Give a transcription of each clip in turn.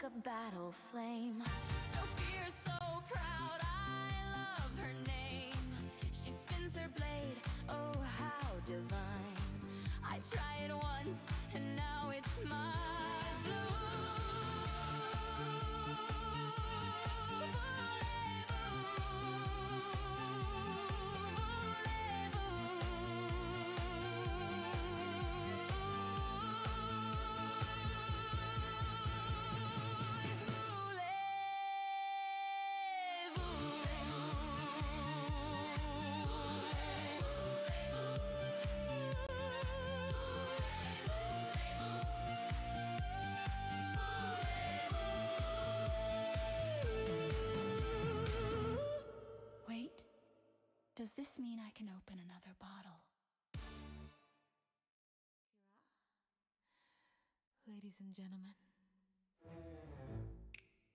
like a battle flame. So fierce, so proud, I love her name. She spins her blade, oh how divine. I tried it once, and now it's mine. Wait, does this mean I can open another bottle? Ladies and gentlemen,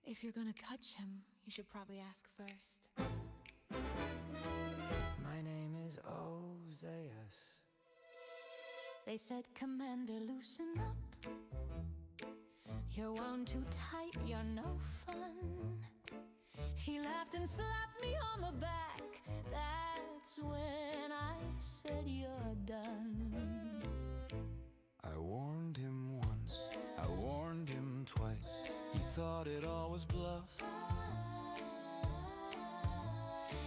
if you're gonna touch him, you should probably ask first. My name is Odyssey. They said, Commander, loosen up. You're wound too tight, you're no fun. He laughed and slapped me on the back. That's when I said, you're done. I warned him once, I warned him twice. He thought it all was bluff.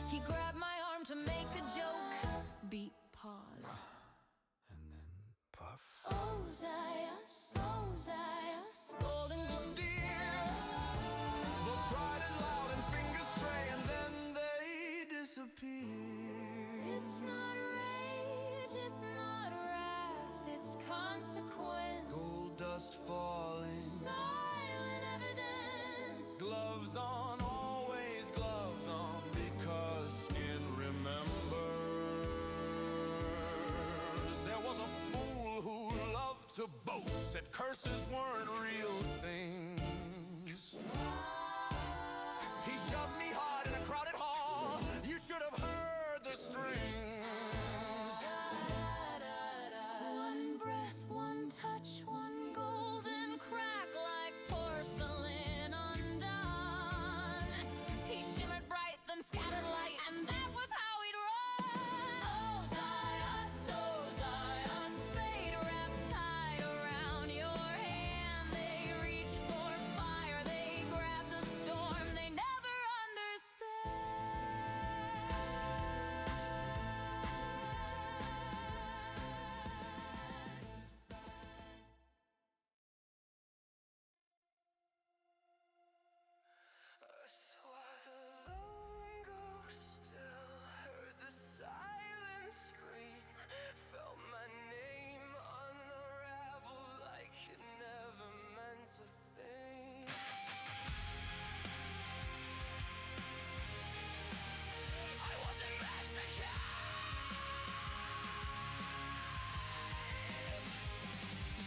He grabbed my arm to make a joke. Beat pause. And then puff. Oh, Gaius, golden Dear, the pride is loud and fingers stray, and then they disappear. It's not rage, it's not wrath, it's consequence. Gold dust falling, Silent evidence. gloves on, always gloves on, because skin remembers. There was a fool who loved to boast that curses weren't real things. He shoved me hard in a crowded hall. You should have heard the strings. One breath, one touch, one golden crack like porcelain undone. He shimmered bright, then scattered light, and that was how he'd run. Oh, Gaius, fate wrapped tight around your hand. They reach for fire, they grab the storm, they never understand. So the lone ghost still heard the silent scream, felt my name unravel like it never meant a thing. I wasn't meant to cave.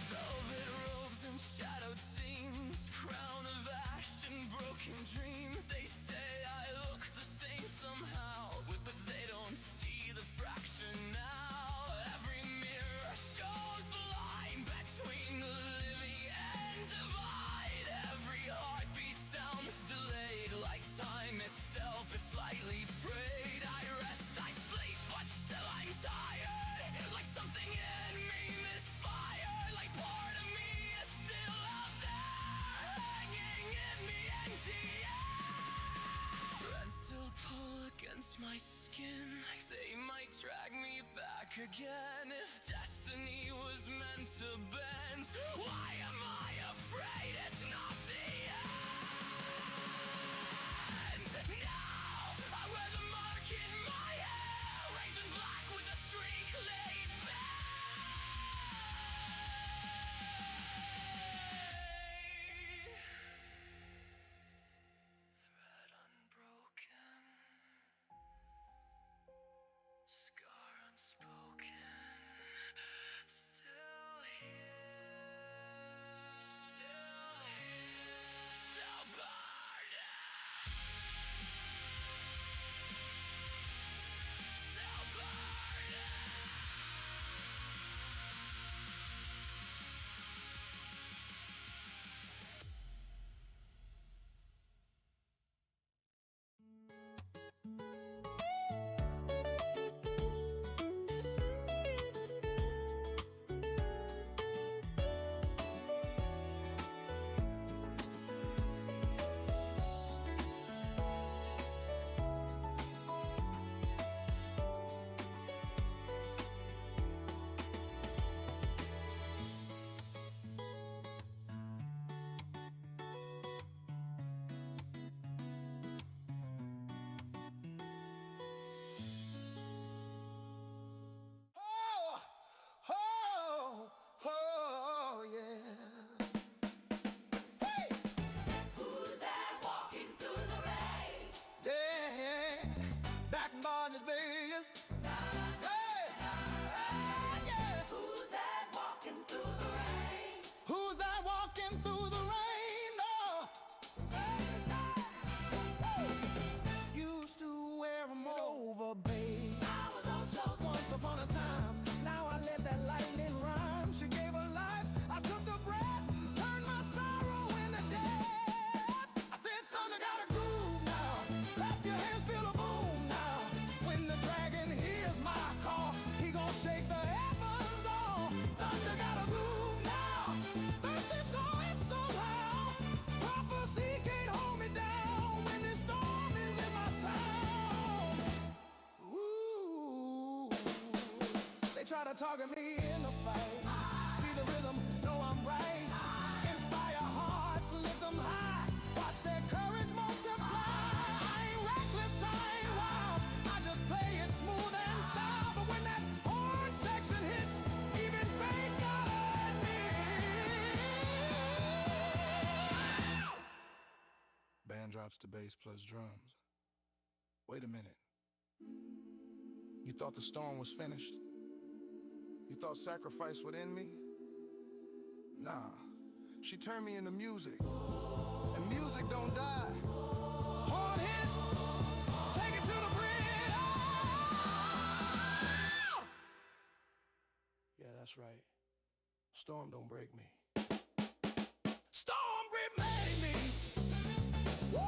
Velvet robes and shadowed scenes, crown of ash and broken dreams. They say I look the same somehow, but they don't see the fraction now. Every mirror shows the line between the living and divine. Every heartbeat sounds delayed, like time itself is slightly frayed. I rest, I sleep, but still I'm tired. Like something in me misfired, like part of me is still out there, hanging in the empty air. Threads still pull against my skin, they might drag me back again. If destiny was meant to bend, why am I afraid it's not the end? Now I wear the mark in my hair, raven black with a streak laid bare. Thread unbroken, scar unspoken, still here. First I saw it somehow. Prophecy can't hold me down when this storm is in my sound. Ooh, they try to target me in the fight. See the rhythm, know I'm right. Inspire hearts, lift them high. Watch their courage multiply. I ain't reckless, I ain't wild. I just play it smooth and style. But when that horn section hits, even fate gotta admit. Band drops to bass plus drums. Wait a minute. You thought the storm was finished? You thought sacrifice would end me? Nah. She turned me into music. And music don't die. Hard hit, take it to the bridge. Ah! Yeah, that's right. Storm don't break me. Storm remade me. Woo!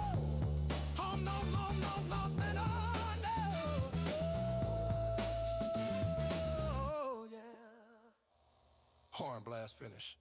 Oh, no, no, no, nothing under. Oh, yeah. Horn blast finish.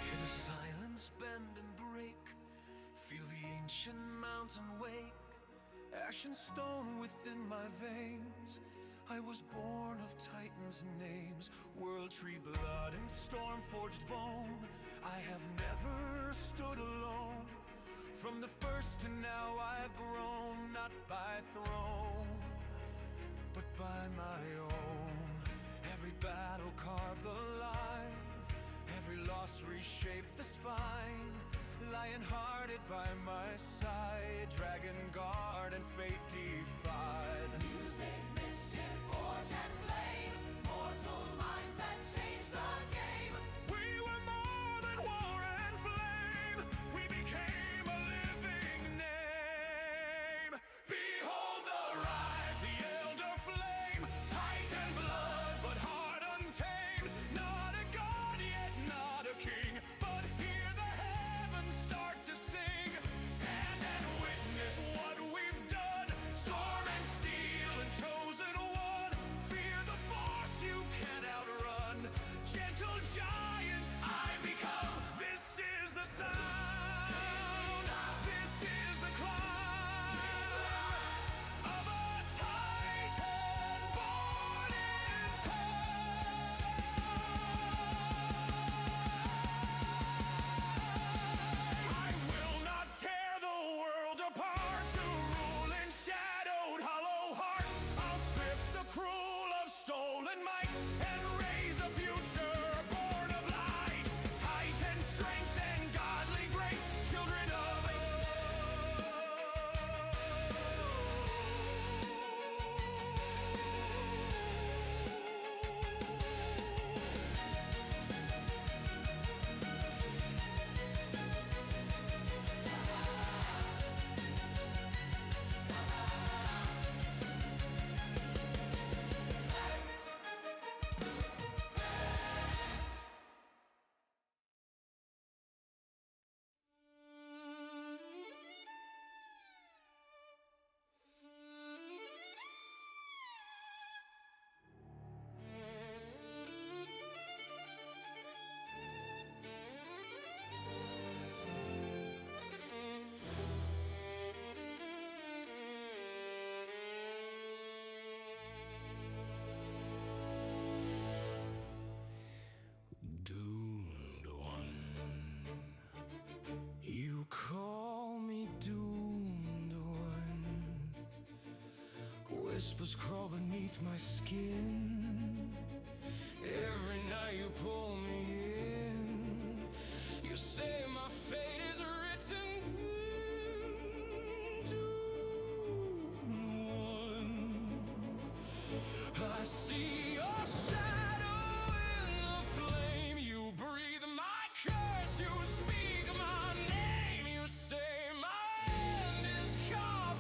Hear the silence bend and break. Feel the ancient mountain wake. Ashen stone within my veins. I was born of titans' names. World tree blood and storm forged bone. I have never stood alone. From the first to now I've grown. Not by throne, but by my own. Every battle carved the line. Every loss reshaped the spine. Lion-hearted by my side. Dragon guard and fate defied. Music, mischief, forge and flame. Mortal minds that change the game. We were more than war and flame. We became a living name. Behold the rise, the elder flame. Titan blood, but heart untamed. Not a god yet, not a king. But hear the heavens start to sing. Stand and witness what we've done. Storm and steel and chosen one. Fear the force you can't outrun. Gentle giant I become. This is the sound. This is the climb of a titan born in time. I will not tear the world apart to rule in shadowed hollow heart. I'll strip the cruel of stolen might and raise a future born of light. Titan strength and godly grace, children of doomed one. You call me doomed one. Whispers crawl beneath my skin. Every night you pull me in. You say my fate is written. Doomed one. I see your shadow in the flame. You breathe my curse. You speak my name. You say my end is carved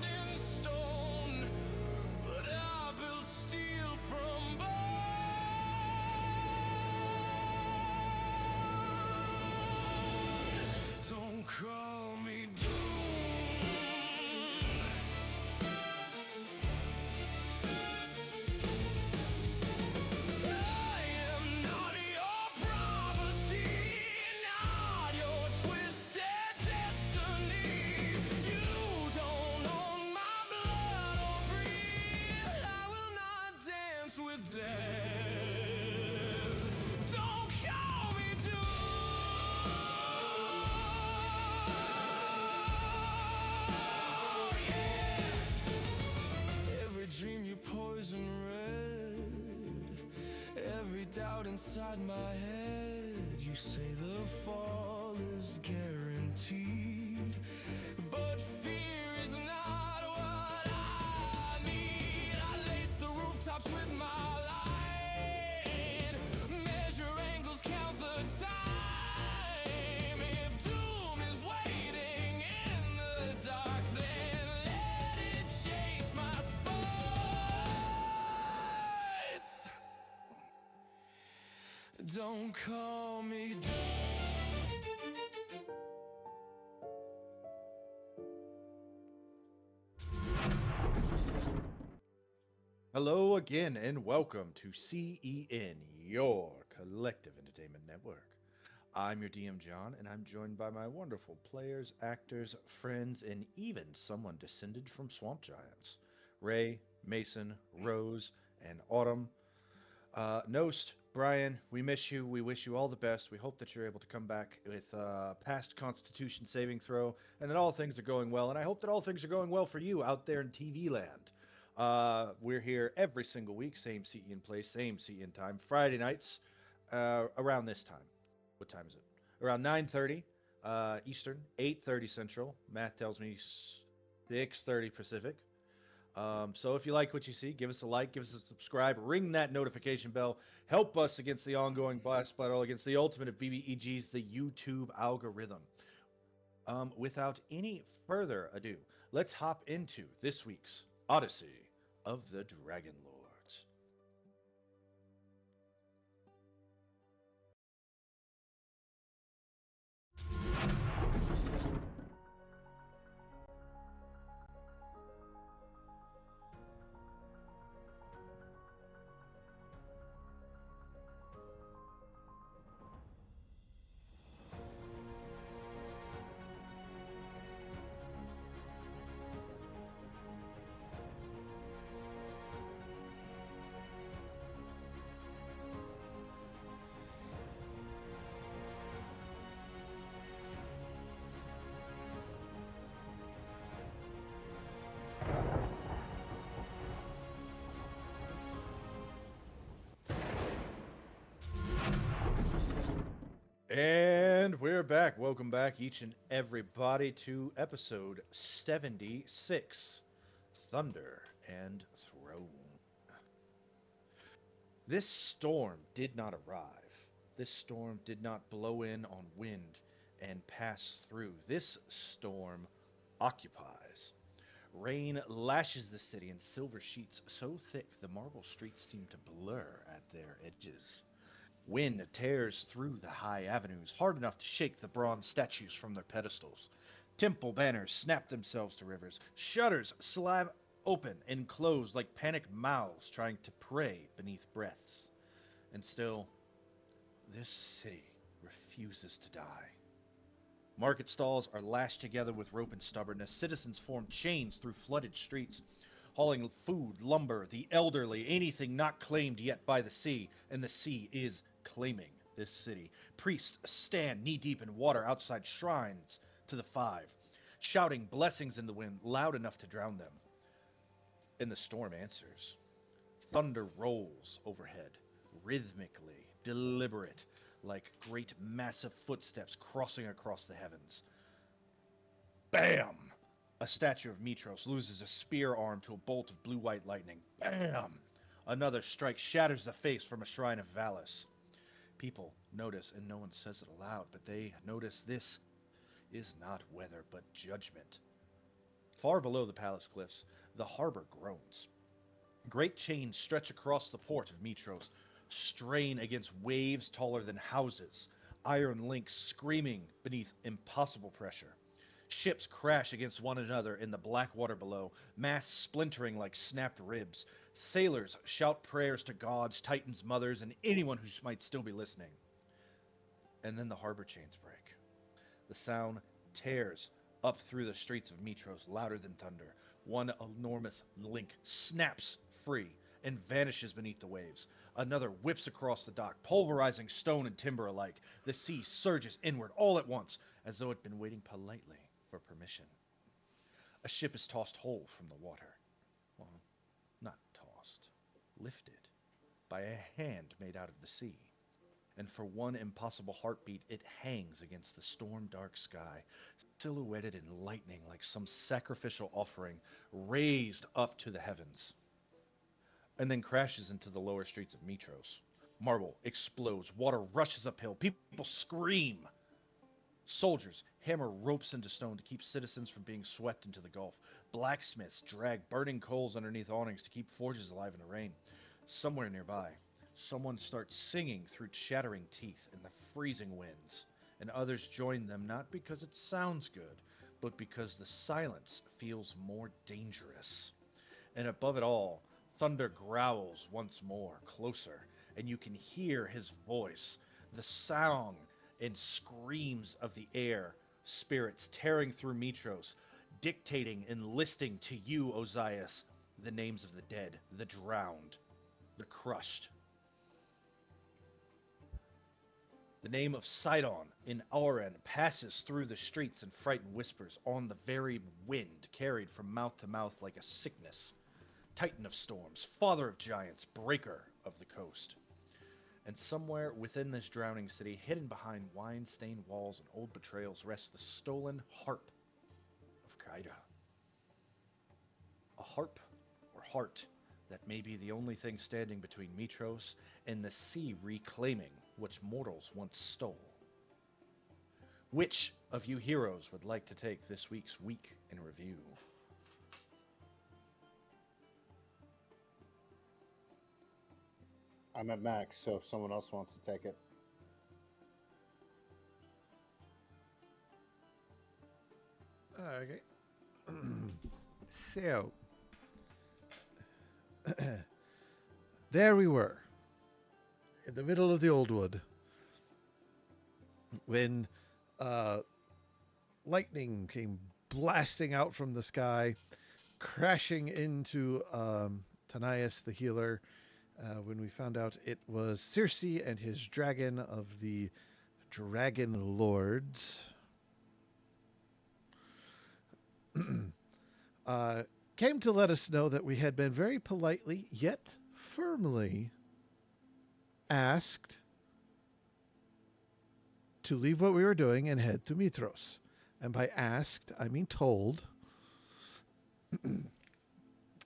call me doom. I am not your prophecy, not your twisted destiny. You don't own my blood or breathe. I will not dance with death. Don't call me doom. Yeah. Every dream you poison red, every doubt inside my head. You say the fall is guaranteed, but fear is not what I need. I lace the rooftops with my light, measure angles, count the time. If doom is waiting in the dark, then let it chase my spice. Don't call me doom. Hello again, and welcome to CEN, your collective entertainment network. I'm your DM, John, and I'm joined by my wonderful players, actors, friends, and even someone descended from swamp giants. Ray, Mason, Rose, and Autumn. Nost, Brian, we miss you. We wish you all the best. We hope that you're able to come back with past Constitution saving throw, and that all things are going well. And I hope that all things are going well for you out there in TV land. We're here every single week, same seat in place, same seat in time, Friday nights, around this time. What time is it? Around 9:30 Eastern, 8:30 Central. Math tells me 6:30 Pacific. So if you like what you see, give us a like, give us a subscribe, ring that notification bell, help us against the ongoing blast battle against the ultimate of BBEGs, the YouTube algorithm. Without any further ado, let's hop into this week's Odyssey of the Dragonlords. And we're back. Welcome back, each and everybody, to episode 76, Thunder and Throne. This storm did not arrive. This storm did not blow in on wind and pass through. This storm occupies. Rain lashes the city in silver sheets so thick the marble streets seem to blur at their edges. Wind tears through the high avenues, hard enough to shake the bronze statues from their pedestals. Temple banners snap themselves to rivers. Shutters slam open and close like panicked mouths trying to pray beneath breaths. And still, this city refuses to die. Market stalls are lashed together with rope and stubbornness. Citizens form chains through flooded streets, hauling food, lumber, the elderly, anything not claimed yet by the sea, and the sea is claiming this city. Priests stand knee-deep in water outside shrines to the five, shouting blessings in the wind loud enough to drown them. And the storm answers. Thunder rolls overhead, rhythmically, deliberate, like great massive footsteps crossing across the heavens. Bam! A statue of Mytros loses a spear arm to a bolt of blue-white lightning. Bam! Another strike shatters the face from a shrine of Valis. People notice, and no one says it aloud, but they notice this is not weather, but judgment. Far below the palace cliffs, the harbor groans. Great chains stretch across the port of Mytros, strain against waves taller than houses. iron links screaming beneath impossible pressure. Ships crash against one another in the black water below, masts splintering like snapped ribs. Sailors shout prayers to gods, titans, mothers, and anyone who might still be listening. And then the harbor chains break. The sound tears up through the streets of Mytros louder than thunder. One enormous link snaps free and vanishes beneath the waves. Another whips across the dock, pulverizing stone and timber alike. The sea surges inward all at once, as though it had been waiting politely for permission. A ship is tossed whole from the water. Well, not tossed, lifted by a hand made out of the sea. And for one impossible heartbeat, it hangs against the storm-dark sky, silhouetted in lightning like some sacrificial offering raised up to the heavens, and then crashes into the lower streets of Mytros. Marble explodes, water rushes uphill, people scream. Soldiers hammer ropes into stone to keep citizens from being swept into the gulf. Blacksmiths drag burning coals underneath awnings to keep forges alive in the rain. Somewhere nearby, someone starts singing through chattering teeth in the freezing winds, and others join them not because it sounds good, but because the silence feels more dangerous. And above it all, thunder growls once more, closer, and you can hear his voice, the song and screams of the air, spirits tearing through Mytros, dictating and listing to you, Ozias, the names of the dead, the drowned, the crushed. The name of Sydon in Auren passes through the streets in frightened whispers on the very wind, carried from mouth to mouth like a sickness. Titan of storms, father of giants, breaker of the coast. And somewhere within this drowning city, hidden behind wine-stained walls and old betrayals, rests the stolen harp of Kaida. A harp or heart that may be the only thing standing between Mytros and the sea reclaiming what mortals once stole. Which of you heroes would like to take this week's week in review? I'm at max, so if someone else wants to take it. Okay. So, there we were, in the middle of the old wood, when lightning came blasting out from the sky, crashing into Tanias the healer, when we found out it was Circe and his dragon of the Dragonlords. Came to let us know that we had been very politely yet firmly asked to leave what we were doing and head to Mytros. And by asked, I mean told.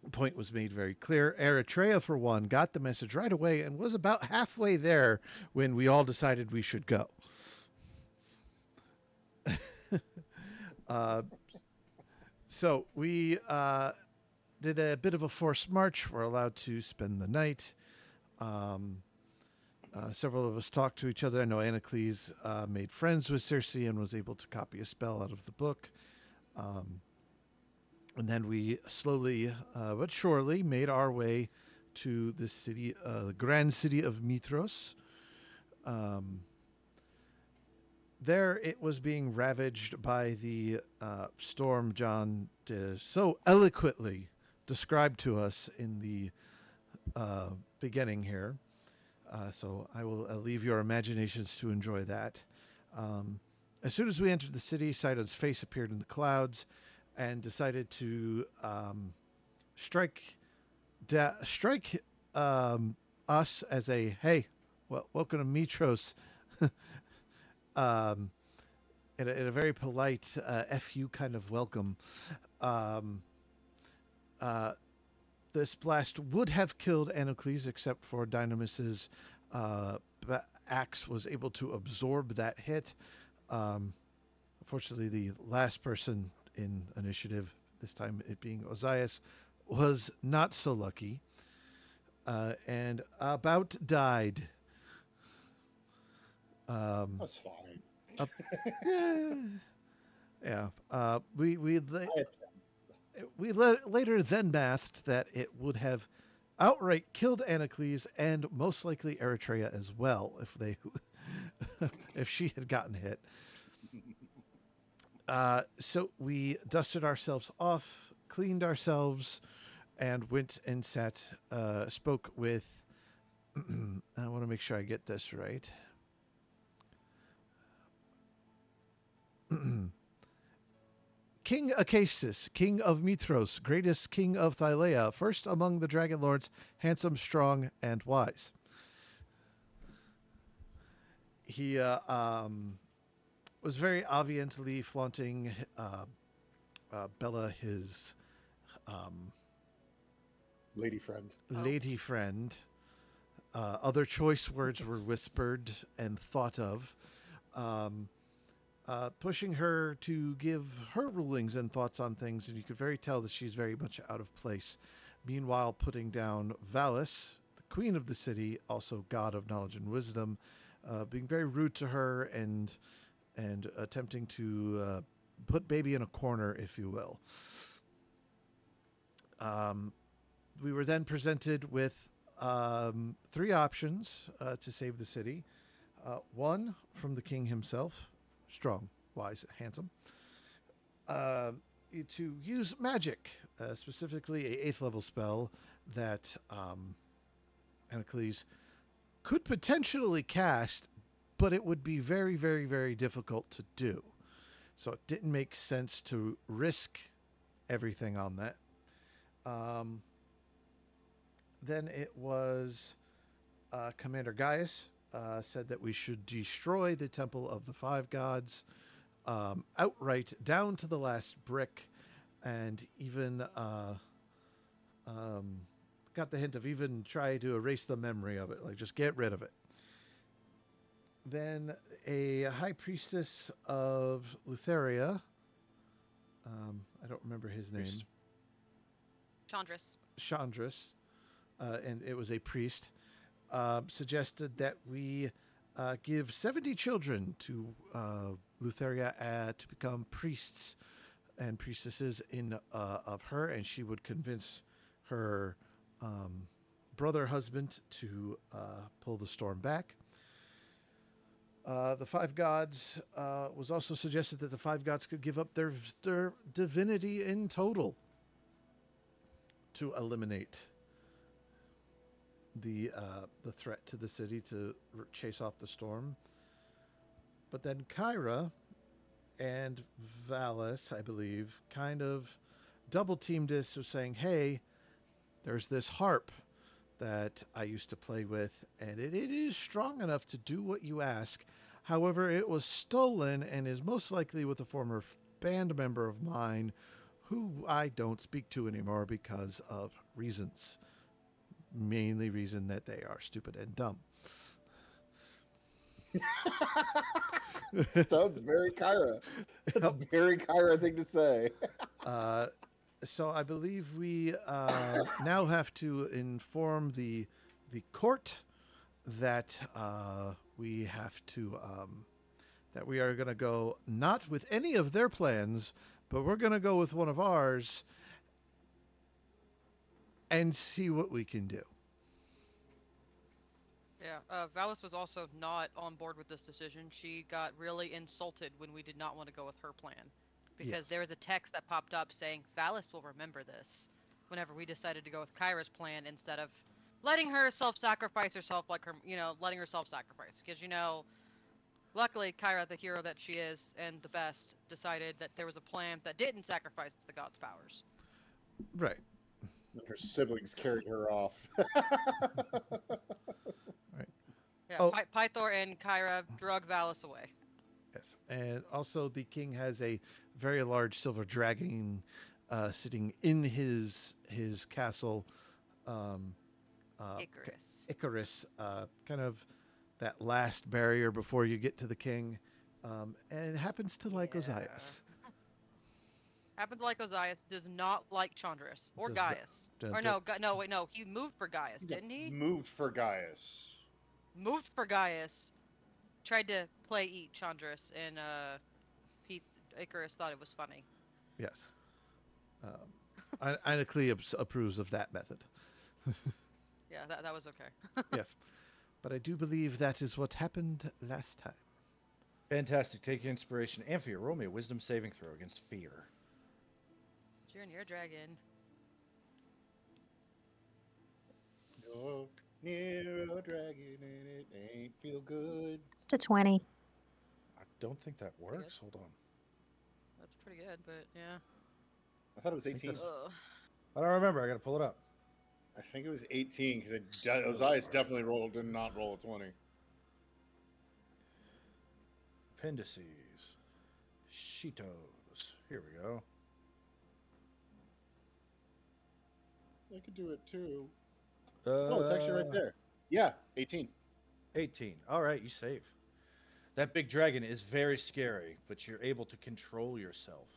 The point was made very clear. Eritrea, for one, got the message right away and was about halfway there when we all decided we should go. So we did a bit of a forced march. We're allowed to spend the night. Several of us talked to each other. I know Anacles made friends with Circe and was able to copy a spell out of the book. And then we slowly but surely made our way to the city, the grand city of Mytros. There it was being ravaged by the storm John so eloquently described to us in the beginning here. So I will leave your imaginations to enjoy that. As soon as we entered the city, Sidon's face appeared in the clouds and decided to strike us as a, hey, well, welcome to Mytros. In a very polite FU kind of welcome. This blast would have killed Anacles, except for Dynamis's axe was able to absorb that hit. Unfortunately, the last person in initiative, this time it being Ozias, was not so lucky and about died. That's fine. Up, yeah, yeah. I, Later then mathed that it would have outright killed Anacles and most likely Eritrea as well if they if she had gotten hit. So we dusted ourselves off, cleaned ourselves, and went and spoke with. I want to make sure I get this right. King Acastus, king of Mytros, greatest king of Thylea, first among the Dragonlords, handsome, strong, and wise. He was very obviously flaunting Bella, his lady friend. lady friend. Other choice words were whispered and thought of. Pushing her to give her rulings and thoughts on things, and you could very tell that she's very much out of place. Meanwhile, putting down Valis, the queen of the city, also god of knowledge and wisdom, being very rude to her and attempting to put baby in a corner, if you will. We were then presented with 3 options to save the city. One from the king himself, strong, wise, handsome. To use magic, specifically a 8th level spell that Anacles could potentially cast, but it would be very, very, very difficult to do. So it didn't make sense to risk everything on that. Then it was Commander Gaius said that we should destroy the Temple of the Five Gods outright, down to the last brick, and even got the hint of even try to erase the memory of it, like just get rid of it. Then a high priestess of Lutheria, I don't remember his name. Chandris, and it was a priest, suggested that we give 70 children to Lutheria to become priests and priestesses of her, and she would convince her brother husband to pull the storm back. The Five Gods was also suggested that the Five Gods could give up their divinity in total to eliminate the threat to the city, to chase off the storm. But then Kyra and Valis, I believe, kind of double teamed this, so saying, hey, there's this harp that I used to play with, and it is strong enough to do what you ask. However, it was stolen and is most likely with a former band member of mine who I don't speak to anymore because of reasons. Mainly reason that they are stupid and dumb. Sounds very Kyra. That's a very Kyra thing to say. So I believe we now have to inform the court that we have to that we are going to go not with any of their plans, but we're going to go with one of ours and see what we can do. Yeah, Valis was also not on board with this decision. She got really insulted when we did not want to go with her plan. Because Yes. there was a text that popped up saying, Valis will remember this, whenever we decided to go with Kyra's plan instead of letting her self-sacrifice herself, like her, letting her self-sacrifice. Because, luckily, Kyra, the hero that she is, and the best, decided that there was a plan that didn't sacrifice the god's powers. Right. And her siblings carried her off. Right. Yeah, Oh. Pythor and Kyra drug Valis away. Yes, and also the king has a very large silver dragon sitting in his castle. Icarus. Icarus, kind of that last barrier before you get to the king, and it happens to like Ozias. Happened like Ozias, does not like Chandris or Does Gaius. No, he moved for Gaius, didn't he? Moved for Gaius. Moved for Gaius. tried to play Eat Chandris, and Pete Icarus thought it was funny. Yes. Inaclee approves of that method. Yeah, that was okay. Yes. But I do believe that is what happened last time. Fantastic. Take your inspiration. Amphia, roll me a wisdom saving throw against fear. You're near a dragon. Go near a dragon and it ain't feel good. Just a 20. I don't think that Pretty good. works. Hold on. That's pretty good, but yeah. I thought it was I think 18. that's- Ugh. I don't remember. I got to pull it up. I think it was 18 because Skill Ozias bar. definitely did not roll a 20. Appendices. Cheetos. Here we go. I could do it too. Oh, it's actually right there. Yeah, 18. 18. All right, you save. That big dragon is very scary, but you're able to control yourself.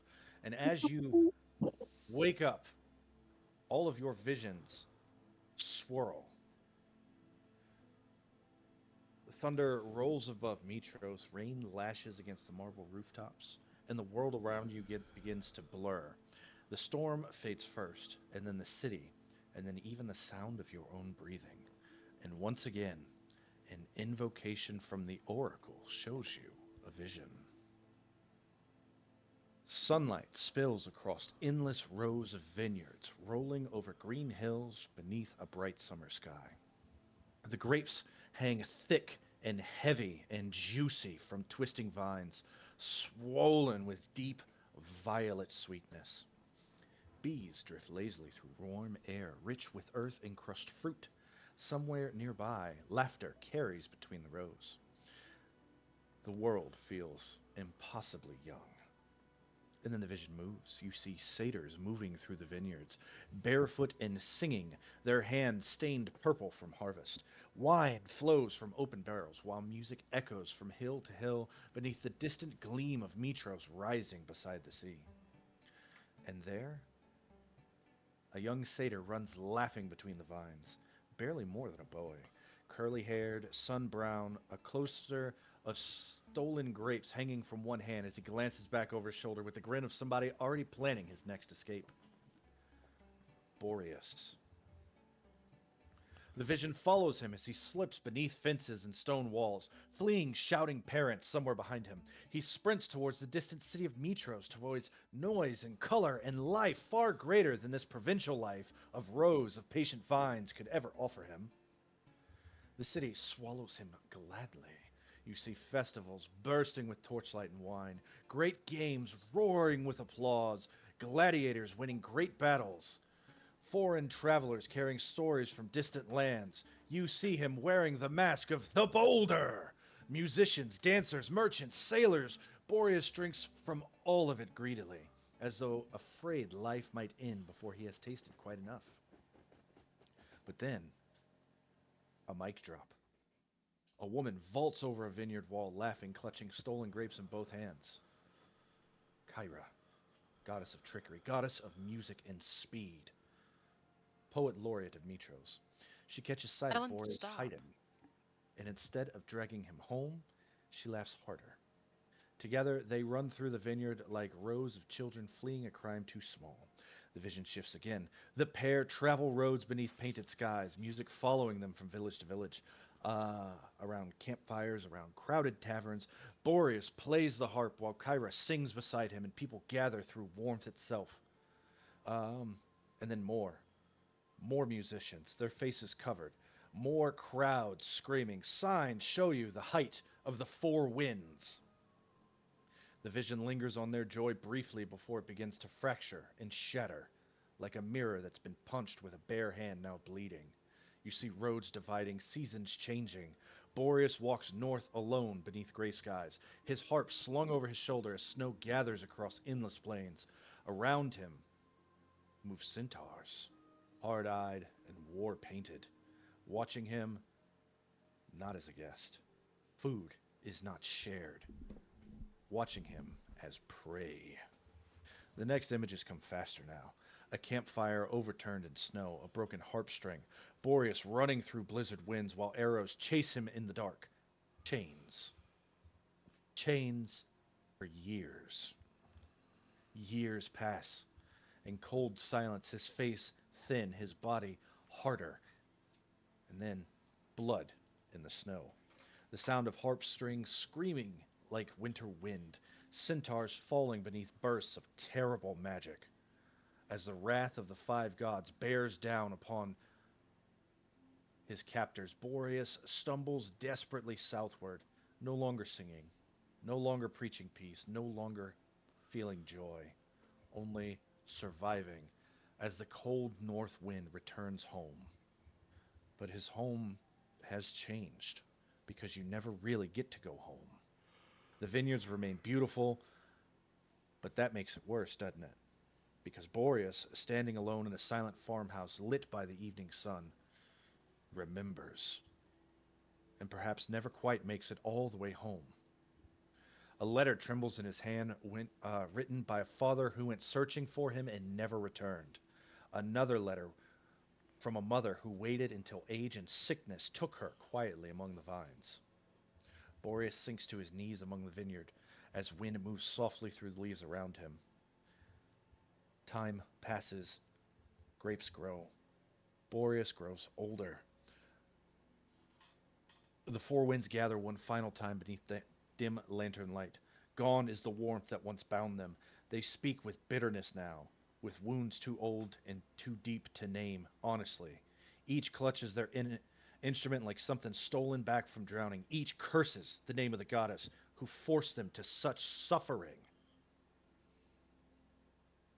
And as you wake up, all of your visions swirl. The thunder rolls above Mytros, rain lashes against the marble rooftops, and the world around you begins to blur. The storm fades first, and then the city, and then even the sound of your own breathing. And once again, an invocation from the oracle shows you a vision. Sunlight spills across endless rows of vineyards, rolling over green hills beneath a bright summer sky. The grapes hang thick and heavy and juicy from twisting vines, swollen with deep violet sweetness. Bees drift lazily through warm air, rich with earth and crushed fruit. Somewhere nearby, laughter carries between the rows. The world feels impossibly young. And then the vision moves. You see satyrs moving through the vineyards, barefoot and singing, their hands stained purple from harvest. Wine flows from open barrels, while music echoes from hill to hill beneath the distant gleam of Mytros rising beside the sea. And there, a young satyr runs laughing between the vines, barely more than a boy. Curly haired, sun brown, a cluster of stolen grapes hanging from one hand as he glances back over his shoulder with the grin of somebody already planning his next escape. Boreas. The vision follows him as he slips beneath fences and stone walls, fleeing shouting parents somewhere behind him. He sprints towards the distant city of Mytros, towards noise and color and life far greater than this provincial life of rows of patient vines could ever offer him. The city swallows him gladly. You see festivals bursting with torchlight and wine, great games roaring with applause, gladiators winning great battles, foreign travelers carrying stories from distant lands. You see him wearing the mask of the Boulder. Musicians, dancers, merchants, sailors. Boreas drinks from all of it greedily, as though afraid life might end before he has tasted quite enough. But then, a mic drop. A woman vaults over a vineyard wall, laughing, clutching stolen grapes in both hands. Kyra, goddess of trickery, goddess of music and speed, poet laureate of Mytros. She catches sight of Ellen, Boreas stop. hiding, and instead of dragging him home, she laughs harder. Together, they run through the vineyard like rows of children fleeing a crime too small. The vision shifts again. The pair travel roads beneath painted skies, music following them from village to village. Around campfires, around crowded taverns, Boreas plays the harp while Kyra sings beside him, and people gather through warmth itself. Um, and then more musicians, their faces covered, more crowds screaming. Signs show you the height of the four winds. The vision lingers on their joy briefly before it begins to fracture and shatter, like a mirror that's been punched with a bare hand now bleeding. You see roads dividing, seasons changing. Boreas walks north alone beneath gray skies, his harp slung over his shoulder as snow gathers across endless plains. Around him move centaurs, hard-eyed and war-painted, watching him not as a guest. Food is not shared, watching him as prey. The next images come faster now. A campfire overturned in snow, a broken harp string, Boreas running through blizzard winds while arrows chase him in the dark. Chains. chains for years. Years pass. In cold silence, his face thin, his body harder, and then blood in the snow. The sound of harp strings screaming like winter wind, centaurs falling beneath bursts of terrible magic. As the wrath of the five gods bears down upon his captors, Boreas stumbles desperately southward, no longer singing, no longer preaching peace, no longer feeling joy, only surviving as the cold north wind returns home. But his home has changed because you never really get to go home. The vineyards remain beautiful, but that makes it worse, doesn't it? Because Boreas, standing alone in a silent farmhouse lit by the evening sun, remembers, and perhaps never quite makes it all the way home. A letter trembles in his hand, written by a father who went searching for him and never returned. Another letter from a mother who waited until age and sickness took her quietly among the vines. Boreas sinks to his knees among the vineyard as wind moves softly through the leaves around him. Time passes, grapes grow. Boreas grows older. The four winds gather one final time beneath the dim lantern light. Gone is the warmth that once bound them. They speak with bitterness now, with wounds too old and too deep to name, honestly. Each clutches their instrument like something stolen back from drowning. Each curses the name of the goddess who forced them to such suffering.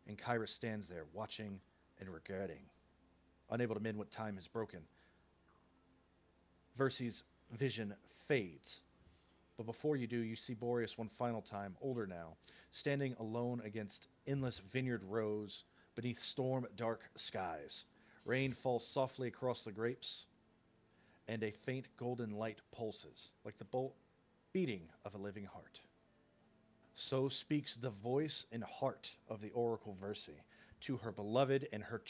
And Kyra stands there, watching and regretting, unable to mend what time has broken. Versy's vision fades. But before you do, you see Boreas one final time, older now, standing alone against endless vineyard rows beneath storm-dark skies. Rain falls softly across the grapes, and a faint golden light pulses, like the beating of a living heart. So speaks the voice and heart of the Oracle Versy to her beloved and her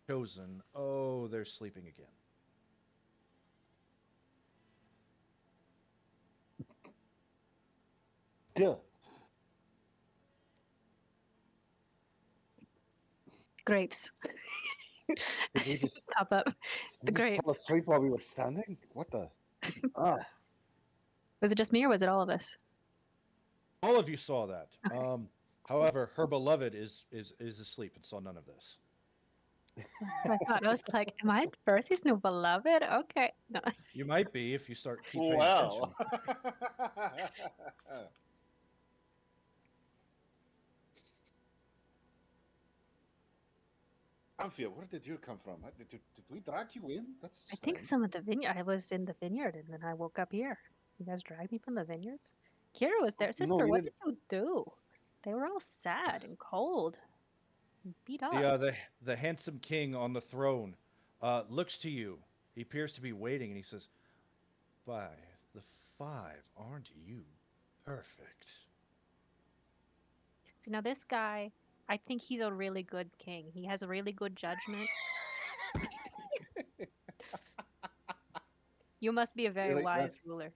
chosen. Oh, they're sleeping again. Duh. Grapes. Did we just, Pop up. The did we just fall grapes. asleep while we were standing? What the? Ah. Was it just me or was it all of us? All of you saw that. Okay. However, her beloved is asleep and saw none of this. That's what I thought. I was like, am I Percy's new beloved? Okay. No. You might be if you keep paying Wow. attention. Anfield, where did you come from? Did we drag you in? That's I think strange. some of the vineyard. I was in the vineyard and then I woke up here. You guys dragged me from the vineyards? Kira was there. No, Sister, we what didn't. did you do? They were all sad and cold and beat up. The handsome king on the throne looks to you. He appears to be waiting, and he says, "By the five, aren't you perfect?" See, now this guy, I think he's a really good king. He has a really good judgment. You must be a very Really? wise ruler.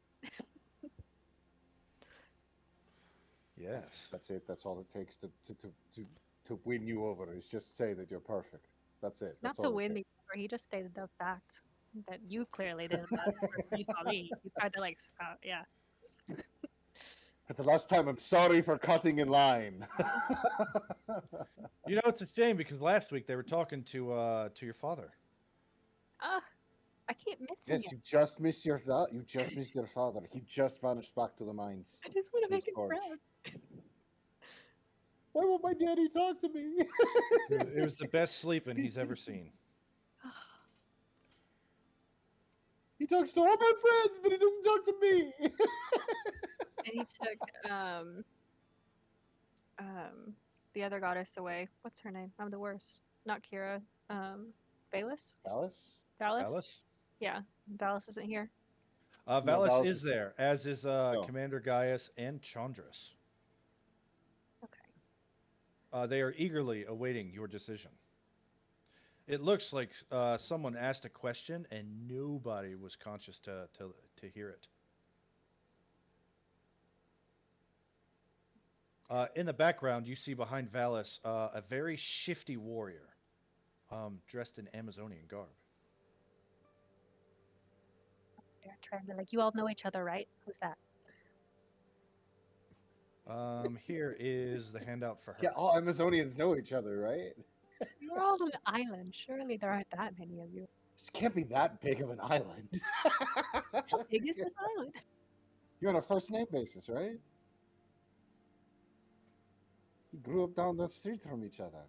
Yes. That's it. That's all it takes to win you over is just say that you're perfect. That's it. Not That's to all it win takes. me over, he just stated the fact that you clearly didn't you saw me. You tried to yeah. At the last time, I'm sorry for cutting in line. You know, it's a shame because last week they were talking to your father. I keep missing Yes, it. you just missed your you just missed your father. He just vanished back to the mines. I just want to His make him torch. proud. Why won't my daddy talk to me? It was the best sleeping he's ever seen. He talks to all my friends, but he doesn't talk to me. And he took the other goddess away. What's her name? I'm the worst. Not Kira. Valus? Alice? Valus? Valis? Yeah. Valus isn't here. No, Valis Valis is there, as is No. Commander Gaius and Chandras. Okay. They are eagerly awaiting your decision. It looks like someone asked a question and nobody was conscious to hear it. In the background, you see behind Valis a very shifty warrior, dressed in Amazonian garb. They're trying to like, you all know each other, right? Who's that? Here is the handout for her. Yeah, all Amazonians know each other, right? You're all on an island. Surely there aren't that many of you. This can't be that big of an island. How big is this island? You're on a first name basis, right? You grew up down the street from each other.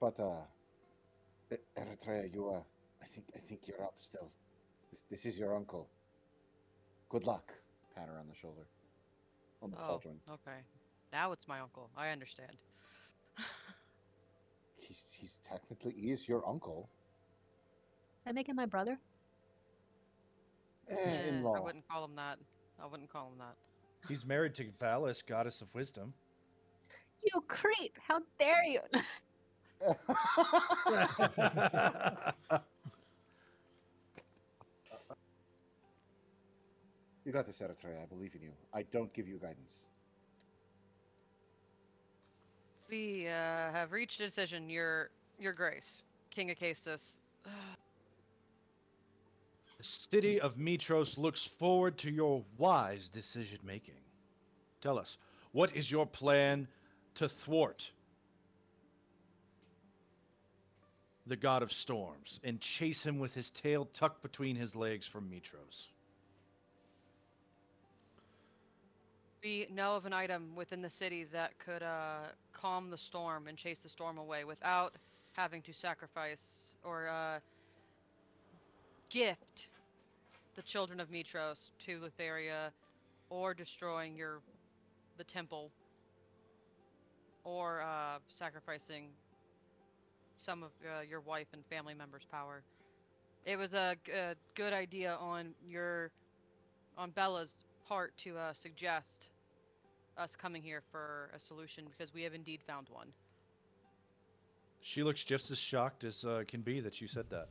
But Eritrea, you I think you're up still. This is your uncle. Good luck. Pat her on the shoulder. On the cauldron. Okay. Now it's my uncle. I understand. He's technically he is your uncle. Does that make him my brother? In-law. I wouldn't call him that. I wouldn't call him that. He's married to Valis, goddess of wisdom. You creep! How dare you? You got this, Eritrea. I believe in you. I don't give you guidance. We have reached a decision, Your Grace, King Acastus. The city of Mytros looks forward to your wise decision making. Tell us, what is your plan to thwart the god of storms and chase him with his tail tucked between his legs from Mytros? We know of an item within the city that could calm the storm and chase the storm away without having to sacrifice or gift the children of Mytros to Lytharia, or destroying the temple, or sacrificing some of your wife and family members' power. It was a good idea on Bella's part to suggest us coming here for a solution, because we have indeed found one. She looks just as shocked as can be that you said that.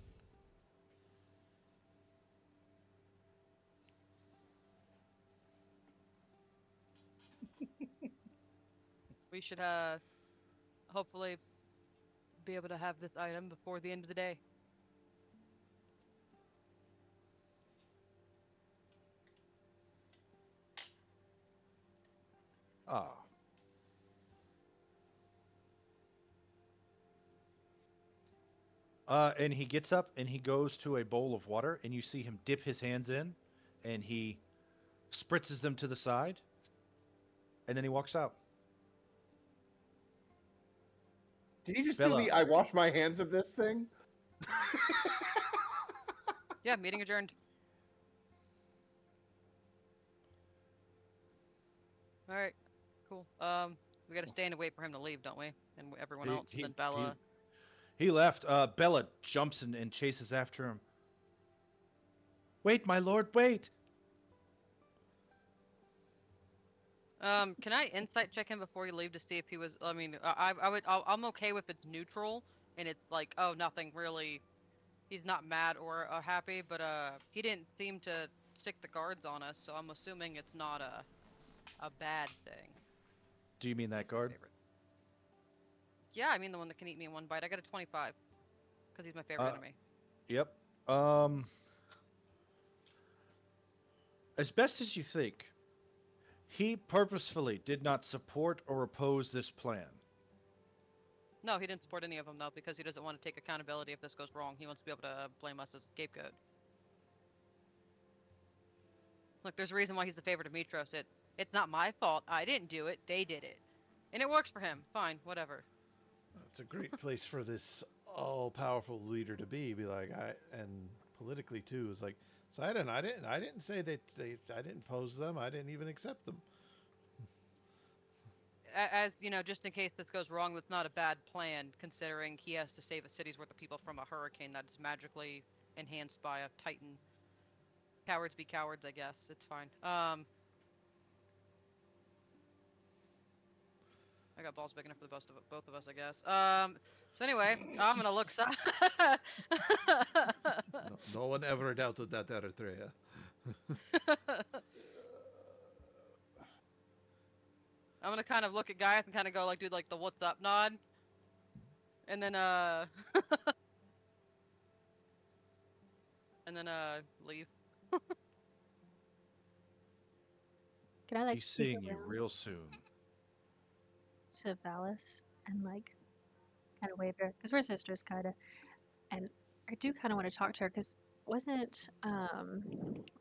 We should hopefully be able to have this item before the end of the day. Ah. And he gets up and he goes to a bowl of water, and you see him dip his hands in, and he spritzes them to the side, and then he walks out. Did you just Bella. do the I wash my hands of this thing? Yeah, meeting adjourned. All right, cool. We gotta stand and wait for him to leave, don't we? And everyone else, and then Bella. He left. Bella jumps and chases after him. Wait, my lord, wait! Can I insight check him before you leave to see if he was? I mean, I'm okay with it's neutral and it's like, oh, nothing really. He's not mad or happy, but he didn't seem to stick the guards on us, so I'm assuming it's not a bad thing. Do you mean that guard? Yeah, I mean the one that can eat me in one bite. I got a 25 because he's my favorite enemy. Yep. As best as you think, he purposefully did not support or oppose this plan. No, he didn't support any of them, though, because he doesn't want to take accountability if this goes wrong. He wants to be able to blame us as a scapegoat. Look, there's a reason why he's the favorite of Mytros. It's not my fault. I didn't do it. They did it. And it works for him. Fine, whatever. It's a great place for this all-powerful leader to be like, and politically too, is like, so I didn't say that I didn't pose them. I didn't even accept them. As you know, just in case this goes wrong, that's not a bad plan, considering he has to save a city's worth of people from a hurricane that's magically enhanced by a titan. Cowards be cowards, I guess. It's fine. I got balls big enough for both of us, I guess. So anyway, I'm gonna look some. No one ever doubted that, Eritrea. I'm gonna kind of look at Gaius and kind of go like, do like the what's up nod, and then and then leave. Can I like He's peek seeing you around real soon. to Valis and like kind of wave her because we're sisters, kind of, and I do kind of want to talk to her because wasn't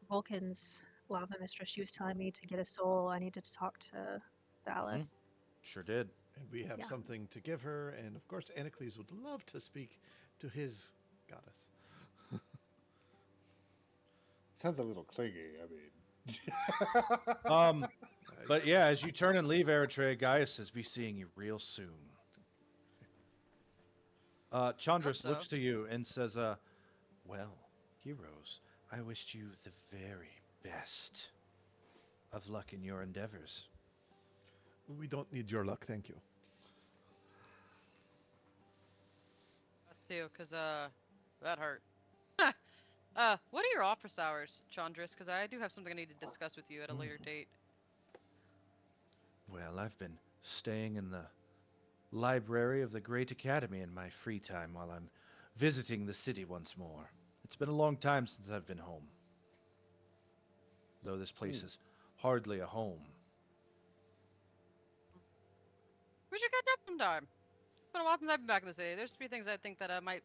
Vulcan's lava mistress? She was telling me to get a soul. I needed to talk to Valis. Sure did. And we have Yeah. something to give her, and of course, Anacles would love to speak to his goddess. Sounds a little clingy. I mean, But yeah, as you turn and leave Eritrea, Gaius says, "Be seeing you real soon." Chandris so. looks to you and says, "Well, heroes, I wished you the very best of luck in your endeavors." We don't need your luck, thank you. Us too, cause that hurt. What are your office hours, Chandris? Cause I do have something I need to discuss with you at a later date. Well, I've been staying in the library of the Great Academy in my free time while I'm visiting the city once more. It's been a long time since I've been home. Though this place is hardly a home. We should catch up sometime. It's been a while since I've been back in the city. There's 3 things I think that might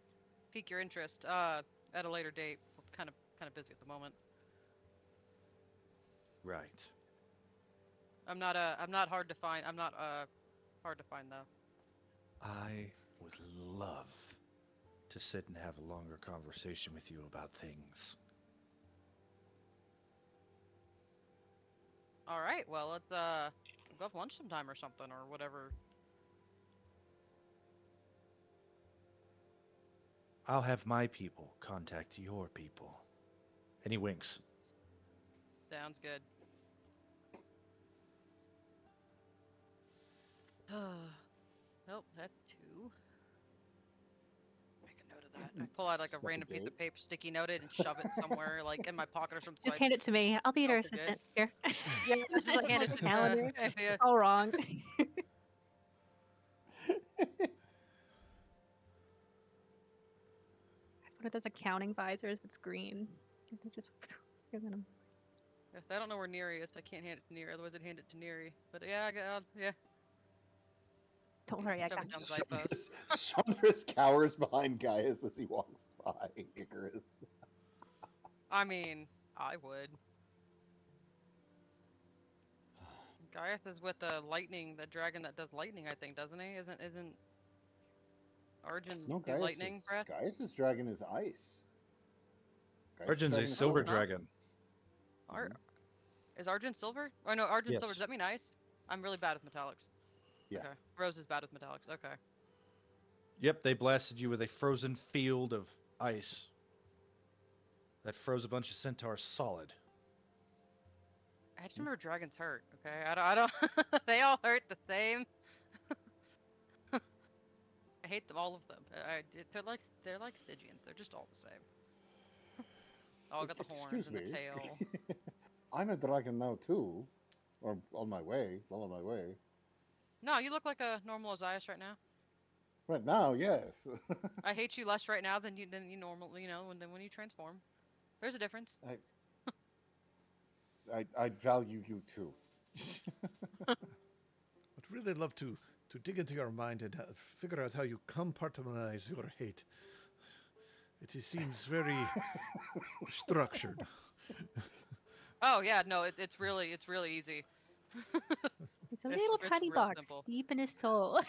pique your interest. At a later date. We're kind of busy at the moment. Right. I'm not hard to find. I'm not hard to find though. I would love to sit and have a longer conversation with you about things. All right. Well, let's go have lunch sometime or something or whatever. I'll have my people contact your people. And he winks. Sounds good. Nope, that's 2. Make a note of that. I pull out like a Second random piece date. of paper, sticky noted, and shove it somewhere, like in my pocket or something. Just hand it to me. I'll be your assistant here. Yeah, it's just like hand it The to calendar. yeah. All wrong. One of those accounting visors that's green. And they just and then Yes, I don't know where Neri is. I can't hand it to Neri. Otherwise, I'd hand it to Neri. But yeah, yeah. don't worry, I Shove got it down you. Zyphos. Chandris cowers behind Gaius as he walks by Icarus. I mean, I would. Gaius is with the lightning, the dragon that does lightning. I think, doesn't he? Isn't Arjun No, do lightning breath? Gaius's dragon is ice. Gaius's Arjun's a dragon is silver it's not? dragon. Ar- Is Arjun silver? Oh no, Arjun silver. Does Yes. that mean ice? I'm really bad with metallics. Yeah. Okay. Rose is bad with metallics. Okay. Yep, they blasted you with a frozen field of ice that froze a bunch of centaurs solid. I just remember dragons hurt. Okay. I don't. They all hurt the same. I hate them, all of them. They're like Stygians. They're just all the same. All got the horns Excuse and the me. tail. I'm a dragon now too, or on my way. Well, on my way. No, you look like a normal Ozias right now. Right now, yes. I hate you less right now than you normally, when you transform. There's a difference. I value you too. I'd really love to dig into your mind and figure out how you compartmentalize your hate. Seems very structured. Oh yeah, no, it's really easy. It's a little tiny real box simple. deep in his soul.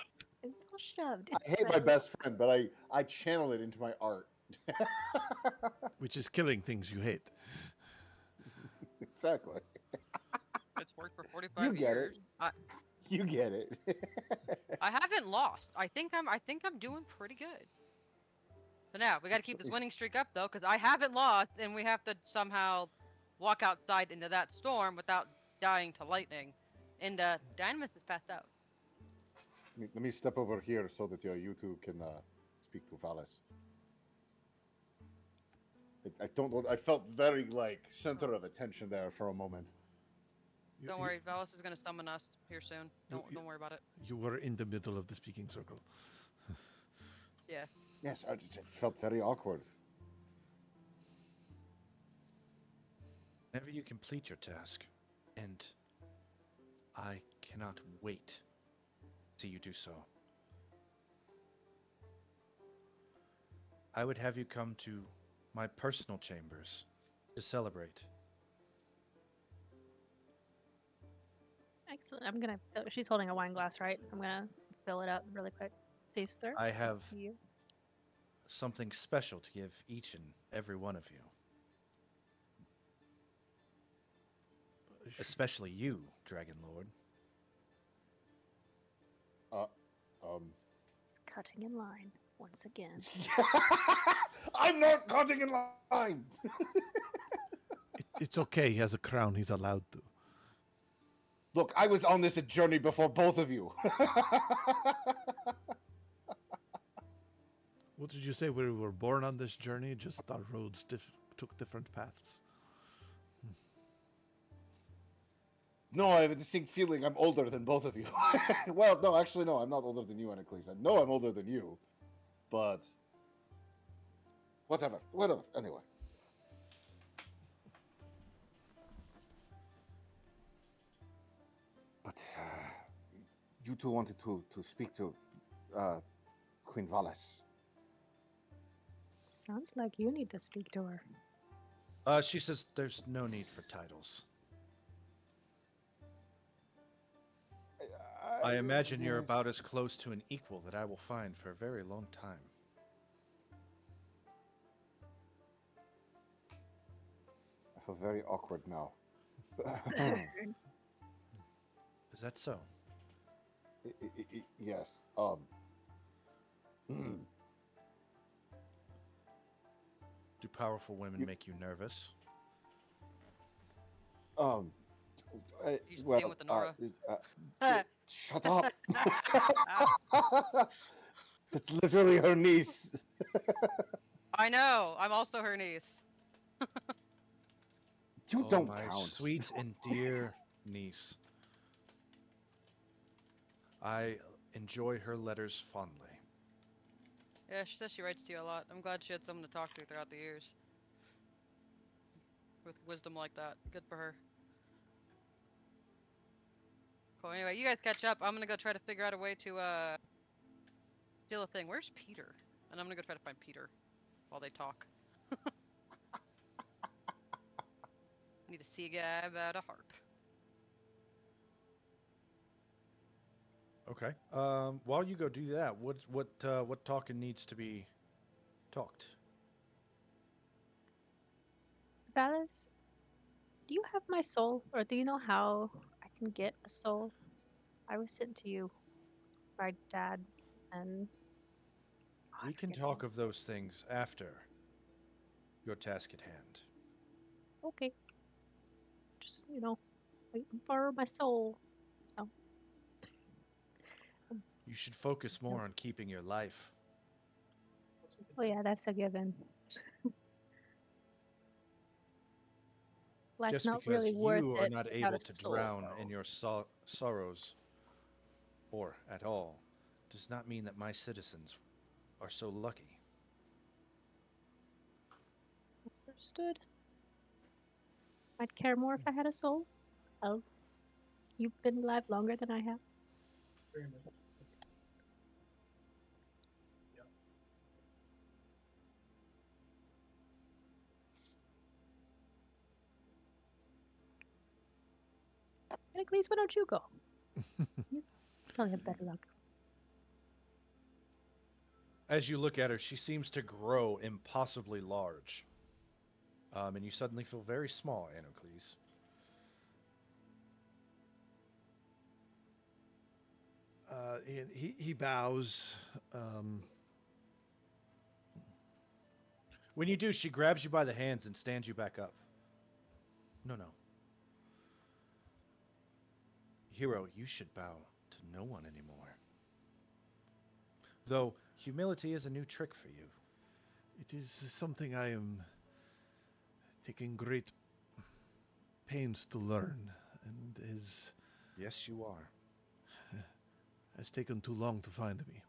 It's all shoved. I hate my best friend, but I channel it into my art. Which is killing things you hate. Exactly. It's worked for 45 You get years. it. You get it. I haven't lost. I think I'm doing pretty good. But now we got to keep this winning streak up though, because I haven't lost, and we have to somehow walk outside into that storm without dying to lightning. And Dynamis is passed out. Let me step over here so that you two can speak to Valis. I don't know. I felt very like center of attention there for a moment. Don't worry, Valis is gonna summon us here soon. Don't worry about it. You were in the middle of the speaking circle. Yeah. Yes, it felt very awkward. Whenever you complete your task, and I cannot wait to see you do so, I would have you come to my personal chambers to celebrate. Excellent. I'm gonna. She's holding a wine glass, right? I'm gonna fill it up really quick. Sister. I have You. something special to give each and every one of you. Especially you, Dragonlord. He's cutting in line once again. I'm not cutting in line. It's okay. He has a crown. He's allowed to. Look, I was on this journey before both of you. What did you say? We were born on this journey, just our roads took different paths. No, I have a distinct feeling I'm older than both of you. Well, no, actually, no, I'm not older than you, Anacles. I know I'm older than you, but whatever. Anyway. But you two wanted to speak to Queen Valis. Sounds like you need to speak to her. She says there's no need for titles. I imagine you're about as close to an equal that I will find for a very long time. I feel very awkward now. Is that so? Yes. Do powerful women make you nervous? You should see him with the Nora. Shut up. That's literally her niece. I know. I'm also her niece. You Oh, don't my count. sweet and dear niece. I enjoy her letters fondly. Yeah, she says she writes to you a lot. I'm glad she had someone to talk to throughout the years. With wisdom like that. Good for her. Cool. Anyway, you guys catch up. I'm gonna go try to figure out a way to steal a thing. Where's Peter? And I'm gonna go try to find Peter while they talk. Need to see a guy about a harp. Okay. While you go do that, what talking needs to be talked? Valis, do you have my soul, or do you know how I can get a soul? I was sent to you by Dad, and We can talk of those things after your task at hand. okay. Just waiting for my soul. So. You should focus more on keeping your life. Oh yeah, that's a given. Life's Just not because really worth you are it not without able a to soul, drown though. in your sorrows, or at all, does not mean that my citizens are so lucky. Understood. I'd care more if I had a soul. Oh, you've been alive longer than I have. Heracles, why don't you go? You probably have better luck. As you look at her, she seems to grow impossibly large. And you suddenly feel very small, Anocles. He bows. When you do, she grabs you by the hands and stands you back up. No. Hero, you should bow to no one anymore. Though humility is a new trick for you. It is something I am taking great pains to learn, and Yes, you are. has taken too long to find me.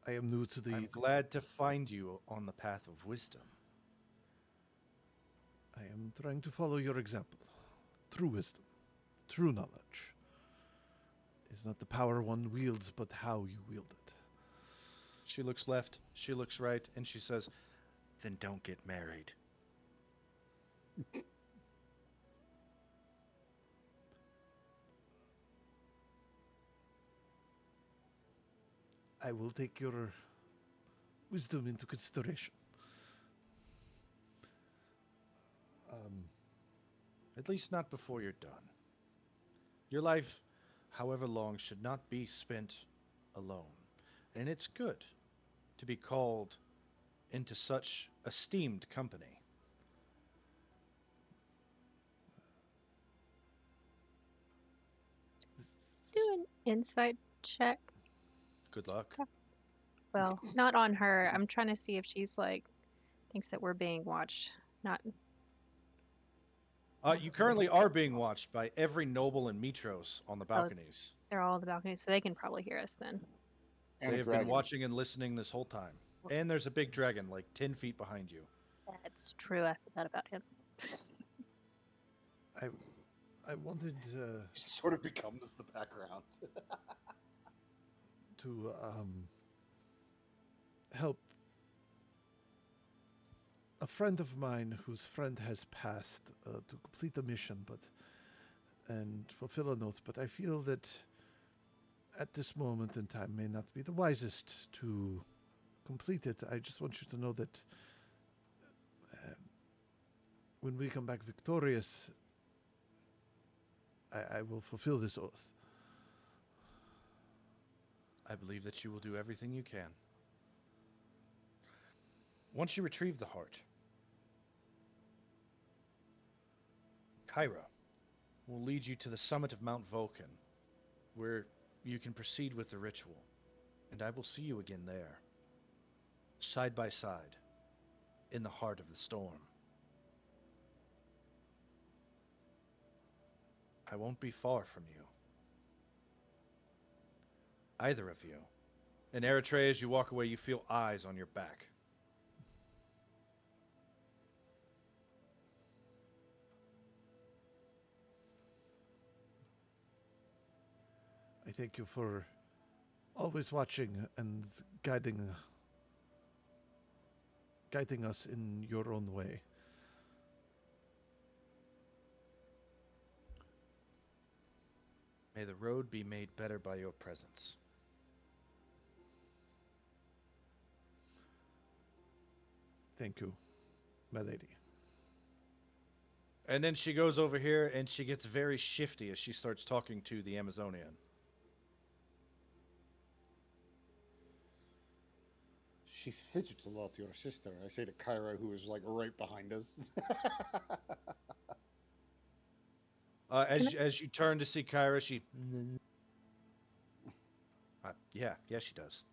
I am new to the. I'm glad to find you on the path of wisdom. I am trying to follow your example. True wisdom, true knowledge, is not the power one wields, but how you wield it. She looks left, she looks right, and she says, "Then don't get married." I will take your wisdom into consideration. At least not before you're done. Your life, however long, should not be spent alone. And it's good to be called into such esteemed company. Do an insight check. Good luck. Well, not on her. I'm trying to see if she's like thinks that we're being watched. Not. You currently are being watched by every noble in Mytros on the Oh, balconies. they're all on the balcony, so they can probably hear us then. And They a have been dragon. watching and listening this whole time. And there's a big dragon like 10 feet behind you. That's true. I forgot about him. I wanted He sort of becomes the background. to help a friend of mine whose friend has passed to complete a mission, and fulfill a note. But I feel that at this moment in time may not be the wisest to complete it. I just want you to know that when we come back victorious, I will fulfill this oath. I believe that you will do everything you can. Once you retrieve the heart, Kyra will lead you to the summit of Mount Vulcan, where you can proceed with the ritual, and I will see you again there, side by side, in the heart of the storm. I won't be far from you. Either of you. And Eritrea, as you walk away, you feel eyes on your back. I thank you for always watching and guiding us in your own way. May the road be made better by your presence. Thank you, my lady. And then she goes over here and she gets very shifty as she starts talking to the Amazonian. She fidgets a lot, your sister. I say to Kyra, who is like right behind us. As you turn to see Kyra, she... yeah, she does.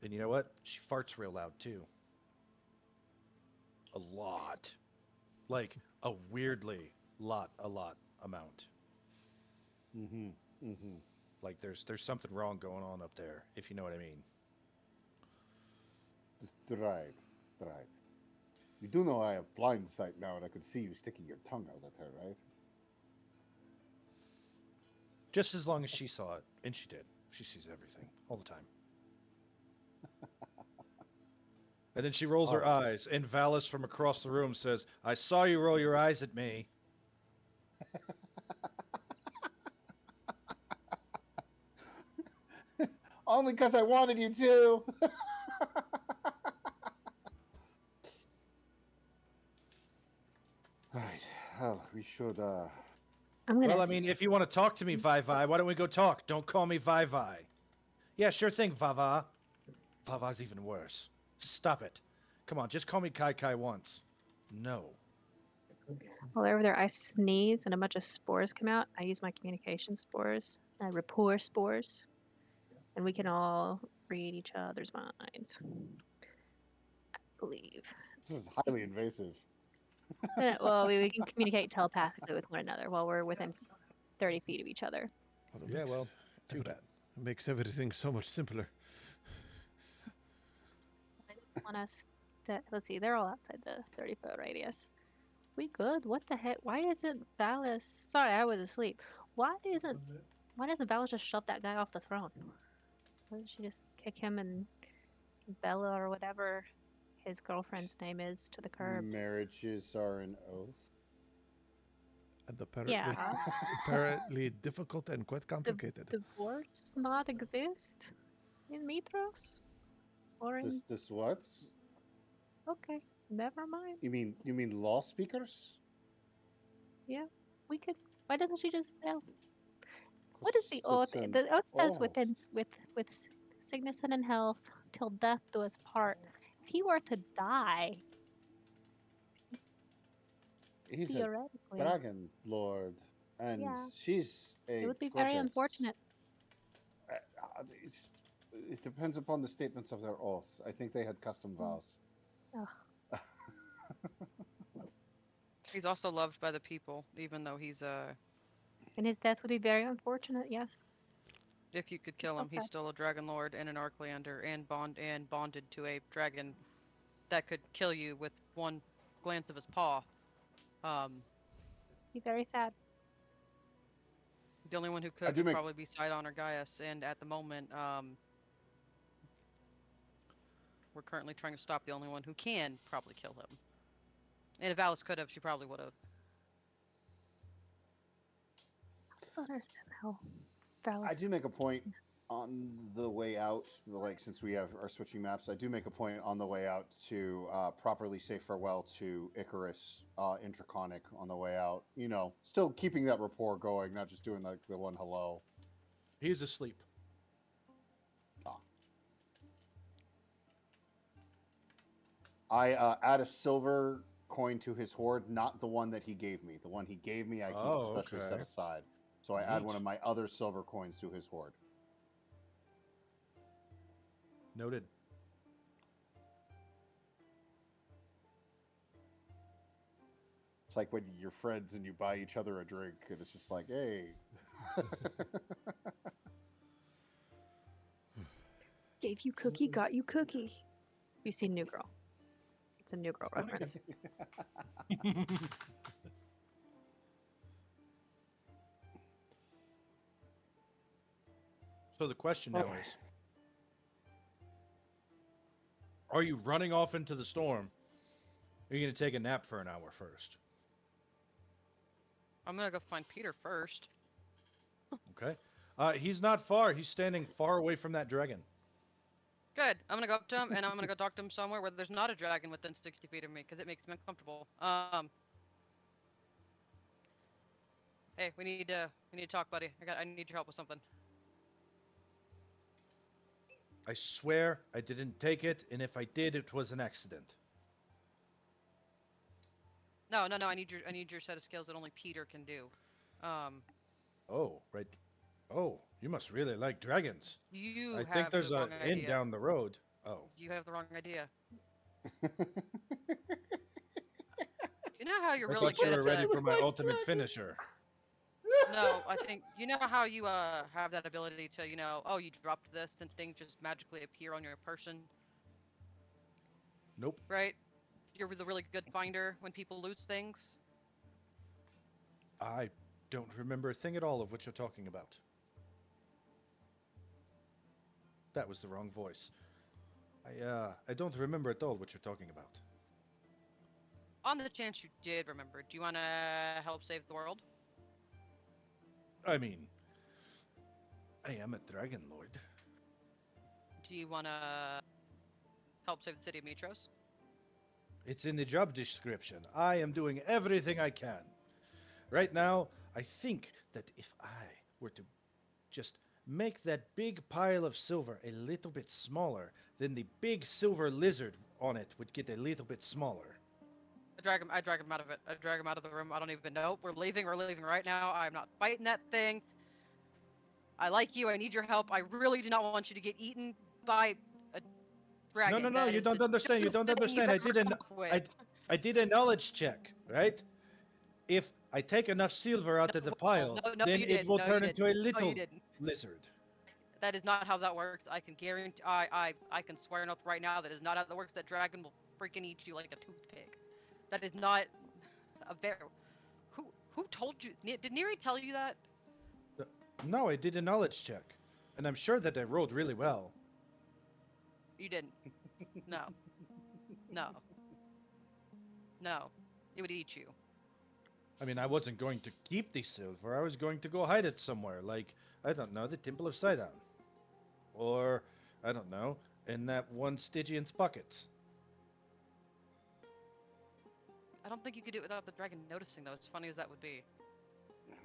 And you know what? She farts real loud, too. A lot. Like, a weirdly a lot amount. Mm-hmm. Mm-hmm. Like, there's something wrong going on up there, if you know what I mean. Right. Right. You do know I have blind sight now, and I could see you sticking your tongue out at her, right? Just as long as she saw it, and she did. She sees everything, all the time. And then she rolls her eyes, and Valis from across the room says, "I saw you roll your eyes at me." Only because I wanted you to. All right. Well, we should. I'm gonna. Well, I mean, if you want to talk to me, Vi, why don't we go talk? Don't call me Vi. Yeah, sure thing, Vava. Vava's even worse. Stop it. Come on, just call me Kai once. No. While over there, I sneeze and a bunch of spores come out. I use my communication spores, rapport spores, and we can all read each other's minds. I believe. This is highly invasive. Well, we can communicate telepathically with one another while we're within 30 feet of each other. Well, it Yeah, makes well, too bad. It makes everything so much simpler. I didn't want us to. Let's see, they're all outside the 30-foot radius. We good? What the heck? Why isn't Valis? Sorry, I was asleep. Why doesn't Valis just shove that guy off the throne? Why doesn't she just kick him and Bella or whatever his girlfriend's name is to the curb? Marriages are an oath. And Yeah, apparently difficult and quite the complicated. divorce not exist in Mytros or in. This what? Okay, never mind. You mean law speakers? Yeah, we could. Why doesn't she just? Well, what is the oath? It's an The oath says oath. with sickness and in health till death do us part. If he were to die, He's a theoretically, dragon lord, and yeah, she's it a would be very goddess. unfortunate. It depends upon the statements of their oath. I think they had custom vows. Ugh. He's also loved by the people, even though he's And his death would be very unfortunate. Yes, if you could it's kill so him, he's sad. still a Dragonlord and an Arclander and bonded to a dragon that could kill you with one glance of his paw. Be very sad. The only one who I could do would make probably be Sydon or Gaius, and at the moment, we're currently trying to stop the only one who can probably kill him. And if Alice could have, she probably would have. I still don't understand how I do Valis. make a point on the way out, like since we are switching maps, I do make a point on the way out to properly say farewell to Icarus Intraconic on the way out. You know, still keeping that rapport going, not just doing like the one hello. He's asleep. Ah. I add a silver coin to his hoard, not the one that he gave me. The one he gave me, I keep specially set Okay. aside. So I add Neat. one of my other silver coins to his hoard. Noted. It's like when you're friends and you buy each other a drink, and it's just like, hey. Gave you cookie, got you cookie. You've seen New Girl. It's a New Girl reference. So the question now is, are you running off into the storm? Or are you going to take a nap for an hour first? I'm gonna go find Peter first. Okay. He's not far. He's standing far away from that dragon. Good. I'm gonna go up to him and I'm gonna go talk to him somewhere where there's not a dragon within 60 feet of me because it makes me uncomfortable. Hey, we need to talk, buddy. I need your help with something. I swear I didn't take it, and if I did, it was an accident. No. I need your set of skills that only Peter can do. Oh, right. Oh, you must really like dragons. You I think have there's the an wrong inn idea. down the road. Oh. You have the wrong idea. You know how you're I really thought you good were at ready the. for my ultimate finisher. No, I think you know how you have that ability to oh you dropped this and things just magically appear on your person, Nope. right? You're the really good finder when people lose things. I don't remember a thing at all of what you're talking about. That was the wrong voice. I don't remember at all what you're talking about. On the chance you did remember, do you want to help save the world? I mean, I am a dragon lord. Do you want to help save the city of Mytros? It's in the job description. I am doing everything I can. Right now, I think that if I were to just make that big pile of silver a little bit smaller, then the big silver lizard on it would get a little bit smaller. I drag him out of it. I drag him out of the room. I don't even know. We're leaving right now. I'm not fighting that thing. I like you. I need your help. I really do not want you to get eaten by a dragon. No, That you is the don't understand. You dumbest don't thing you've understand. ever come up with. I did a knowledge check, right? If I take enough silver out of the pile, no, then you it didn't. will No, you turn didn't. into a No, you little didn't. lizard. That is not how that works. I can guarantee. I can swear an oath right now that is not how that works. That dragon will freaking eat you like a toothpick. That is not a very. Who told you? Did Neri tell you that? No, I did a knowledge check, and I'm sure that I rolled really well. You didn't. No. No. No. It would eat you. I mean, I wasn't going to keep the silver. I was going to go hide it somewhere, like, I don't know, the Temple of Sydon. Or, I don't know, in that one Stygian's buckets. I don't think you could do it without the dragon noticing, though. As funny as that would be.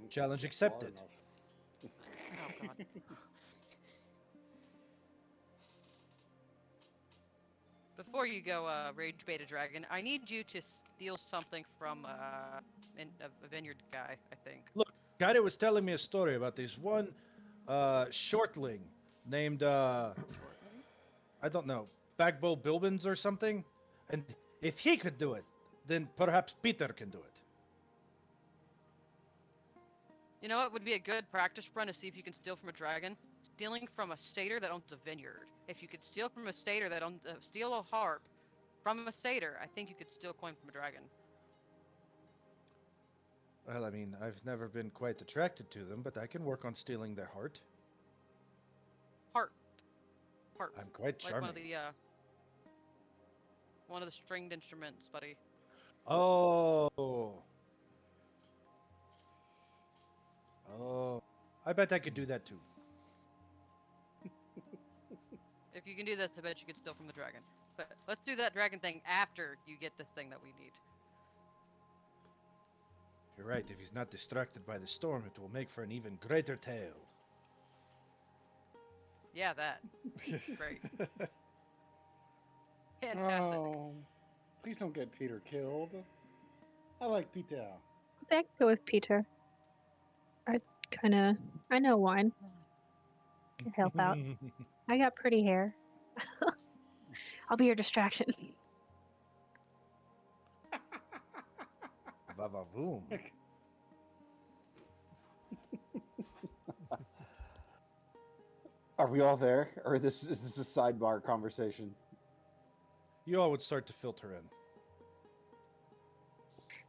Challenge Far accepted. enough. Oh god. Before you go, Rage Beta Dragon, I need you to steal something from a vineyard guy, I think. Look, Gaius was telling me a story about this one shortling named, I don't know, Bagbo Bilbins or something. And if he could do it, then perhaps Peter can do it. You know what would be a good practice run to see if you can steal from a dragon? Stealing from a satyr that owns a vineyard. If you could steal from a satyr that owns steal a harp from a satyr, I think you could steal coin from a dragon. Well, I mean, I've never been quite attracted to them, but I can work on stealing their heart. Harp. Harp. I'm quite Like charming. one of the stringed instruments, buddy. Oh. Oh. I bet I could do that too. If you can do this, I bet you could steal from the dragon. But let's do that dragon thing after you get this thing that we need. You're right, if he's not distracted by the storm, it will make for an even greater tale. Yeah, that. Great. Fantastic. Oh, please don't get Peter killed. I like Peter. I could go with Peter. I know wine. Could help out. I got pretty hair. I'll be your distraction. Vavavoom. Are we all there, or is this a sidebar conversation? You all would start to filter in.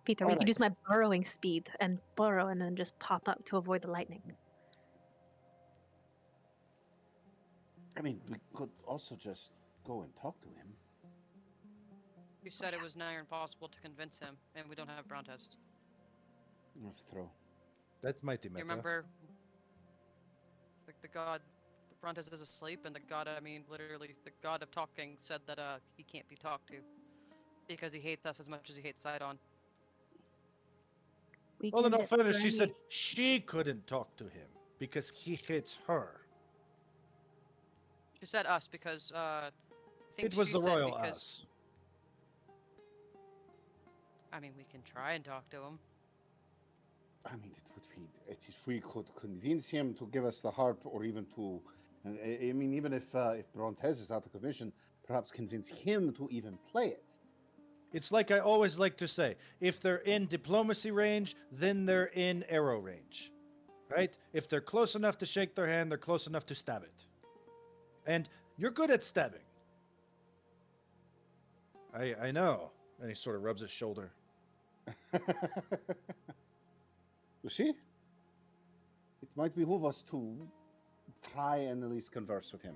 Peter, we could Alright. use my burrowing speed and burrow and then just pop up to avoid the lightning. I mean, we could also just go and talk to him. You said it was nigh impossible to convince him, and we don't have brown tests. That's true. That's mighty You meta. remember, like the god, the Brontes is asleep, and the god, literally, the god of talking said that he can't be talked to because he hates us as much as he hates Sydon. Well, in all fairness, she said Right. she couldn't talk to him because he hates her. She said us because I think It was she the said royal because, us. I mean, we can try and talk to him. I mean, it would be if we could convince him to give us the harp, or even to, I mean, even if Brontes is out of commission, perhaps convince him to even play it. It's like I always like to say, if they're in diplomacy range, then they're in arrow range. Right? If they're close enough to shake their hand, they're close enough to stab it. And you're good at stabbing. I know. And he sort of rubs his shoulder. You see? It might behoove us to try and at least converse with him.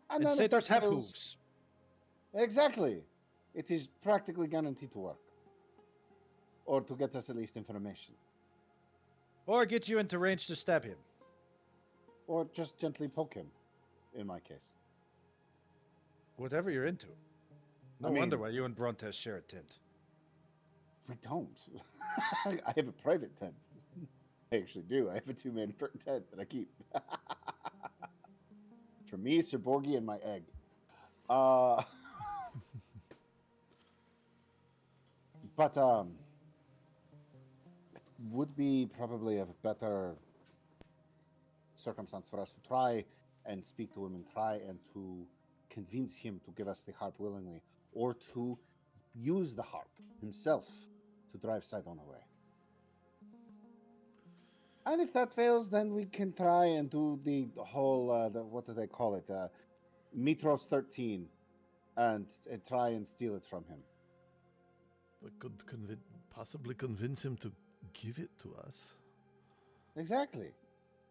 And then if satyrs that have fails- hooves. Exactly. It is practically guaranteed to work. Or to get us at least information. Or get you into range to stab him. Or just gently poke him, in my case. Whatever you're into. No I mean- wonder why you and Brontes share a tent. We don't. I have a private tent. I actually do. I have a two-man tent that I keep. For me, Sir Borgie, and my egg. But it would be probably a better circumstance for us to try and speak to him and try and to convince him to give us the harp willingly, or to use the harp himself to drive Sydon away. And if that fails, then we can try and do the whole, what do they call it? Mytros 13, and try and steal it from him. We could possibly convince him to give it to us. Exactly.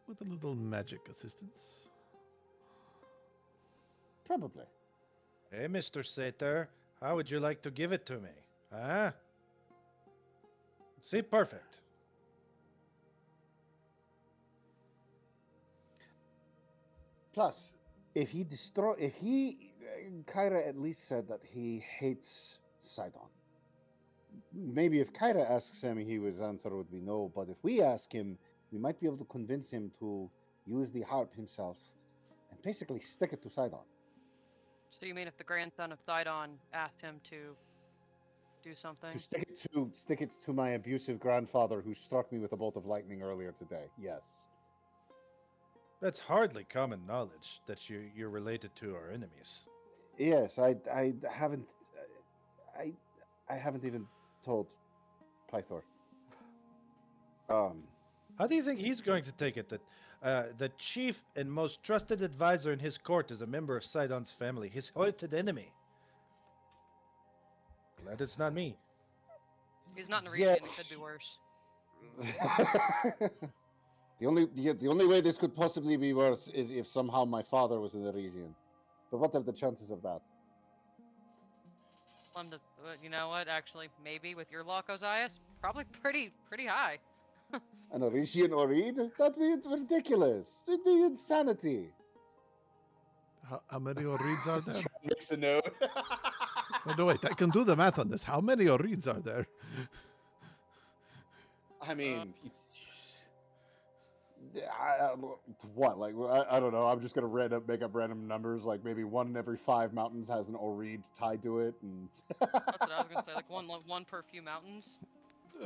With a little magic assistance. Probably. Hey, Mr. Satyr, how would you like to give it to me? Huh? See, perfect. Plus, Kyra at least said that he hates Sydon. Maybe if Kyra asks him, his answer would be no, but if we ask him, we might be able to convince him to use the harp himself and basically stick it to Sydon. So you mean if the grandson of Sydon asked him to do something? To stick it to my abusive grandfather who struck me with a bolt of lightning earlier today. Yes. That's hardly common knowledge that you're related to our enemies. Yes, I haven't I haven't even told Pythor. How do you think he's going to take it that the chief and most trusted advisor in his court is a member of Sydon's family, his hated enemy? Glad it's not me. He's not in the region. It could be worse. The only way this could possibly be worse is if somehow my father was in the region. But what are the chances of that? You know what? Actually, maybe with your luck, Ozias, probably pretty high. An Orisian Orid? That'd be ridiculous. It'd be insanity. How many Orids are there? Makes a note. Oh, no, wait, I can do the math on this. How many Orids are there? I mean, what? Like, I don't know. I'm just gonna make up random numbers. Like maybe 1 in every 5 mountains has an Orid tied to it, and That's what I was gonna say. Like one per few mountains.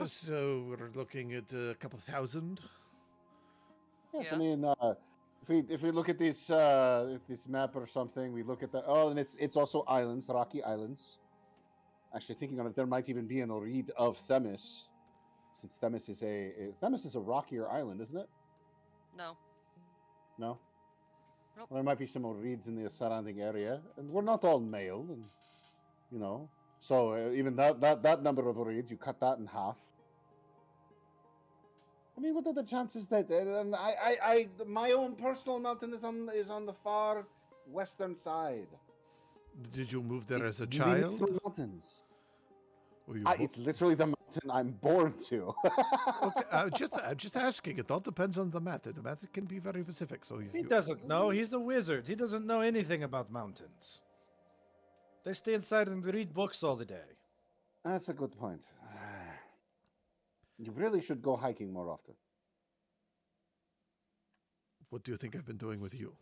So we're looking at a couple thousand. yes, Yeah. I mean, if we look at this map or something, we look at the and it's also islands, rocky islands. Actually, thinking on it, there might even be an Orid of Themis, since Themis is a rockier island, isn't it? No. No. Nope. Well, there might be some Orids in the surrounding area, and we're not all male, and so even that number of Orids, you cut that in half. I mean, what are the chances that? And my own personal mountain is on the far western side. Did you move there as a You lead me child? through mountains. Were you It's literally the mountain I'm born to. Okay, I'm just asking. It all depends on the method. The method can be very specific. So He doesn't know. He's a wizard. He doesn't know anything about mountains. They stay inside and read books all the day. That's a good point. You really should go hiking more often. What do you think I've been doing with you?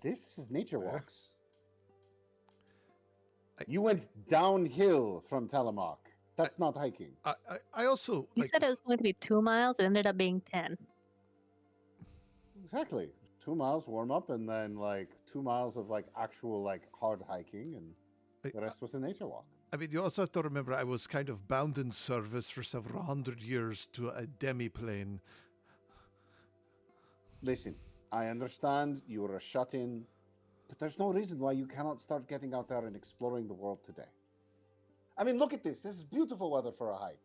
This is nature walks. You went downhill from Telemark. That's not hiking. I also... You said it was going to be 2 miles. It ended up being 10. Exactly. 2 miles warm up, and then like 2 miles of like actual like hard hiking, and the rest was a nature walk. I mean, you also have to remember I was kind of bound in service for several hundred years to a demi-plane. Listen, I understand you were a shut-in, but there's no reason why you cannot start getting out there and exploring the world today. I mean, look at this. This is beautiful weather for a hike.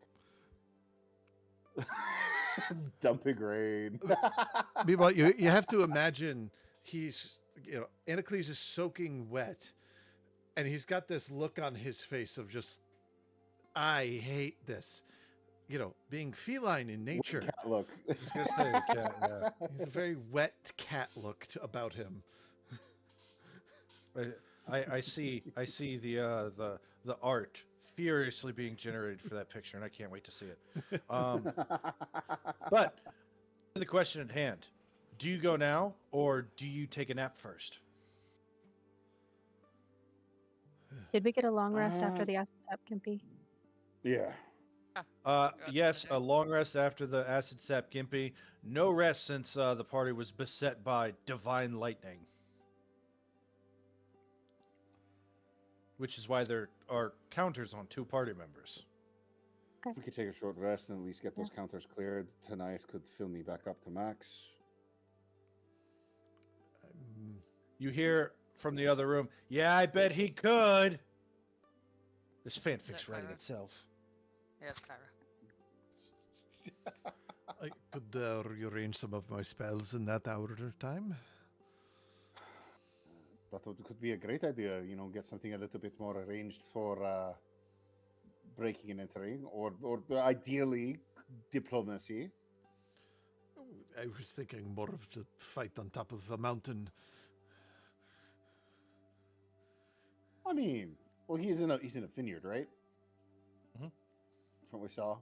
It's dumping rain. Meanwhile, you have to imagine Anacles is soaking wet, and he's got this look on his face of just, I hate this. Being feline in nature. Cat look. I was gonna say cat. Yeah. He's a very wet cat look about him. I see the art furiously being generated for that picture, and I can't wait to see it. But the question at hand: do you go now, or do you take a nap first? Did we get a long rest after the acid sap Gimpy? Yeah. Yes, a long rest after the acid sap Gimpy. No rest since the party was beset by divine lightning. which is why there are counters on 2 party members. If we could take a short rest and at least get those counters cleared, Tanais could fill me back up to max. You hear from the other room, yeah, I bet he could. This fanfic's writing Kyra? itself. Yes, Kyra. I could rearrange some of my spells in that hour time. That could be a great idea, you know, get something a little bit more arranged for breaking and entering, or ideally diplomacy. I was thinking more of the fight on top of the mountain. I mean, well, he's in a vineyard, right? Mhm. From what we saw.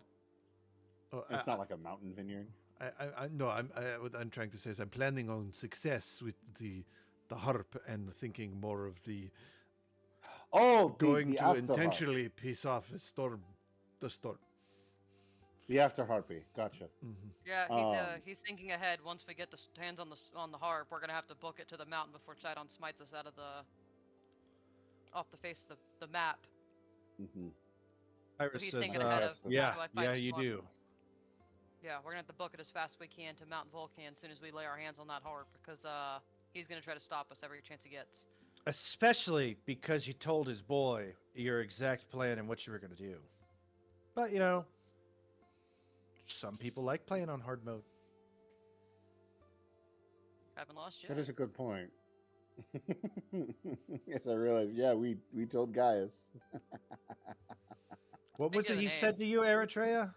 Oh, It's not like a mountain vineyard. What I'm trying to say is I'm planning on success with the harp and thinking more of the going to intentionally piss off the storm. The after harpy, gotcha. Yeah, he's thinking ahead. Once we get the hands on the harp, we're gonna have to book it to the mountain before Sydon smites us off the face of the map. Mm-hmm. Iris So he's says, thinking ahead of yeah, how do I fight the you storm? do. Yeah, we're gonna have to book it as fast as we can to Mount Vulcan as soon as we lay our hands on that harp, because he's gonna try to stop us every chance he gets. Especially because you told his boy your exact plan and what you were going to do. But, you know, some people like playing on hard mode. Haven't lost yet. That is a good point. Yes, I realized. Yeah, we told Gaius. What Think was of it the he name. said to you, Eritrea?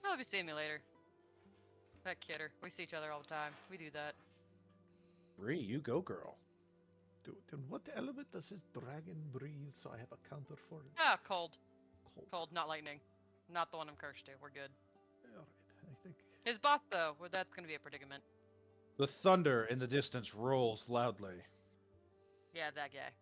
I'll be seeing me later. That kidder. We see each other all the time. We do that. Bree, you go, girl. Dude, in what element does his dragon breathe? So I have a counter for it. Ah, cold. Cold, not lightning. Not the one I'm cursed to. We're good. All right, I think. His boss, though, well, that's gonna be a predicament. The thunder in the distance rolls loudly. Yeah, that guy.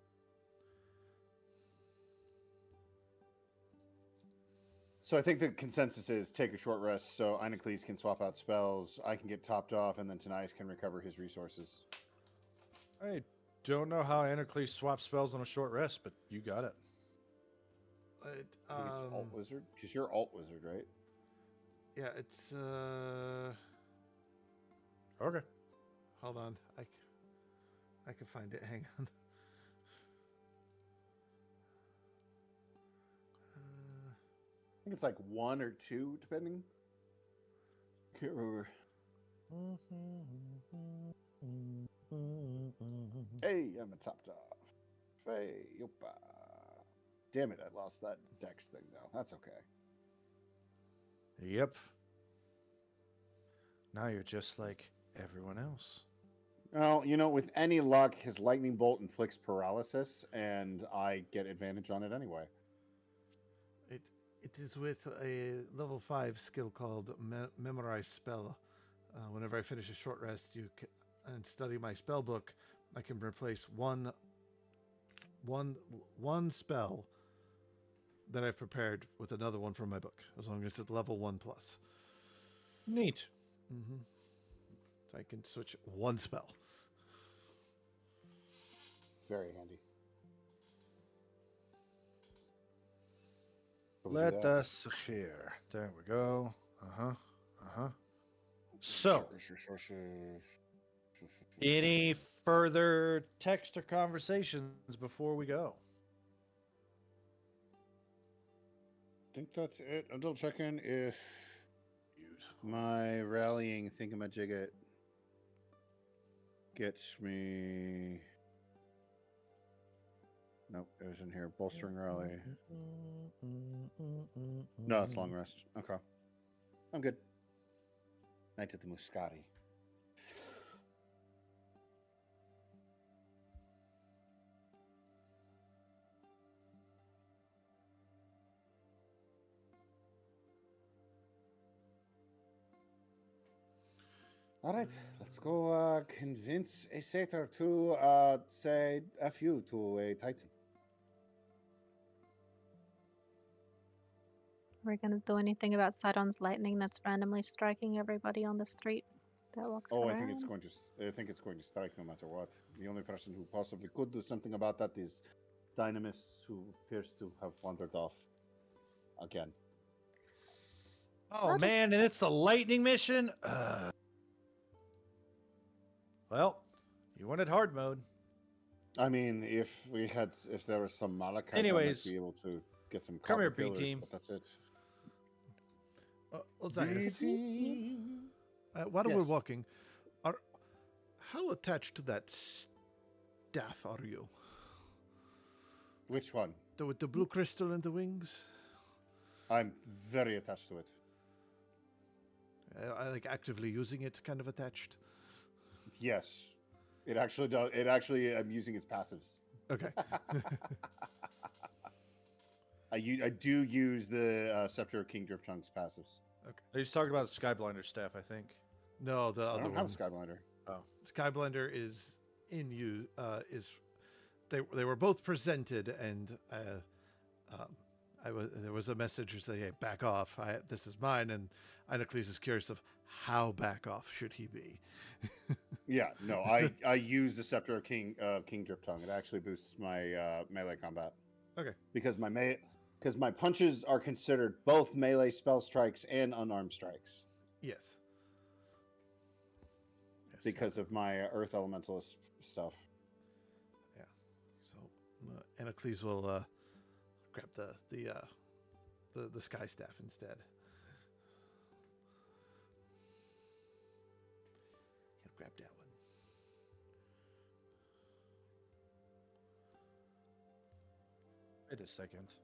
So I think the consensus is take a short rest so Einocles can swap out spells, I can get topped off, and then Tanais can recover his resources. I don't know how Anacles swaps spells on a short rest, but you got it. I think it's alt wizard, because you're alt wizard, right? Yeah, it's Okay. Hold on, I can find it. Hang on. I think it's like 1 or 2, depending. Can't remember. Hey, I'm a top. Hey, yopa. Damn it, I lost that dex thing, though. That's okay. Yep. Now you're just like everyone else. Well, you know, with any luck, his lightning bolt inflicts paralysis, and I get advantage on it anyway. It is with a level 5 skill called Memorize Spell. Whenever I finish a short rest and study my spell book, I can replace one spell that I've prepared with another one from my book, as long as it's at level 1+. Neat. Mm-hmm. So I can switch one spell. Very handy. Let us hear. There we go. So, any further text or conversations before we go? I think that's it. I'm double checking if my rallying thingamajigget gets me. Nope, it was in here. Bolstering rally. No, it's long rest. Okay. I'm good. Night at the Muscati. All right, let's go convince a satyr to say F you to a titan. We're gonna do anything about Sidon's lightning that's randomly striking everybody on the street that walks Oh, around? I think it's going to strike no matter what. The only person who possibly could do something about that is Dynamis, who appears to have wandered off again. Oh I'll just- man, and it's a lightning mission. Well, you wanted hard mode. I mean, if there was some malachite, Anyways, I might be able to get some come copper here, B pillars, team. but that's it. Osiris, BT. while we're Yes. walking, how attached to that staff are you? Which one? With the blue crystal in the wings? I'm very attached to it. I like actively using it, kind of attached. Yes. It actually does. It actually, I'm using its passives. Okay. I do use the Scepter of King Dripchunk's passives. He's talking about Skyblinder staff, I think. No, the I other don't one. have Skyblinder. Oh, Skyblender is in you. They were both presented, and there was a message to say, "Hey, back off! This is mine." And Inocles is curious of how back off should he be. Yeah, no, I use the Scepter of King Driptongue. It actually boosts my melee combat. Okay. Because my punches are considered both melee spell strikes and unarmed strikes Yes. because of my Earth Elementalist stuff. Yeah. So Inocles will grab the sky staff instead. He'll grab that one. wait a second.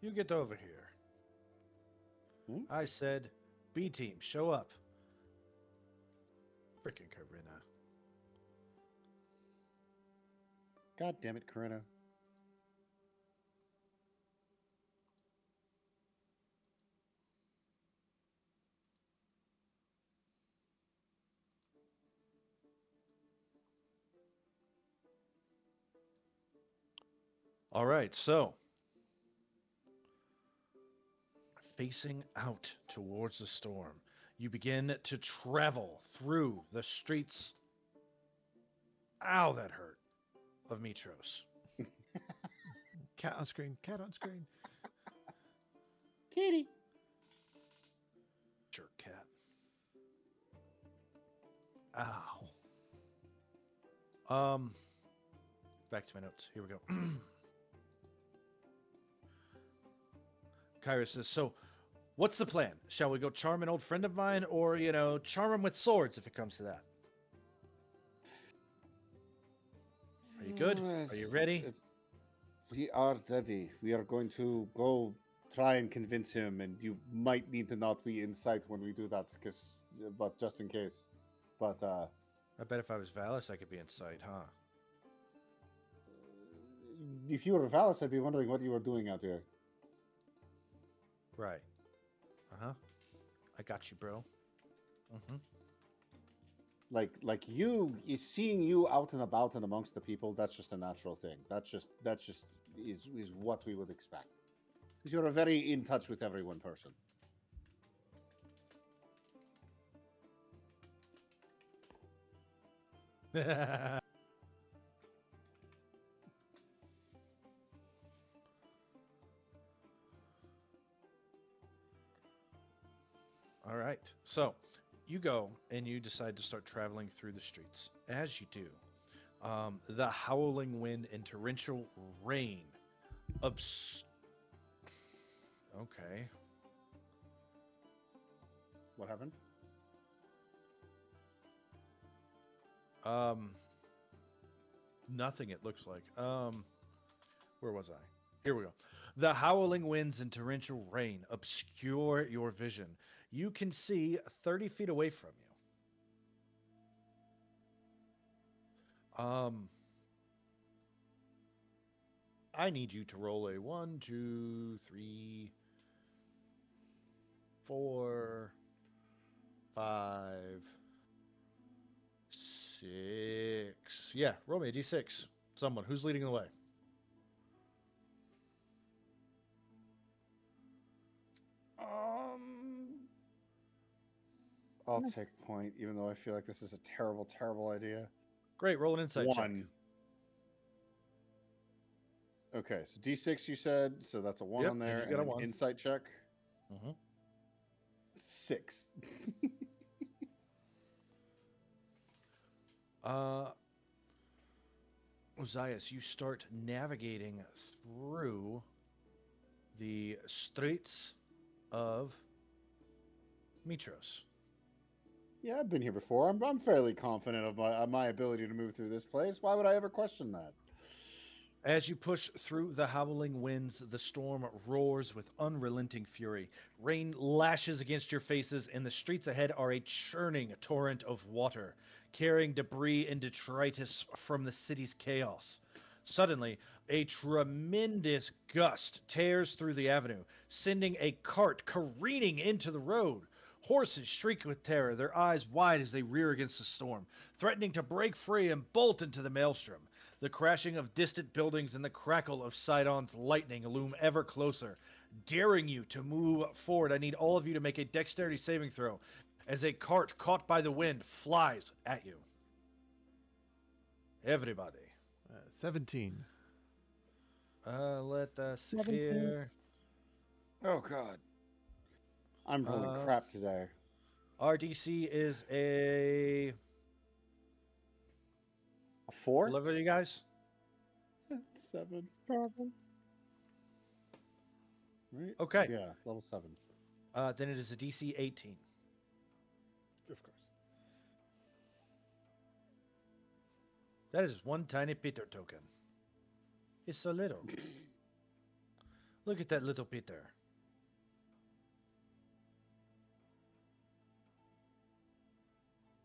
You get over here. Hmm? I said, B team, show up. Frickin' Karina. God damn it, Corinna. All right, so facing out towards the storm, you begin to travel through the streets. Ow, that hurt. Of Mytros. Cat on screen. Cat on screen. Kitty. Jerk cat. Ow. Back to my notes. Here we go. Kyra says, so what's the plan? Shall we go charm an old friend of mine or, charm him with swords if it comes to that? Are you good? Are you ready? We are ready. We are going to go try and convince him, and you might need to not be in sight when we do that, but just in case. But I bet if I was Valis, I could be in sight, huh? if you were Valis, I'd be wondering what you were doing out here. Right. Uh-huh. I got you, bro. Mm-hmm. Like you seeing you out and about and amongst the people, that's just a natural thing. That's just is what we would expect. Because you're a very in touch with everyone person. All right. So you go and you decide to start traveling through the streets. As you do, the howling wind and torrential rain Okay. What happened? Nothing, it looks like. Where was I? Here we go. The howling winds and torrential rain obscure your vision. You can see 30 feet away from you. I need you to roll a 1, 2, 3, 4, 5, 6. Yeah, roll me a d6. Someone. Who's leading the way? I'll Nice. take point, even though I feel like this is a terrible, terrible idea. Great. Roll an insight check. 1. Okay, so D6 you said, so that's a 1 Yep, on and there, you and got a an 1. insight check. Mm-hmm. 6. Ozias, you start navigating through the streets of Mytros. Yeah, I've been here before. I'm fairly confident of my ability to move through this place. Why would I ever question that? As you push through the howling winds, the storm roars with unrelenting fury. Rain lashes against your faces, and the streets ahead are a churning torrent of water, carrying debris and detritus from the city's chaos. Suddenly, a tremendous gust tears through the avenue, sending a cart careening into the road. Horses shriek with terror, their eyes wide as they rear against the storm, threatening to break free and bolt into the maelstrom. The crashing of distant buildings and the crackle of Sydon's lightning loom ever closer, daring you to move forward. I need all of you to make a dexterity saving throw as a cart caught by the wind flies at you. Everybody. 17. Let us 17. here. Oh God, I'm rolling crap today. RDC is a... A 4? What level are you guys? 7. 7. Right? Okay. Yeah, level 7. Then it is a DC 18. Of course. That is one tiny Peter token. It's so little. Look at that little Peter.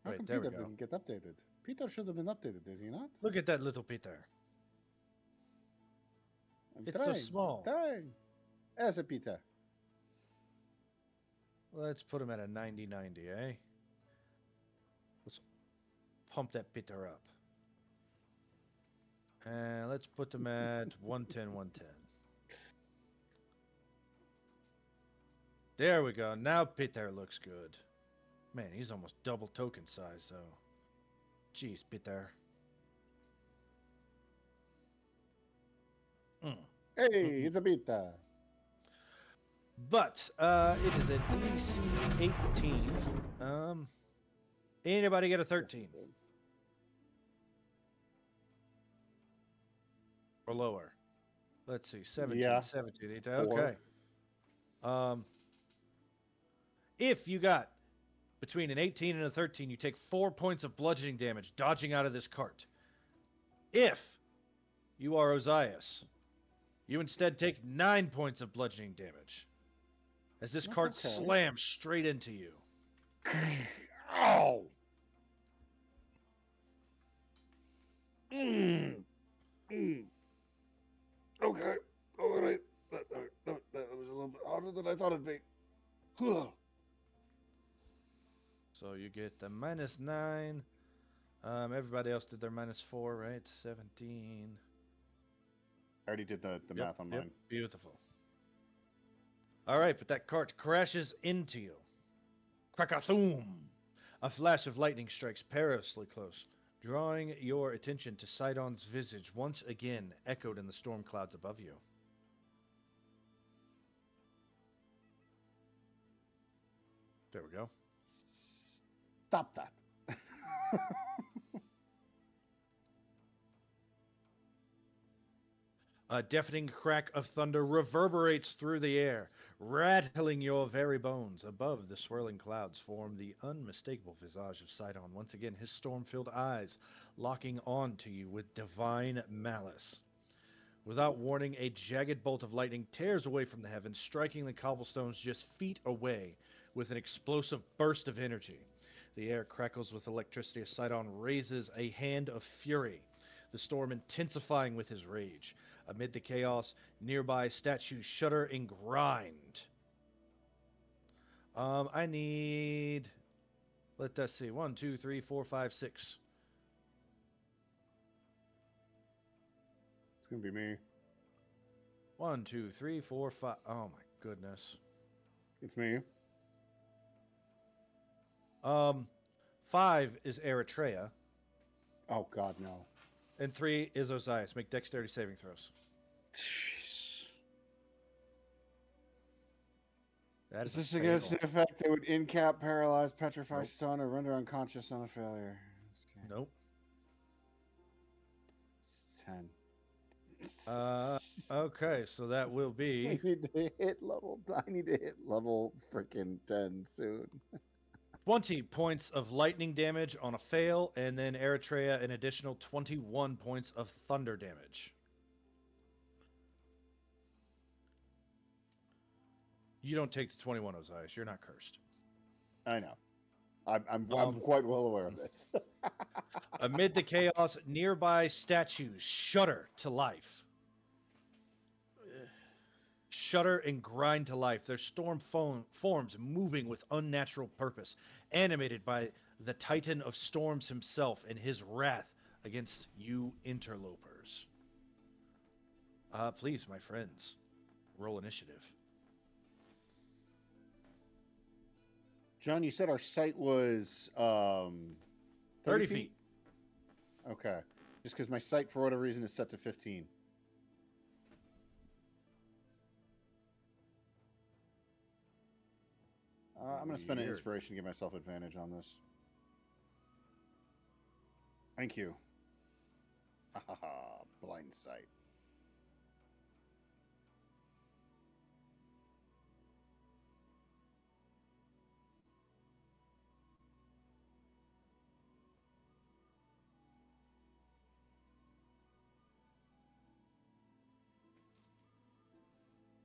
How Wait, come there we Peter go. didn't get updated? Peter should have been updated, is he not? Look at that little Peter. I'm It's so small. Trying. As a Peter. Let's put him at a 90-90, eh? Let's pump that Peter up. And let's put him at 110-110. There we go. Now Peter looks good. Man, he's almost double token size, though. Jeez, Peter. Hey, it's a Peter. But it is a DC 18. Anybody get a 13 or lower? Let's see, 17, Yeah. 17, 18. 4. Okay. If you got between an 18 and a 13, you take 4 points of bludgeoning damage dodging out of this cart. If you are Ozias, you instead take 9 points of bludgeoning damage as this cart slams straight into you. Ow! Okay. All right. That was a little bit harder than I thought it'd be. So you get the -9. Everybody else did their -4, right? 17. I already did the math on mine. Beautiful. All right, but that cart crashes into you. Crack-a-thoom! A flash of lightning strikes perilously close, drawing your attention to Sydon's visage once again echoed in the storm clouds above you. There we go. Stop that. A deafening crack of thunder reverberates through the air, rattling your very bones. Above the swirling clouds form the unmistakable visage of Sydon, once again his storm-filled eyes locking on to you with divine malice. Without warning, a jagged bolt of lightning tears away from the heavens, striking the cobblestones just feet away with an explosive burst of energy. The air crackles with electricity as Sydon raises a hand of fury, the storm intensifying with his rage. Amid the chaos, nearby statues shudder and grind. I need... Let us see. 1, 2, 3, 4, 5, 6. It's going to be me. 1, 2, 3, 4, 5. Oh my goodness. It's me. 5 is Eritrea. Oh, God, no. And 3 is Ozias. Make dexterity saving throws. That Is is a this against fail. an effect that would incap, paralyze, petrify, Nope. stun, or render unconscious on a failure? Okay. Nope. 10. Okay, so that will I be need to hit level. I need to hit level freaking 10 soon. 20 points of lightning damage on a fail, and then Eritrea an additional 21 points of thunder damage. You don't take the 21, Osiris. You're not cursed. I know. I'm Um, quite well aware of this. Amid the chaos, nearby statues shudder to life. Shudder and grind to life, their storm forms moving with unnatural purpose, animated by the Titan of Storms himself and his wrath against you interlopers. Please, my friends, roll initiative. John, you said our site was 30 feet. Okay. Just because my site, for whatever reason, is set to 15. I'm going to spend an Weird. inspiration to give myself advantage on this. Thank you. Ha ha ha. Blind sight.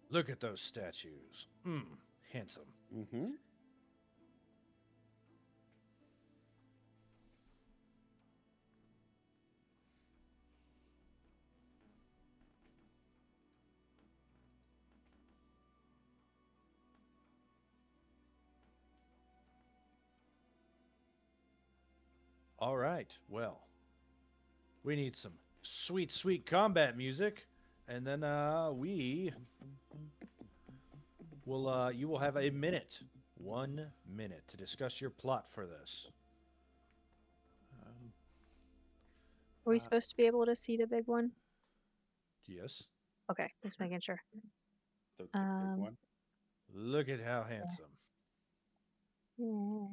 Look at those statues. Handsome. Mm-hmm. All right, well, we need some sweet, sweet combat music, and then we will. You will have a minute, 1 minute, to discuss your plot for this. Are we supposed to be able to see the big one? Yes. Okay, just making sure. The big one. Look at how handsome. Yeah.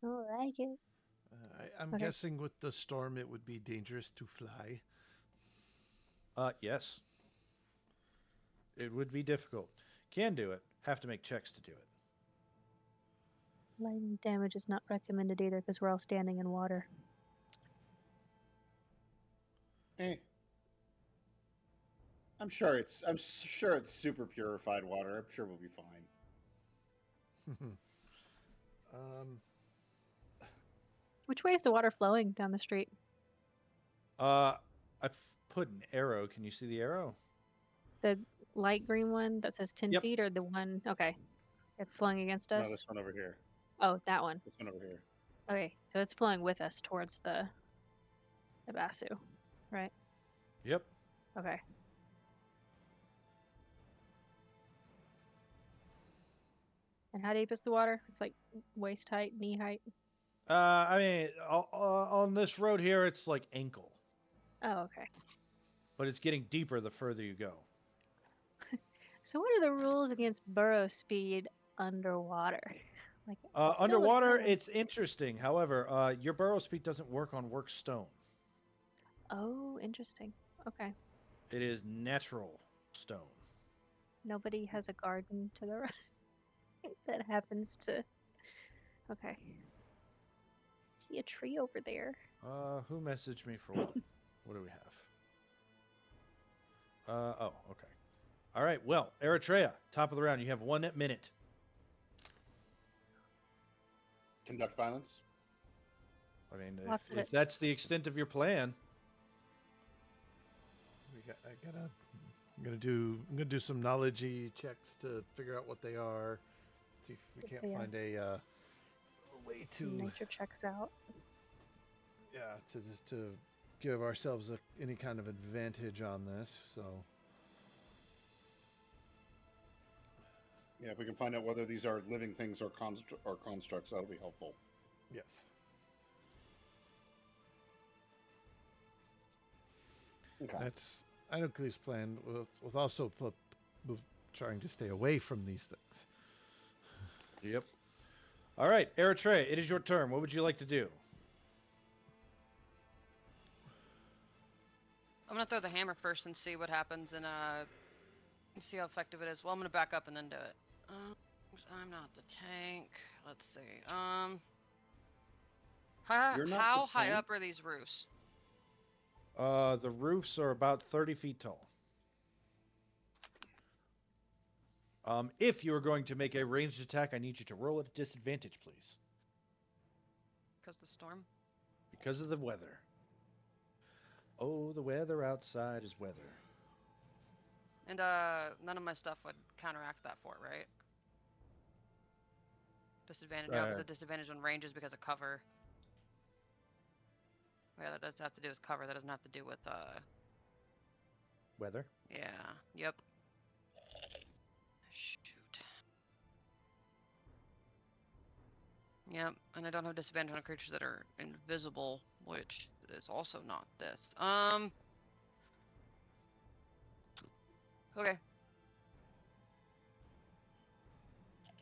I like it. I'm Okay. guessing with the storm, it would be dangerous to fly. Yes. It would be difficult. Can do it. Have to make checks to do it. Lightning damage is not recommended either because we're all standing in water. I'm sure it's super purified water. I'm sure we'll be fine. Which way is the water flowing down the street? I've put an arrow. Can you see the arrow? The light green one that says 10 Yep. feet or the one? Okay. It's flowing against us? No, this one over here. Oh, that one. This one over here. Okay, so it's flowing with us towards the Basu, right? Yep. Okay. And how deep is the water? It's like waist height, knee height. I mean, on this road here, it's like ankle, Oh, okay. but it's getting deeper the further you go. So what are the rules against burrow speed underwater? Like it's still Underwater, good. it's interesting. However, your burrow speed doesn't work on work stone. Oh, interesting. Okay. It is natural stone. Nobody has a garden to the right that happens to. Okay. See a tree over there. Who messaged me for what? What do we have? Oh, okay. All right. Well, Eritrea, top of the round. You have 1 minute. Conduct violence. I mean, Lots of if it. that's the extent of your plan. I'm gonna do some knowledge-y checks to figure out what they are. See if we can't find a way to nature checks out. to give ourselves any kind of advantage on this. So Yeah, if we can find out whether these are living things or constructs, that'll be helpful. yes. Okay. That's Inukli's plan was also trying to stay away from these things. Yep. All right, Eritrea, it is your turn. What would you like to do? I'm gonna throw the hammer first and see what happens, and see how effective it is. Well, I'm gonna back up and then do it. I'm not the tank. Let's see. You're not How the high tank? up are these roofs? The roofs are about 30 feet tall. If you are going to make a ranged attack, I need you to roll at a disadvantage, please. Because the storm. Because of the weather. Oh, the weather outside is weather. And none of my stuff would counteract that for it, right? Disadvantage. No, because a disadvantage on range is because of cover. Yeah, that does have to do with cover. That doesn't have to do with Weather? Yeah. Yep. Shoot. Yep, and I don't have disadvantage on creatures that are invisible, which is also not this. Okay.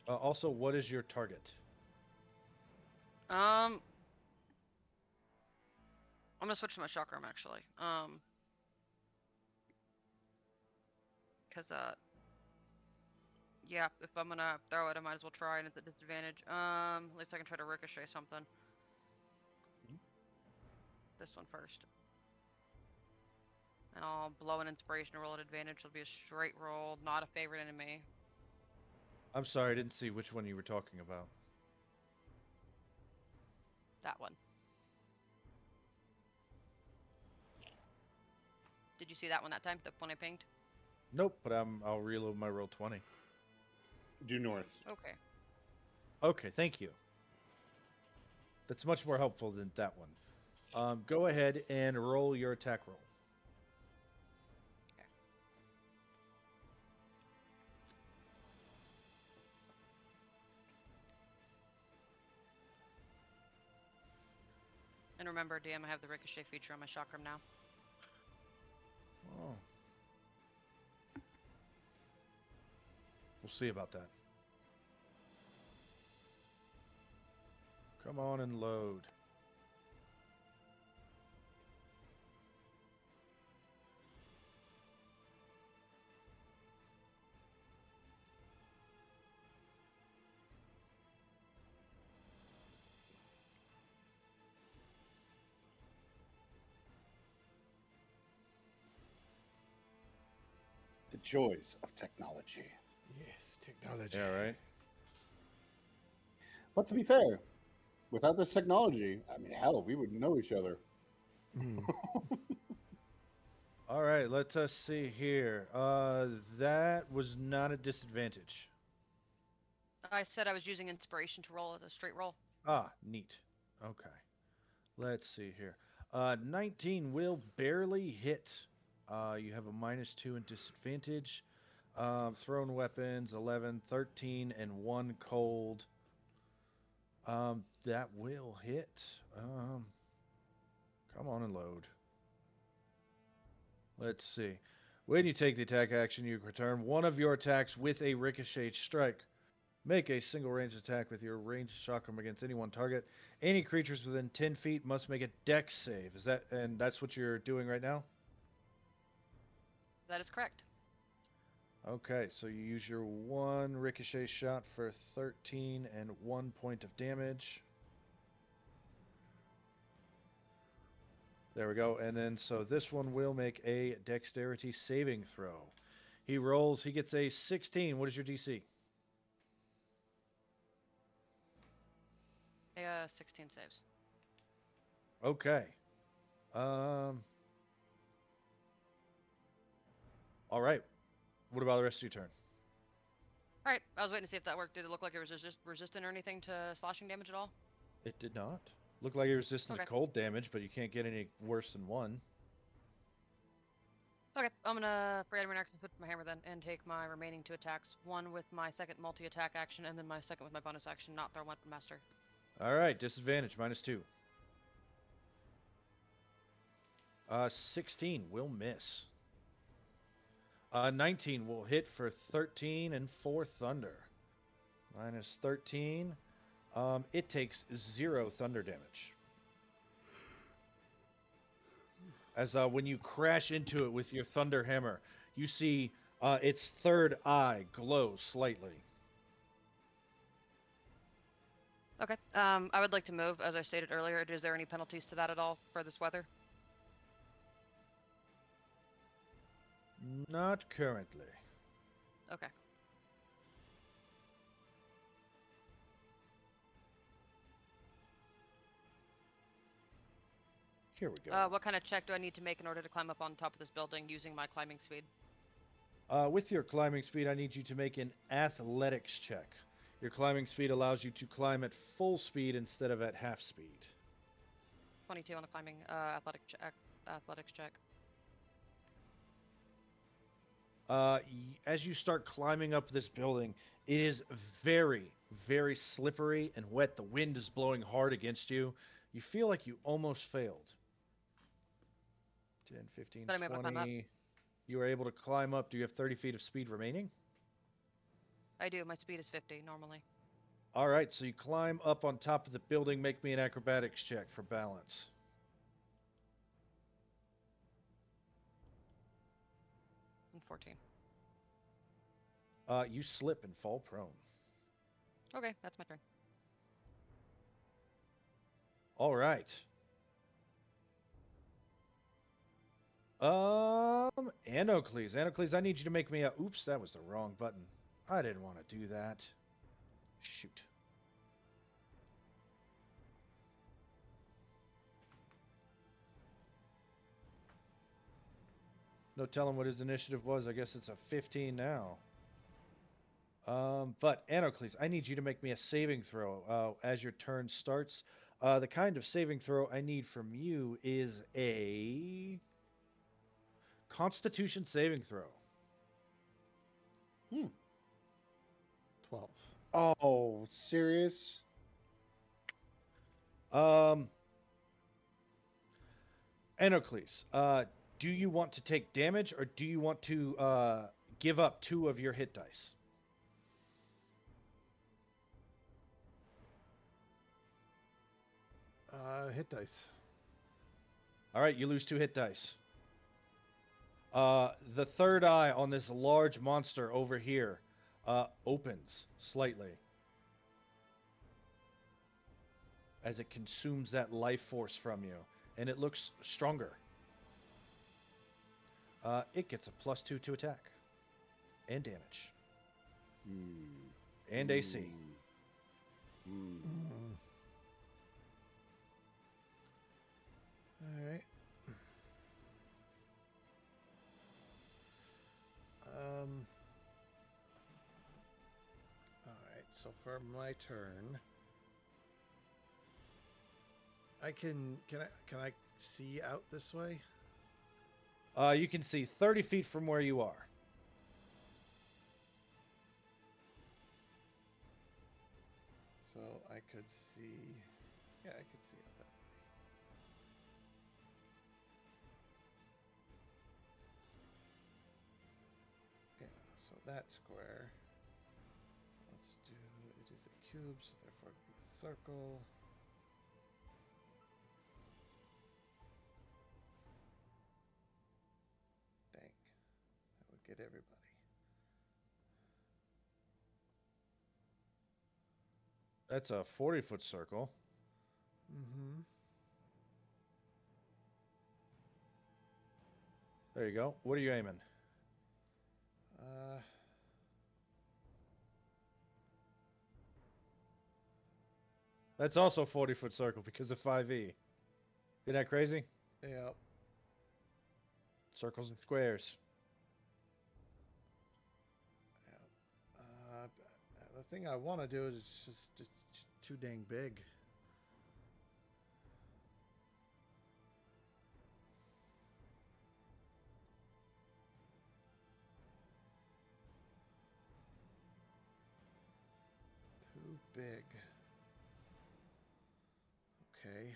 Also, what is your target? I'm gonna switch to my chakram actually. Cause yeah, if I'm gonna throw it, I might as well try, and it's a disadvantage. At least I can try to ricochet something. This one first. And I'll blow an inspiration to roll at advantage. It'll be a straight roll, not a favorite enemy. I'm sorry, I didn't see which one you were talking about. That one. Did you see that one that time? The one I pinged? Nope, but I'll reload my roll 20. Due north. Okay. Okay, thank you. That's much more helpful than that one. Go ahead and roll your attack roll. Okay. And remember, DM, I have the ricochet feature on my chakram now. Oh. We'll see about that. Come on and load. The joys of technology. Yes, technology. Yeah, right? But to be fair, without this technology, I mean, hell, we wouldn't know each other. All right, let us see here. That was not a disadvantage. I said I was using inspiration to roll at a straight roll. Ah, neat. Okay. Let's see here. 19 will barely hit. You have a -2 and disadvantage. Thrown weapons, 11, 13, and 1 cold. That will hit. Come on and load. Let's see. When you take the attack action, you return one of your attacks with a ricochet strike. Make a single range attack with your ranged chakram against any one target. Any creatures within 10 feet must make a dex save. Is that, and that's what you're doing right now? That is correct. Okay, so you use your one ricochet shot for 13 and 1 point of damage. There we go. And then, so this one will make a dexterity saving throw. He rolls, he gets a 16. What is your DC? 16 saves. Okay. All right. What about the rest of your turn? All right, I was waiting to see if that worked. Did it look like it was resistant or anything to slashing damage at all? It did not. Looked like you're resistant Okay. to cold damage, but you can't get any worse than 1. Okay, I'm gonna forget my action, put my hammer then, and take my remaining 2 attacks. One with my second multi-attack action, and then my second with my bonus action, not throw weapon master. All right, disadvantage, -2. 16 will miss. 19 will hit for 13 and 4 thunder. Minus 13. It takes 0 thunder damage. As when you crash into it with your thunder hammer, you see its third eye glow slightly. Okay. I would like to move, as I stated earlier. Is there any penalties to that at all for this weather? Not currently. Okay. Here we go. What kind of check do I need to make in order to climb up on top of this building using my climbing speed? With your climbing speed, I need you to make an athletics check. Your climbing speed allows you to climb at full speed instead of at half speed. 22 on the climbing athletics check. As you start climbing up this building, it is very, very slippery and wet. The wind is blowing hard against you. You feel like you almost failed. 10, 15, But I'm able to climb up. 20. You are able to climb up. Do you have 30 feet of speed remaining? I do. My speed is 50 normally. All right, so you climb up on top of the building. Make me an acrobatics check for balance. I'm 14. You slip and fall prone. Okay, that's my turn. All right. Anocles. Anocles, I need you to make me a... Oops, that was the wrong button. I didn't want to do that. Shoot. No telling what his initiative was. I guess it's a 15 now. But Anocles, I need you to make me a saving throw as your turn starts. The kind of saving throw I need from you is a Constitution saving throw. 12. Oh, serious? Anocles, do you want to take damage or do you want to give up 2 of your hit dice? Hit dice. All right, you lose 2 hit dice. The third eye on this large monster over here opens slightly as it consumes that life force from you, and it looks stronger. It gets a +2 to attack and damage and AC. All right. All right. So for my turn, can I see out this way? You can see 30 feet from where you are. So I could see. Yeah, I could see it that way. Yeah, so that square. Let's do. It is a cube, so therefore it would be a circle. Dang. That would get everybody. That's a 40-foot circle. Mm-hmm. There you go. What are you aiming? That's also a 40-foot circle because of 5e. Isn't that crazy? Yeah. Circles and squares. Yeah. The thing I want to do is just too dang big. Too big. Okay.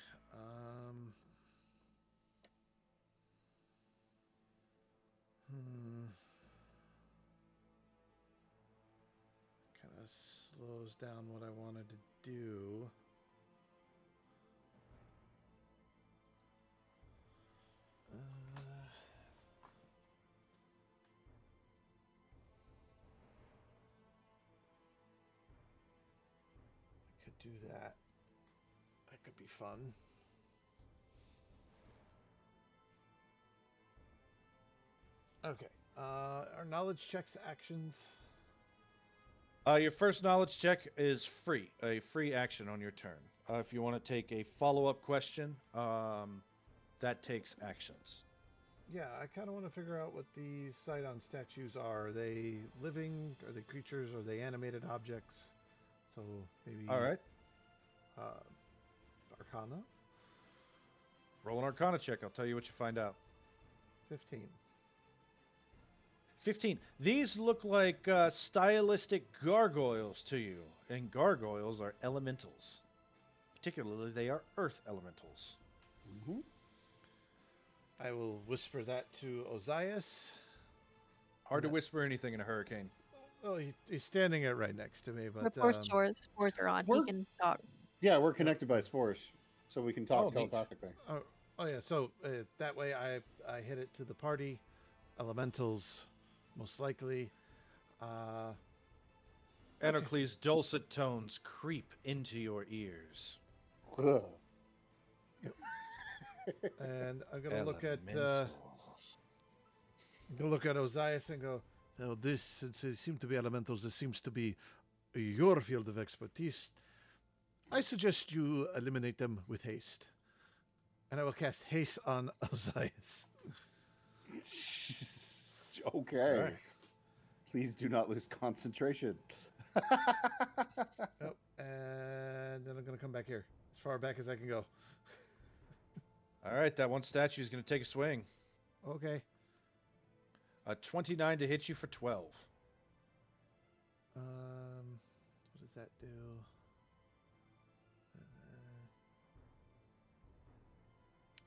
slows down what I wanted to do. I could do that. That could be fun. Okay. Our knowledge checks actions. Your first knowledge check is free, a free action on your turn. If you want to take a follow-up question, that takes actions. Yeah, I kind of want to figure out what these Sydon statues are. Are they living? Are they creatures? Are they animated objects? So maybe. All right. Arcana? Roll an Arcana check. I'll tell you what you find out. 15. 15. These look like stylistic gargoyles to you, and gargoyles are elementals. Particularly, they are earth elementals. Mm-hmm. I will whisper that to Ozias. Hard to whisper anything in a hurricane. Oh, he's standing right next to me, but Before spores are on, he can talk. Yeah, we're connected by spores, so we can talk telepathically. Oh yeah, so that way I hit it to the party. Elementals, most likely. Anocles' dulcet tones creep into your ears. And I'm gonna look at Ozias and go, "So this, since they seem to be elementals, this seems to be your field of expertise. I suggest you eliminate them with haste." And I will cast haste on Ozias. Okay. Right. Please do not lose concentration. Nope. And then I'm going to come back here, as far back as I can go. All right, that one statue is going to take a swing. Okay. A 29 to hit you for 12. What does that do?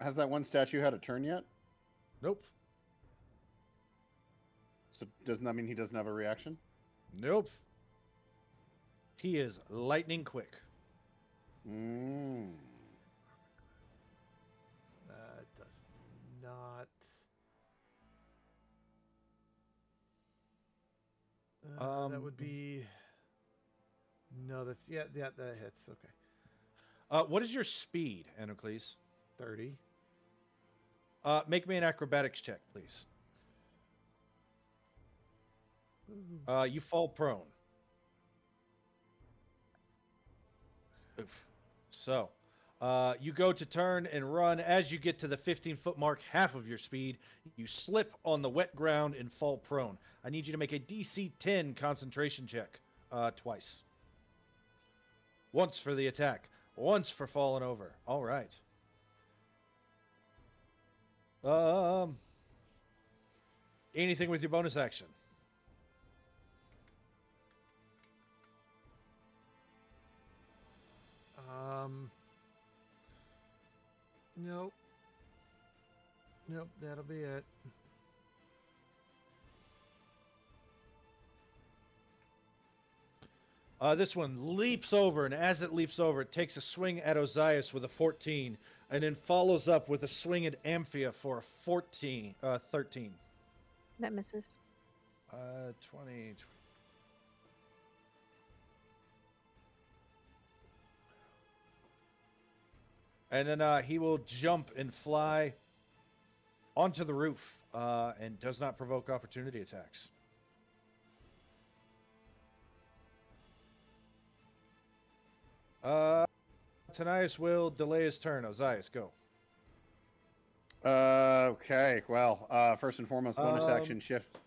Has that one statue had a turn yet? Nope. So doesn't that mean he doesn't have a reaction? Nope. He is lightning quick. Mm. That does not. That would be. No, that's that hits. Okay. What is your speed, Anocles? 30. Make me an acrobatics check, please. You fall prone. Oof. So, you go to turn and run. As you get to the 15-foot mark, half of your speed, you slip on the wet ground and fall prone. I need you to make a DC 10 concentration check twice. Once for the attack, once for falling over. All right. Anything with your bonus action? Nope. Nope, that'll be it. This one leaps over, and as it leaps over, it takes a swing at Ozias with a 14, and then follows up with a swing at Amphia for a 13. That misses. 20. And then he will jump and fly onto the roof and does not provoke opportunity attacks. Tanias will delay his turn. Ozias, go. Okay. Well, first and foremost, bonus action shift.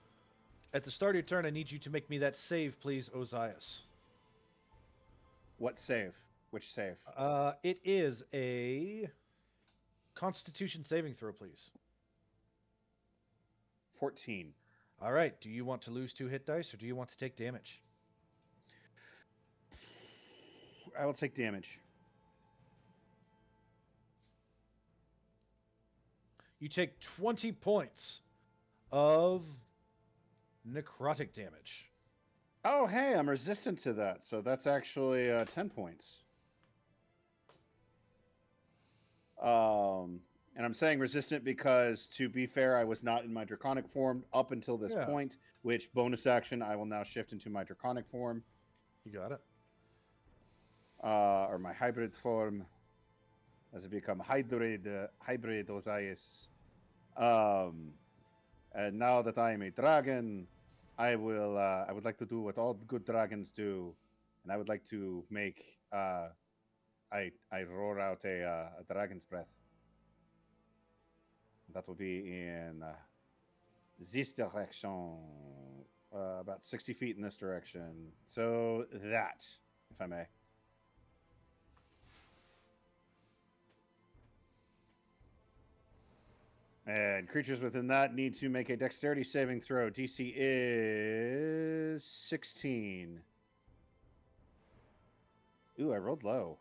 At the start of your turn, I need you to make me that save, please, Ozias. What save? Which save? It is a Constitution saving throw, please. 14. All right. Do you want to lose 2 hit dice, or do you want to take damage? I will take damage. You take 20 points of necrotic damage. Oh, hey, I'm resistant to that, so that's actually 10 points. And I'm saying resistant because, to be fair, I was not in my draconic form up until this Yeah. point, which bonus action, I will now shift into my draconic form. You got it. Or my hybrid form, as I become hybrid Osiris. And now that I am a dragon, I would like to do what all good dragons do, and I would like to make I roar out a dragon's breath. That will be in this direction, about 60 feet in this direction. So that, if I may. And creatures within that need to make a dexterity saving throw. DC is 16. Ooh, I rolled low.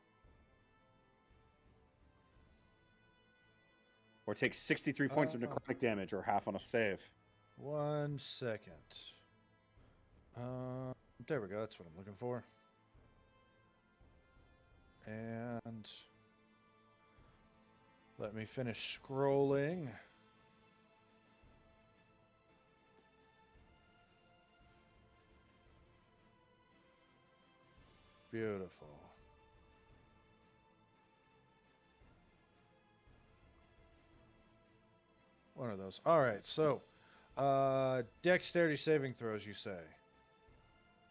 Or take 63 points of necrotic damage, or half on a save. 1 second. There we go. That's what I'm looking for. And let me finish scrolling. Beautiful. One of those. All right, so dexterity saving throws, you say?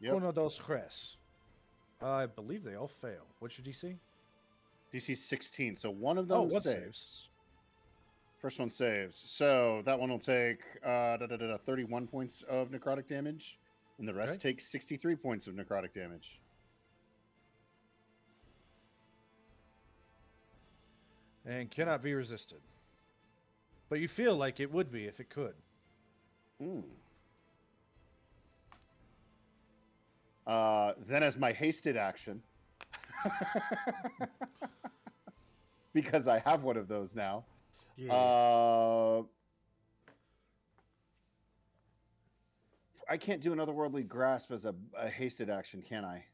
Yep. Uno, dos, tres. I believe they all fail. What's your DC? DC 16, so one of them one saves. saves. First one saves. So that one will take 31 points of necrotic damage, and the rest Okay. takes 63 points of necrotic damage. And cannot be resisted. But you feel like it would be if it could. Then as my hasted action, because I have one of those now, I can't do an otherworldly grasp as a hasted action, can I?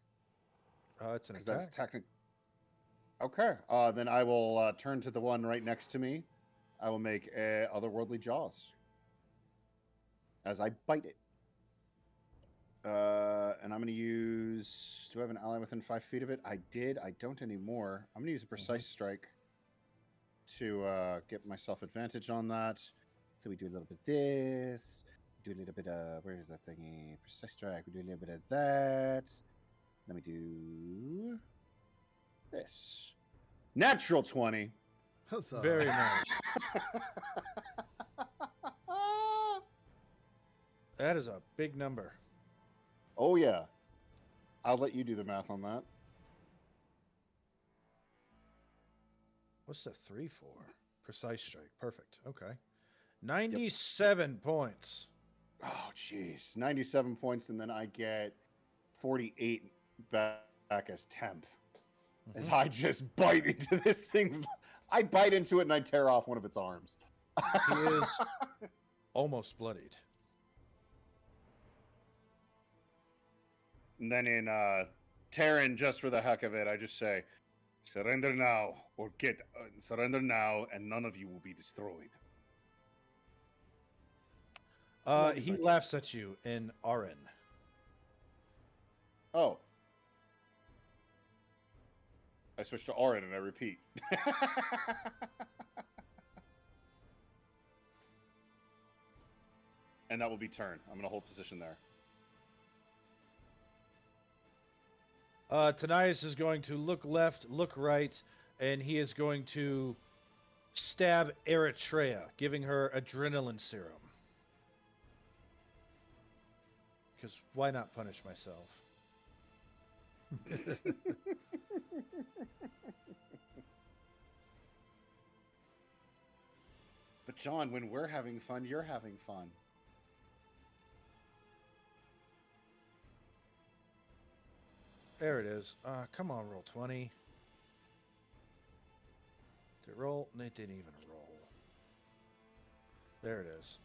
It's an attack. That's technical. Okay, then I will turn to the one right next to me. I will make a otherworldly jaws as I bite it. And I'm going to use... Do I have an ally within 5 feet of it? I did. I don't anymore. I'm going to use a precise strike to get myself advantage on that. So we do a little bit of this. Do a little bit of... Where is that thingy? Precise strike. We do a little bit of that. Then we do... this. Natural 20. Huzzah. Very nice. That is a big number. Oh, yeah. I'll let you do the math on that. What's the 3 for? Precise strike. Perfect. Okay. 97 points. Oh, jeez. 97 points, and then I get 48 back as temp. As I just bite into this thing's... I bite into it and I tear off one of its arms. He is almost bloodied. And then in Terran, just for the heck of it, I just say, surrender now, or surrender now, and none of you will be destroyed. He laughs at you in Arin. Oh. I switch to Arin and I repeat. And that will be turn. I'm going to hold position there. Tanias is going to look left, look right, and he is going to stab Eritrea, giving her adrenaline serum. Because why not punish myself? But John, when we're having fun, you're having fun. There it is. Come on, roll 20. Did it roll? It didn't even roll. There it is.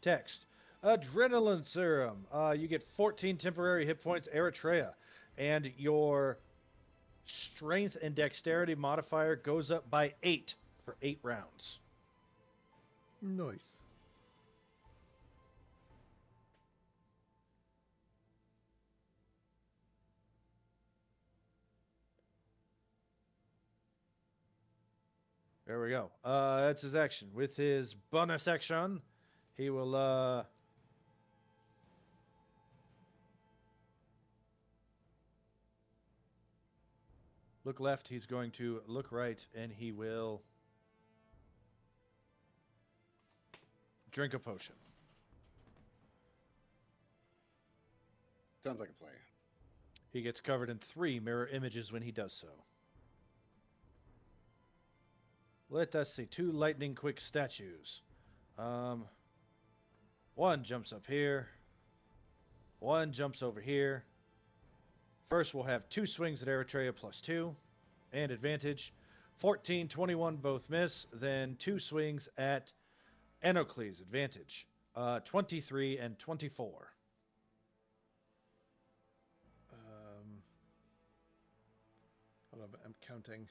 Text. Adrenaline serum. You get 14 temporary hit points, Eritrea, and your strength and dexterity modifier goes up by 8 for 8 rounds. Nice. There we go. That's his action. With his bonus action, he will look left. He's going to look right, and he will drink a potion. Sounds like a play. He gets covered in 3 mirror images when he does so. Let us see. 2 lightning quick statues. One jumps up here. One jumps over here. First, we'll have 2 swings at Eritrea plus 2 and advantage. 14, 21 both miss. Then 2 swings at Enocles, advantage. 23 and 24. Hold on, I'm counting.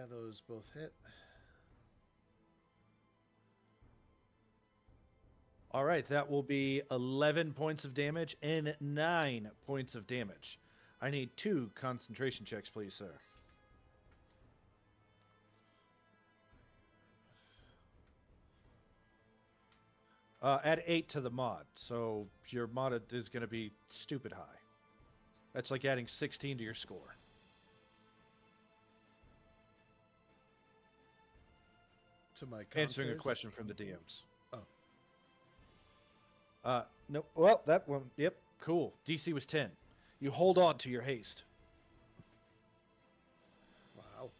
Those both hit. All right, that will be 11 points of damage and 9 points of damage. I need 2 concentration checks, please, sir. Add 8 to the mod, so your mod is going to be stupid high. That's like adding 16 to your score. To my Answering a concerts? question from the DMs. Oh. No. Well, that one. Yep. Cool. DC was 10. You hold on to your haste. Wow.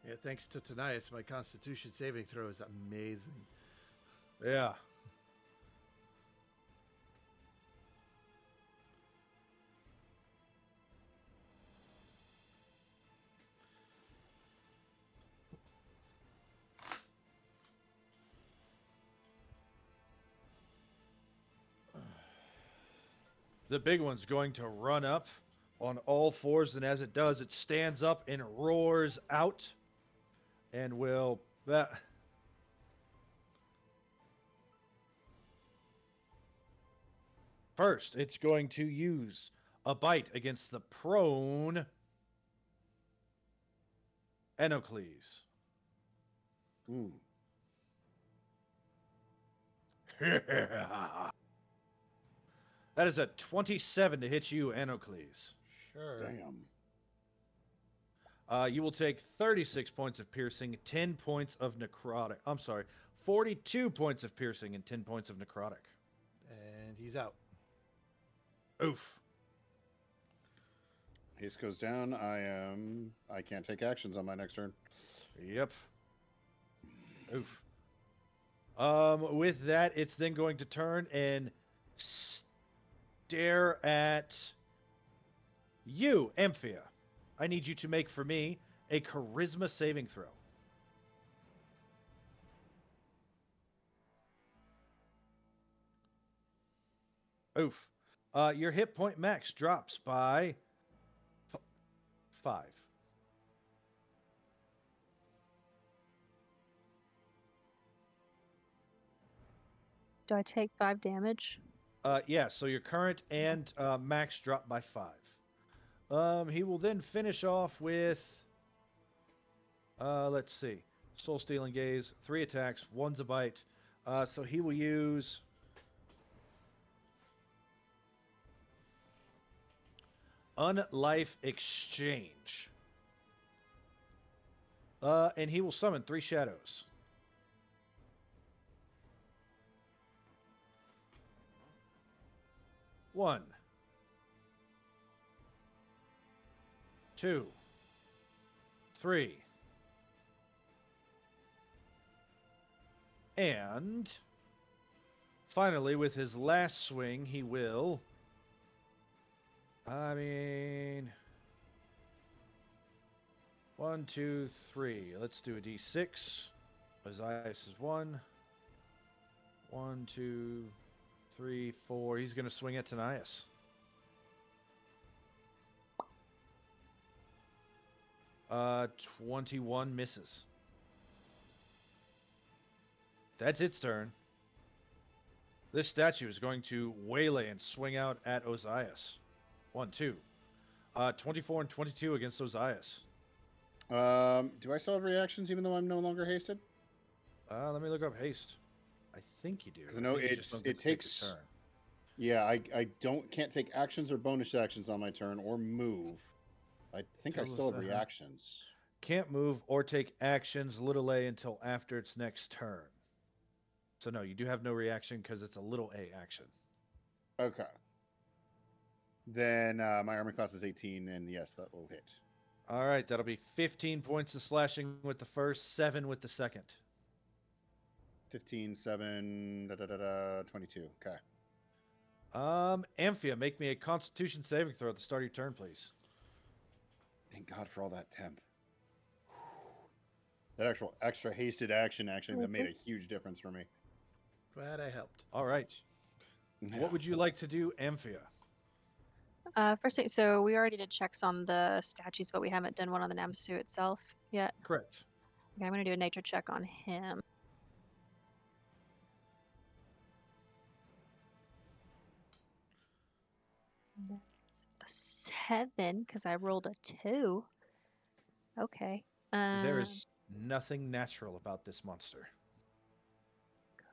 Yeah, thanks to Tanias, my Constitution saving throw is amazing. Yeah. The big one's going to run up on all fours, and as it does, it stands up and roars out and will... First, it's going to use a bite against the prone Enocles. That is a 27 to hit you, Enocles. Sure. Damn. You will take 36 points of piercing, 10 points of necrotic. I'm sorry, 42 points of piercing and 10 points of necrotic. And he's out. Oof. Haste goes down. I can't take actions on my next turn. Yep. Oof. With that, it's then going to turn and stare at you, Amphia. I need you to make for me a charisma saving throw. Oof. Your hit point max drops by 5. Do I take 5 damage? Yeah, so your current and max drop by 5. He will then finish off with, let's see, Soul Stealing Gaze, 3 attacks, 1's a bite. So he will use Unlife Exchange. And he will summon 3 shadows. One, 2, 3, And finally, with his last swing, he will. I mean, 1, 2, 3. Let's do a d6. Ozias is 1. 1, 2, 3, 4. He's going to swing at Tanias. Uh, 21 misses. That's its turn. This statue is going to waylay and swing out at Ozias. 1, 2. 24 and 22 against Ozias. Do I still have reactions even though I'm no longer hasted? Let me look up haste. I think you do. Because I know think you just don't get it to take takes. your turn. Yeah, I can't take actions or bonus actions on my turn or move. I think I Tell still us have that, huh? reactions. Can't move or take actions little a until after its next turn. So no, you do have no reaction because it's a little a action. Okay. Then my armor class is 18, and yes, that will hit. All right, that'll be 15 points of slashing with the first, 7 with the second. 15, 7, 22. Okay. Amphia, make me a Constitution saving throw at the start of your turn, please. Thank God for all that temp. That actual extra hasted action actually that made a huge difference for me. Glad I helped. All right. Yeah. What would you like to do, Amphia? First thing, so we already did checks on the statues, but we haven't done one on the Namasu itself yet. Correct. Okay, I'm gonna do a nature check on him. That's a 7 because I rolled a 2. Okay. There is nothing natural about this monster.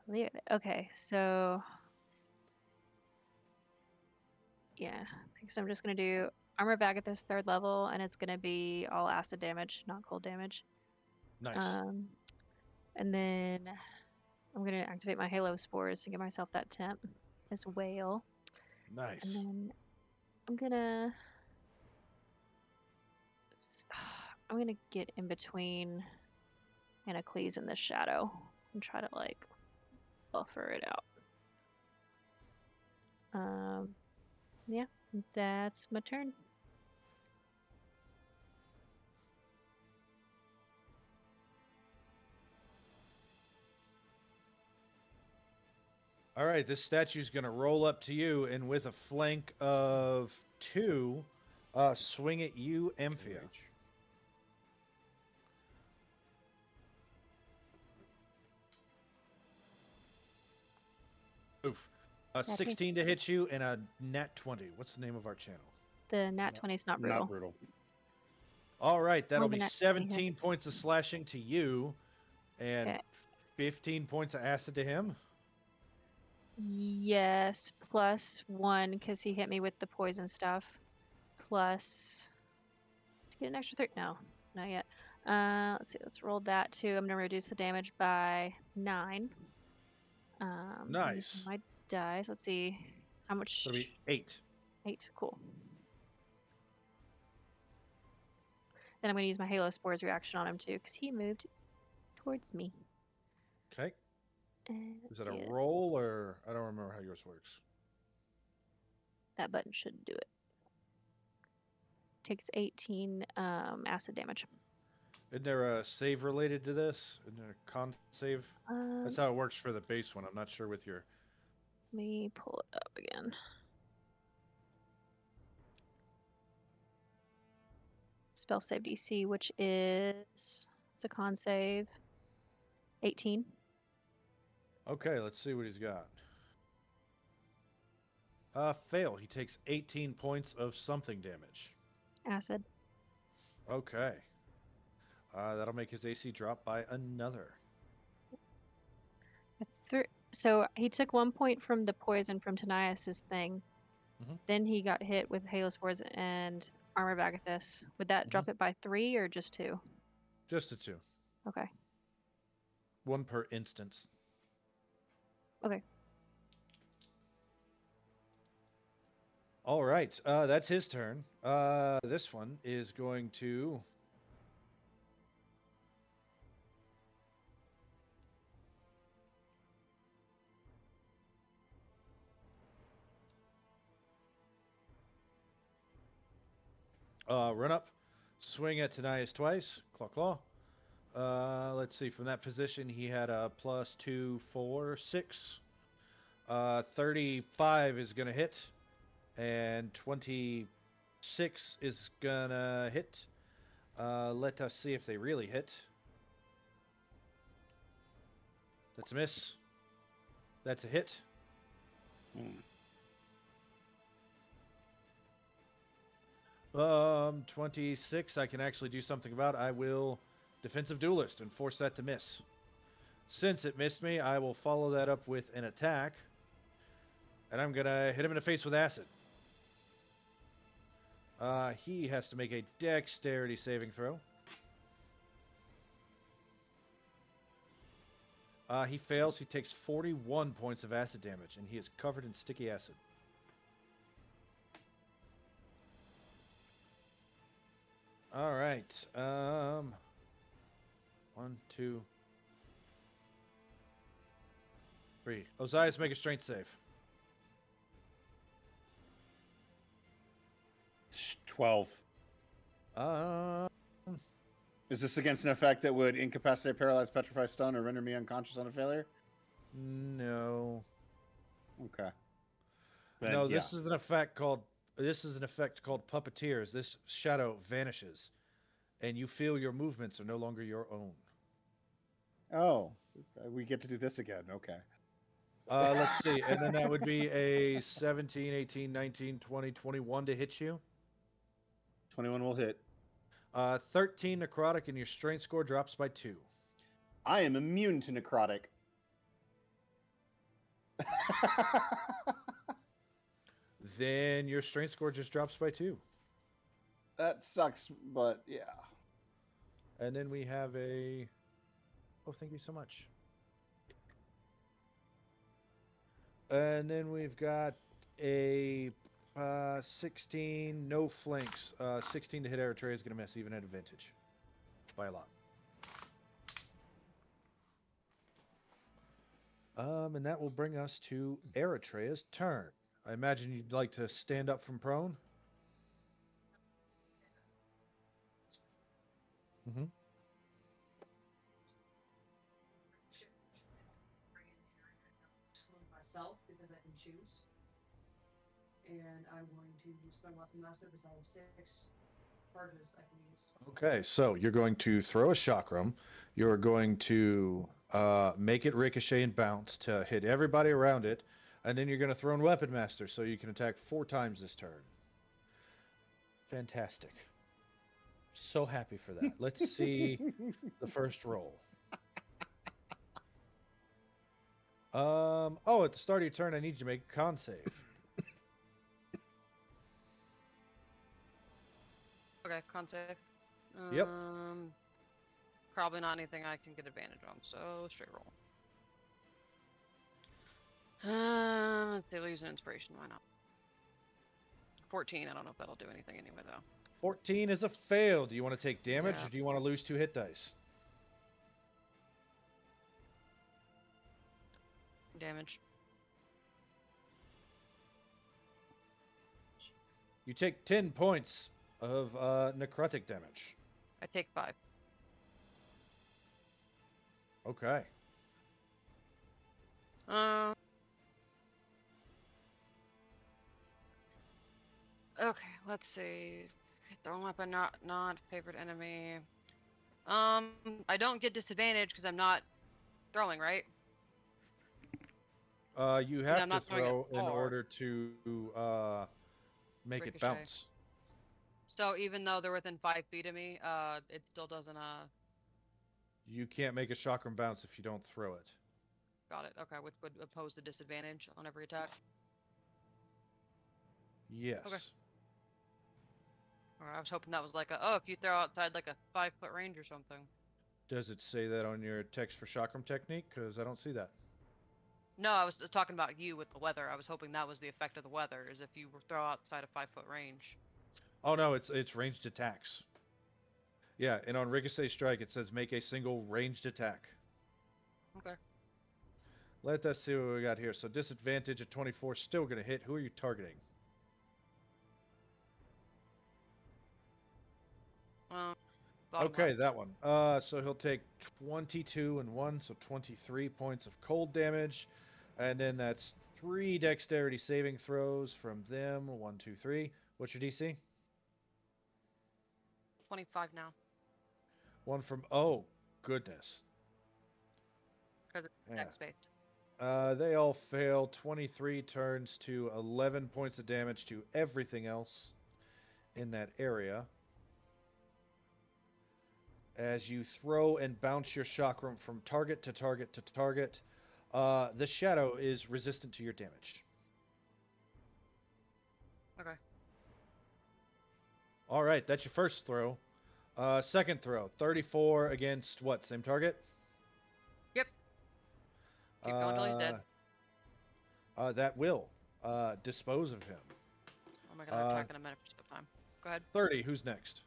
Clear. Okay, so yeah, so I'm just gonna do armor bag at this 3rd level, and it's gonna be all acid damage, not cold damage. Nice. And then I'm gonna activate my Halo Spores to give myself that temp as well. Nice. And then I'm gonna get in between Anacles and the shadow and try to like buffer it out. Yeah, that's my turn. All right, this statue's going to roll up to you and with a flank of 2, swing at you, Amphia. Oof. 16 to hit you and a nat 20. What's the name of our channel? The nat 20 is not brutal. Not brutal. All right, that'll Only the be nat 20 17 hits. points of slashing to you and 15 points of acid to him. Yes, plus 1 because he hit me with the poison stuff. Plus, let's get an extra 3. No, not yet. Let's see. Let's roll that too. I'm gonna reduce the damage by 9. Nice. My dice. Let's see how much. That'll be 8. 8. Cool. Then I'm gonna use my Halo Spores reaction on him too because he moved towards me. Okay. And Is that a roll or I don't remember how yours works. That button should do it. Takes 18 acid damage. Isn't there a save related to this? Isn't there a con save? That's how it works for the base one. I'm not sure with your... Let me pull it up again. Spell save DC, which is... It's a con save. 18. Okay, let's see what he's got. Fail. He takes 18 points of something damage. Acid. Okay. That'll make his AC drop by another. So he took 1 point from the poison from Tanias' thing. Then he got hit with Halospores and Armor Bagathus. Would that drop it by 3 or just 2? Just a 2. Okay. 1 per instance. Okay. All right. That's his turn. This one is going to... Run up, swing at Tanias twice. Claw, claw. Let's see. From that position, he had a plus 2, 4, 6. 35 is gonna hit, and 26 is gonna hit. Let us see if they really hit. That's a miss. That's a hit. 26, I can actually do something about. I will defensive duelist and force that to miss. Since it missed me, I will follow that up with an attack. And I'm going to hit him in the face with acid. He has to make a dexterity saving throw. He fails. He takes 41 points of acid damage, and he is covered in sticky acid. All right. 1, 2, 3. Ozias, make a strength save. 12. Is this against an effect that would incapacitate, paralyze, petrify, stun, or render me unconscious on a failure? No. Okay. Then, no, this is an effect called Puppeteers. This shadow vanishes, and you feel your movements are no longer your own. Oh, we get to do this again. Okay. Let's see. And then that would be a 17, 18, 19, 20, 21 to hit you. 21 will hit. 13 necrotic, and your strength score drops by 2. I am immune to necrotic. Then your strength score just drops by 2. That sucks, but yeah. And then we have a... Oh, thank you so much. And then we've got a 16, no flanks. 16 to hit Eritrea is going to miss, even at advantage. By a lot. And that will bring us to Eritrea's turn. I imagine you'd like to stand up from prone? Mm-hmm. Myself because I can choose. And I'm going to use my weapon master because I have 6 charges I can use. Okay, so you're going to throw a chakram. You're going to make it ricochet and bounce to hit everybody around it. And then you're going to throw in Weapon Master so you can attack 4 times this turn. Fantastic. So happy for that. Let's see the first roll. Oh, at the start of your turn, I need you to make a con save. Okay, con save. Yep. Probably not anything I can get advantage on, so straight roll. Let's see, we'll use an inspiration, why not? 14, I don't know if that'll do anything anyway, though. 14 is a fail. Do you want to take damage, Yeah. or do you want to lose 2 hit dice? Damage. You take 10 points of necrotic damage. I take 5. Okay. Okay, let's see. Thrown weapon, not favored enemy. I don't get disadvantage because I'm not throwing, right? You have I'm to not throwing it throw in far. order to make it Ricochet. bounce. So even though they're within 5 feet of me, it still doesn't, You can't make a chakram bounce if you don't throw it. Got it. Okay, which would oppose the disadvantage on every attack. Yes. Okay. Or I was hoping that was like a, if you throw outside like a 5-foot range or something. Does it say that on your text for chakram technique? Because I don't see that. No, I was talking about you with the weather. I was hoping that was the effect of the weather, is if you throw outside a 5-foot range. Oh no, it's ranged attacks. Yeah, and on Ricochet Strike it says make a single ranged attack. Okay. Let us see what we got here. So disadvantage at 24, still going to hit. Who are you targeting? Bottom Okay, left. that one. So he'll take 22 and 1, so 23 points of cold damage. And then that's 3 dexterity saving throws from them. 1, 2, 3. What's your DC? 25 now. One from. Oh, goodness. Because it's Yeah. dex based. They all fail. 23 turns to 11 points of damage to everything else in that area. As you throw and bounce your chakram from target to target to target, the shadow is resistant to your damage. Okay. All right, that's your first throw. Second throw, 34 against what? Same target? Yep. Keep going till he's dead. That will dispose of him. Oh my god, I'm attack in a minute for time. Go ahead. 30, who's next?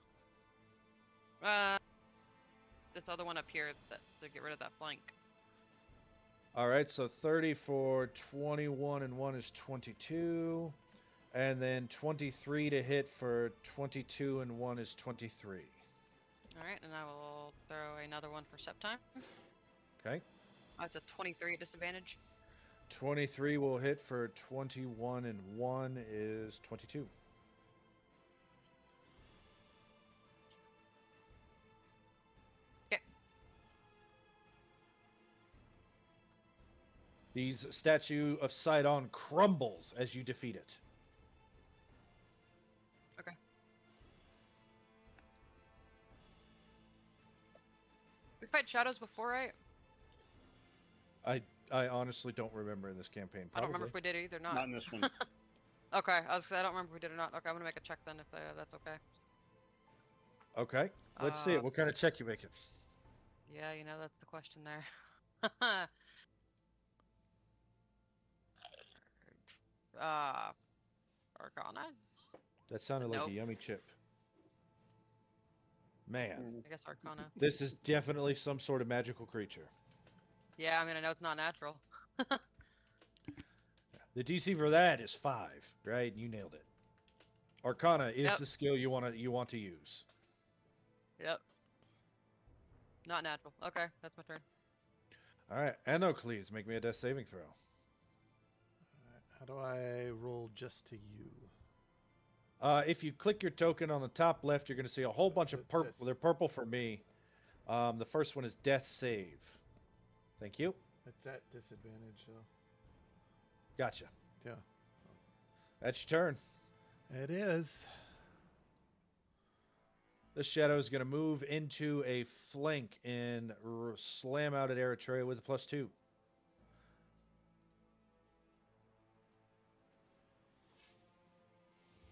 This other one up here to get rid of that flank. All right, so 30 for 21 and 1 is 22. And then 23 to hit for 22 and 1 is 23. Alright, and I will throw another one for step time. Okay. That's a 23 disadvantage. 23 will hit for 21 and 1 is 22. Okay. The statue of Sydon crumbles as you defeat it. Okay. We fight shadows before, right? I honestly don't remember in this campaign. Probably. I don't remember if we did either. Not in this one. Okay, I don't remember if we did or not. Okay, I'm gonna make a check then if that's okay. Okay, let's see it. What kind of check you making? Yeah, you know, that's the question there. Arcana? That sounded like Nope. a yummy chip. Man, I guess Arcana. this is definitely some sort of magical creature. Yeah, I mean, I know it's not natural. The DC for that is 5, right? You nailed it. Arcana is the skill you want to use. Yep. Not natural. Okay, that's my turn. All right, Anocles, make me a death saving throw. How do I roll just to you? If you click your token on the top left, you're going to see a whole bunch of purple. They're purple for me. The first one is death save. Thank you. It's at disadvantage, though. Gotcha. Yeah. That's your turn. It is. The shadow is going to move into a flank and slam out at Eritrea with a +2.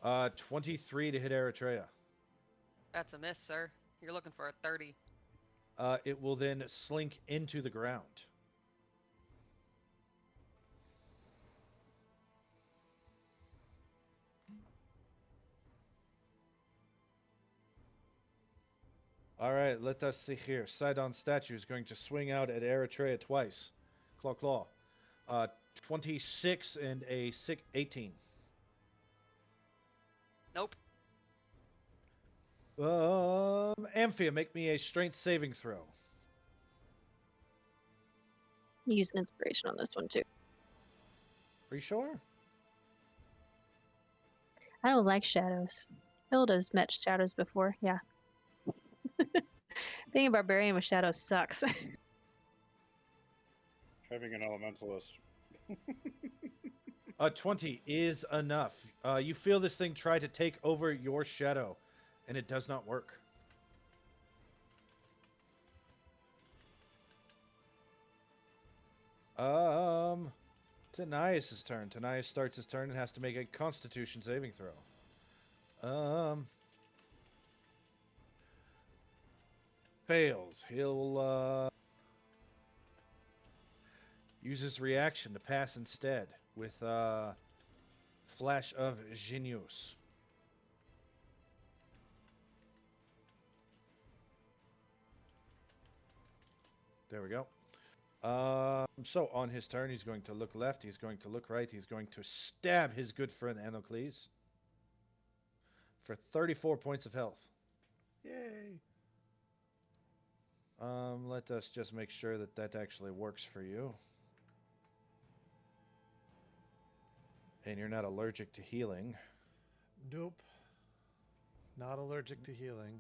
Uh, 23 to hit Eritrea. That's a miss, sir. You're looking for a 30. It will then slink into the ground. All right, let us see here. Sydon statue is going to swing out at Eritrea twice. Claw, claw. 26 and a 18. Nope. Amphia, make me a strength saving throw. Use inspiration on this one too. Are you sure? I don't like shadows. Hilda's met shadows before, yeah. Being a barbarian with shadows sucks. Try being an elementalist. 20 is enough. You feel this thing try to take over your shadow, and it does not work. Tanias' turn. Tanias starts his turn and has to make a Constitution saving throw. Fails. He'll use his reaction to pass instead with Flash of Genius. There we go. So on his turn, he's going to look left, he's going to look right, he's going to stab his good friend Anocles for 34 points of health. Yay. Let us just make sure that that actually works for you. And you're not allergic to healing. Nope. Not allergic to healing.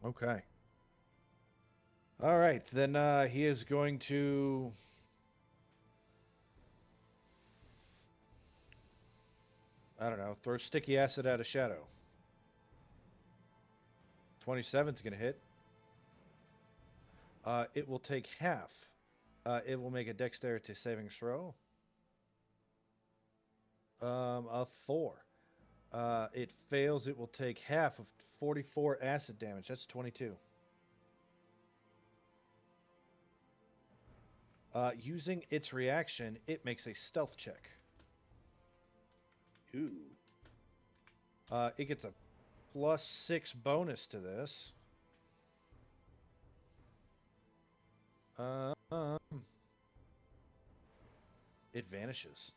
Okay. All right, then he is going to. I don't know, throw sticky acid at a shadow. 27's going to hit. It will take half. It will make a dexterity saving throw. A 4. It fails. It will take half of 44 acid damage. That's 22. Using its reaction, it makes a stealth check. Ooh. It gets a +6 bonus to this. It vanishes.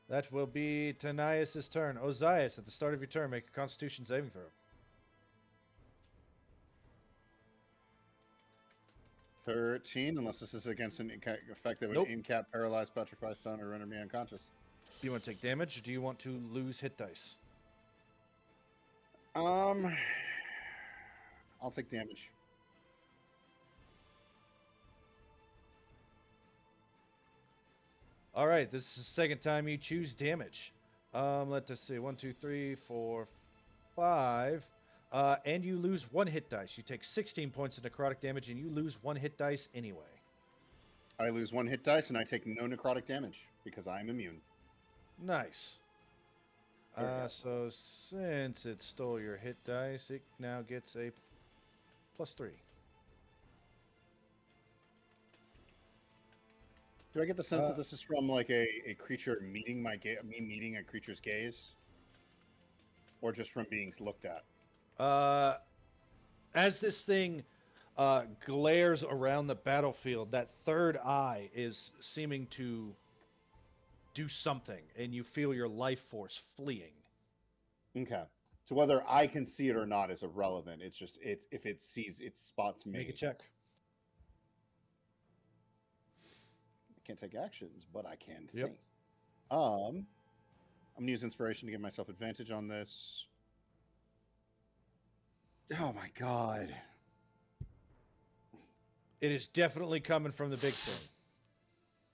That will be Tanias' turn. Ozias, at the start of your turn, make a Constitution saving throw. 13, unless this is against an effect that would Nope. incap, paralyze, petrify, stun, or render me unconscious. Do you want to take damage, or do you want to lose hit dice? I'll take damage. All right, this is the second time you choose damage. Let us see. 1, 2, 3, 4, 5. And you lose 1 hit dice. You take 16 points of necrotic damage, and you lose 1 hit dice anyway. I lose 1 hit dice, and I take no necrotic damage because I am immune. Nice. There we go. So since it stole your hit dice, it now gets a +3. Do I get the sense that this is from like a creature meeting me meeting a creature's gaze, or just from being looked at? As this thing glares around the battlefield, that third eye is seeming to do something, and you feel your life force fleeing. Okay. So whether I can see it or not is irrelevant. It's just if it sees, it spots me. Make a check. I can't take actions, but I can Yep. think. I'm gonna use inspiration to give myself advantage on this. Oh my god. It is definitely coming from the big thing.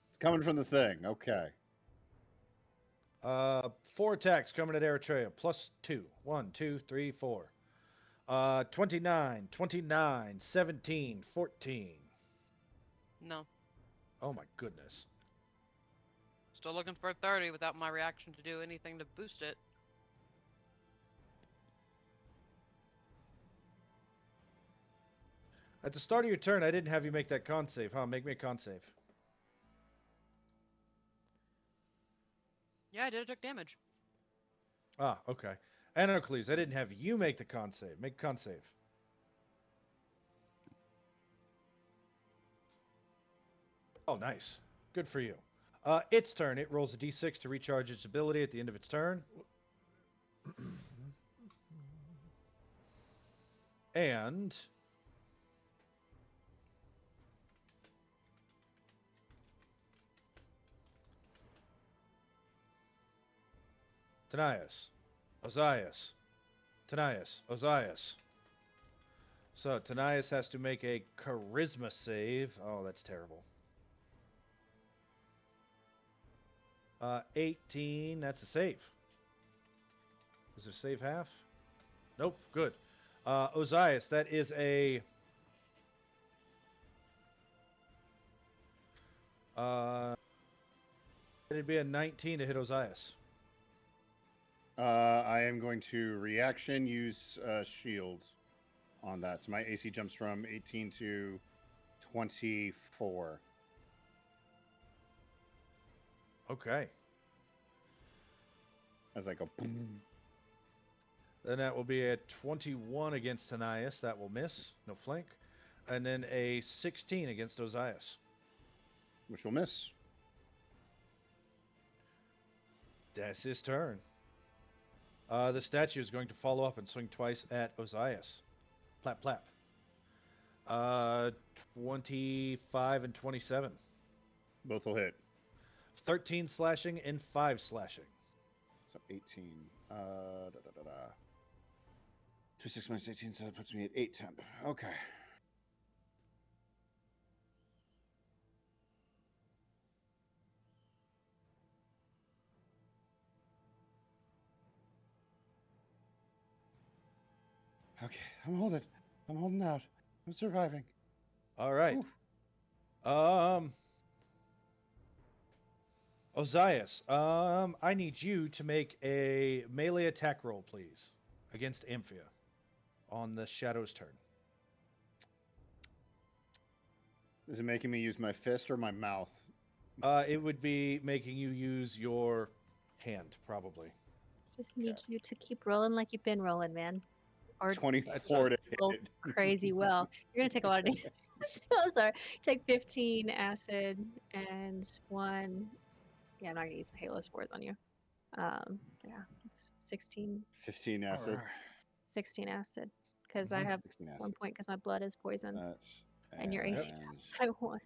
It's coming from the thing. Okay. 4 attacks coming at Eritrea. +2. 1, 2, 3, 4. 29, 29, 17, 14. No. Oh my goodness. Still looking for a 30 without my reaction to do anything to boost it. At the start of your turn, I didn't have you make that con save, huh? Make me a con save. Yeah, I did. I took damage. Ah, okay. Anarcles, I didn't have you make the con save. Make a con save. Oh, nice. Good for you. Its turn. It rolls a d6 to recharge its ability at the end of its turn. And Tanias, Ozias, Tanias, Ozias. So Tanias has to make a charisma save. Oh, that's terrible. 18. That's a save. Is it save half? Nope. Good. Ozias, that is a. It'd be a 19 to hit Ozias. I am going to reaction use shield on that. So my AC jumps from 18 to 24. Okay. As I go boom. Then that will be a 21 against Tanias. That will miss. No flank. And then a 16 against Ozias. Which will miss. That's his turn. The statue is going to follow up and swing twice at Ozias. Plap, plap. 25 and 27. Both will hit. 13 slashing and 5 slashing. So 18. 26 minus 18, so that puts me at 8 temp. Okay. Okay, I'm holding. I'm holding out. I'm surviving. All right. Oof. Ozias, I need you to make a melee attack roll, please, against Amphia on the Shadow's turn. Is it making me use my fist or my mouth? It would be making you use your hand, probably. Just need you to keep rolling like you've been rolling, man. Or 24 to roll hit. crazy well. You're gonna take a lot of damage. I'm sorry. Take 15 acid and 1. Yeah, I'm not gonna use my Halo Spores on you. Yeah, it's 16. 15 acid. All right. 16 acid. Because I have 16 acid. 1 point because my blood is poison. That's, And your AC and drops by 1.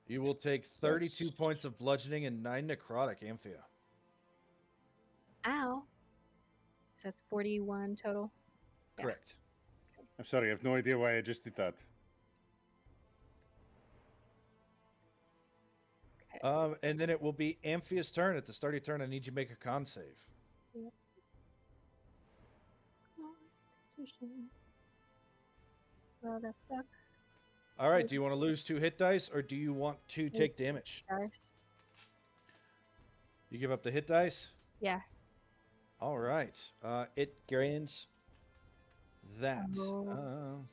You will take 32 That's- points of bludgeoning and 9 necrotic, Amphia. Ow. So that's 41 total. Yeah. Correct. I'm sorry, I have no idea why I just did that. Okay. And then it will be Amphia's turn. At the start of your turn, I need you to make a con save. Yep. Constitution. Well, that sucks. All right, do you want to lose 2 hit dice, or do you want to take damage? Guys. You give up the hit dice? Yeah. All right. It gains that. Oh.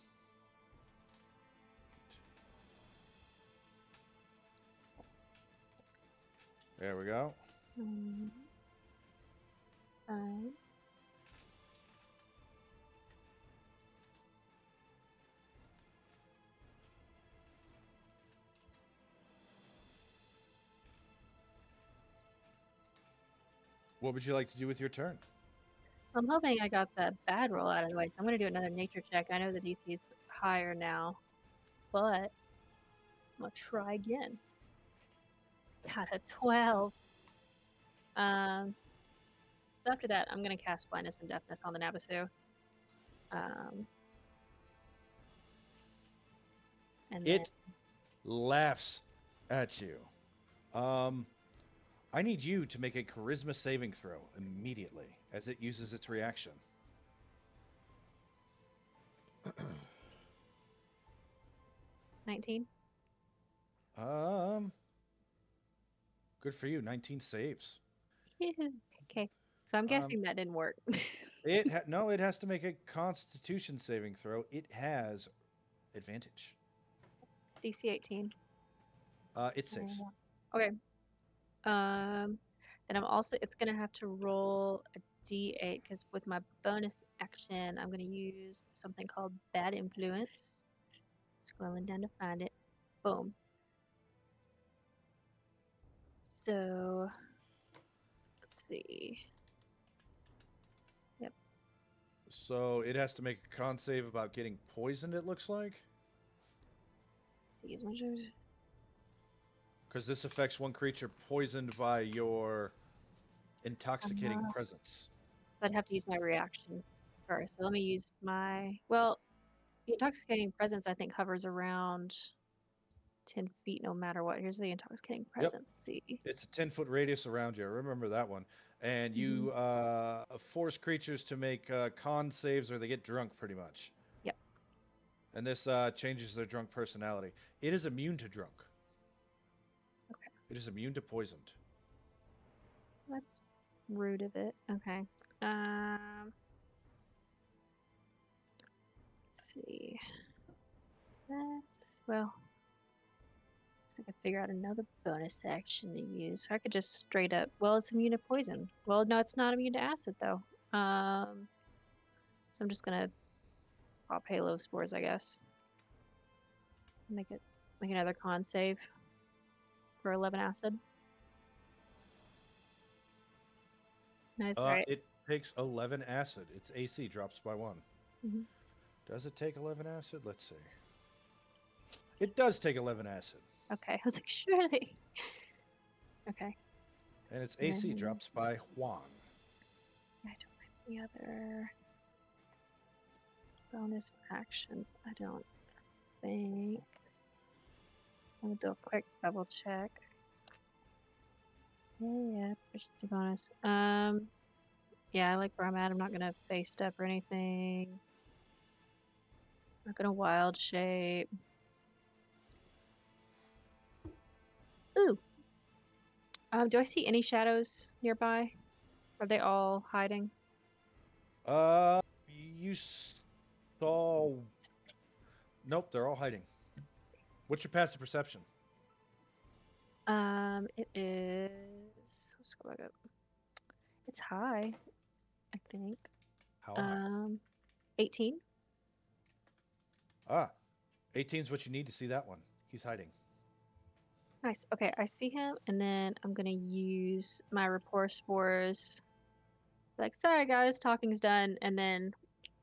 There we go. It's fine. What would you like to do with your turn? I'm hoping I got that bad roll out of the way, so I'm going to do another nature check. I know the DC's higher now, but I'm going to try again. Got a 12. So after that, I'm going to cast Blindness and Deafness on the Navasu. And It laughs at you. I need you to make a charisma saving throw immediately as it uses its reaction. 19. Good for you. 19 saves. Okay. So I'm guessing that didn't work. No, it has to make a Constitution saving throw. It has advantage. It's DC 18. It saves. Okay. Then I'm also, it's going to have to roll a d8 because with my bonus action, I'm going to use something called Bad Influence. Scrolling down to find it. Boom. So, let's see. Yep. So it has to make a con save about getting poisoned, it looks like. Let's see as much as. Because this affects one creature poisoned by your intoxicating Uh-huh. presence. So I'd have to use my reaction first. So let me use my. Well, the intoxicating presence, I think, hovers around 10 feet no matter what. Here's the intoxicating presence. See. It's a 10-foot radius around you. Remember that one. And you force creatures to make con saves or they get drunk pretty much. Yep. And this changes their drunk personality. It is immune to drunk. Okay. It is immune to poisoned. That's rude of it. Okay. Let's see. That's, well, I could figure out another bonus action to use. Or I could just straight up, well, it's immune to poison. Well, no, it's not immune to acid, though. So I'm just gonna pop Halo Spores, I guess. Make another con save for 11 acid. Nice. All right. It takes 11 acid. Its AC drops by 1. Mhm. Does it take 11 acid? Let's see. It does take 11 acid. Okay, I was like, surely. Okay. And its AC then- drops by 1. I don't have any other bonus actions. I don't think. Let me do a quick double check. Yeah, efficiency bonus. Yeah, I like where I'm at. I'm not gonna face step or anything. Not gonna wild shape. Ooh. Do I see any shadows nearby? Are they all hiding? You saw. Nope, they're all hiding. What's your passive perception? It is. Let's go back up. It's high, I think. How high? 18. 18 is what you need to see that one. He's hiding. Nice. Okay, I see him, and then I'm gonna use my rapport spores. Like, sorry guys, talking's done, and then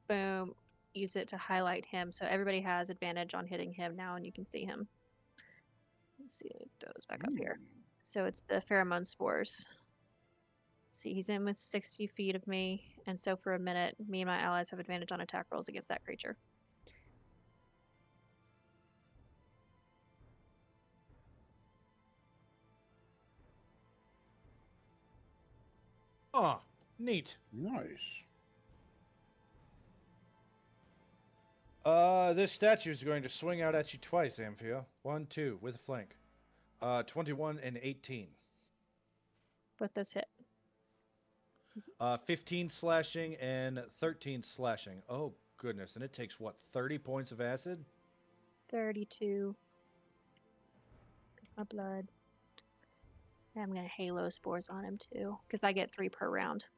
boom, use it to highlight him, so everybody has advantage on hitting him now, and you can see him. Let's see, those back up here. So it's the pheromone spores. See, he's in with 60 feet of me, and so for a minute, me and my allies have advantage on attack rolls against that creature. Oh, neat. Nice. This statue is going to swing out at you twice, Amphia. 1, 2, with a flank. 21 and 18. Both those hit. 15 slashing and 13 slashing. Oh, goodness. And it takes, what, 30 points of acid? 32. It's my blood. And I'm gonna halo spores on him too, because I get 3 per round.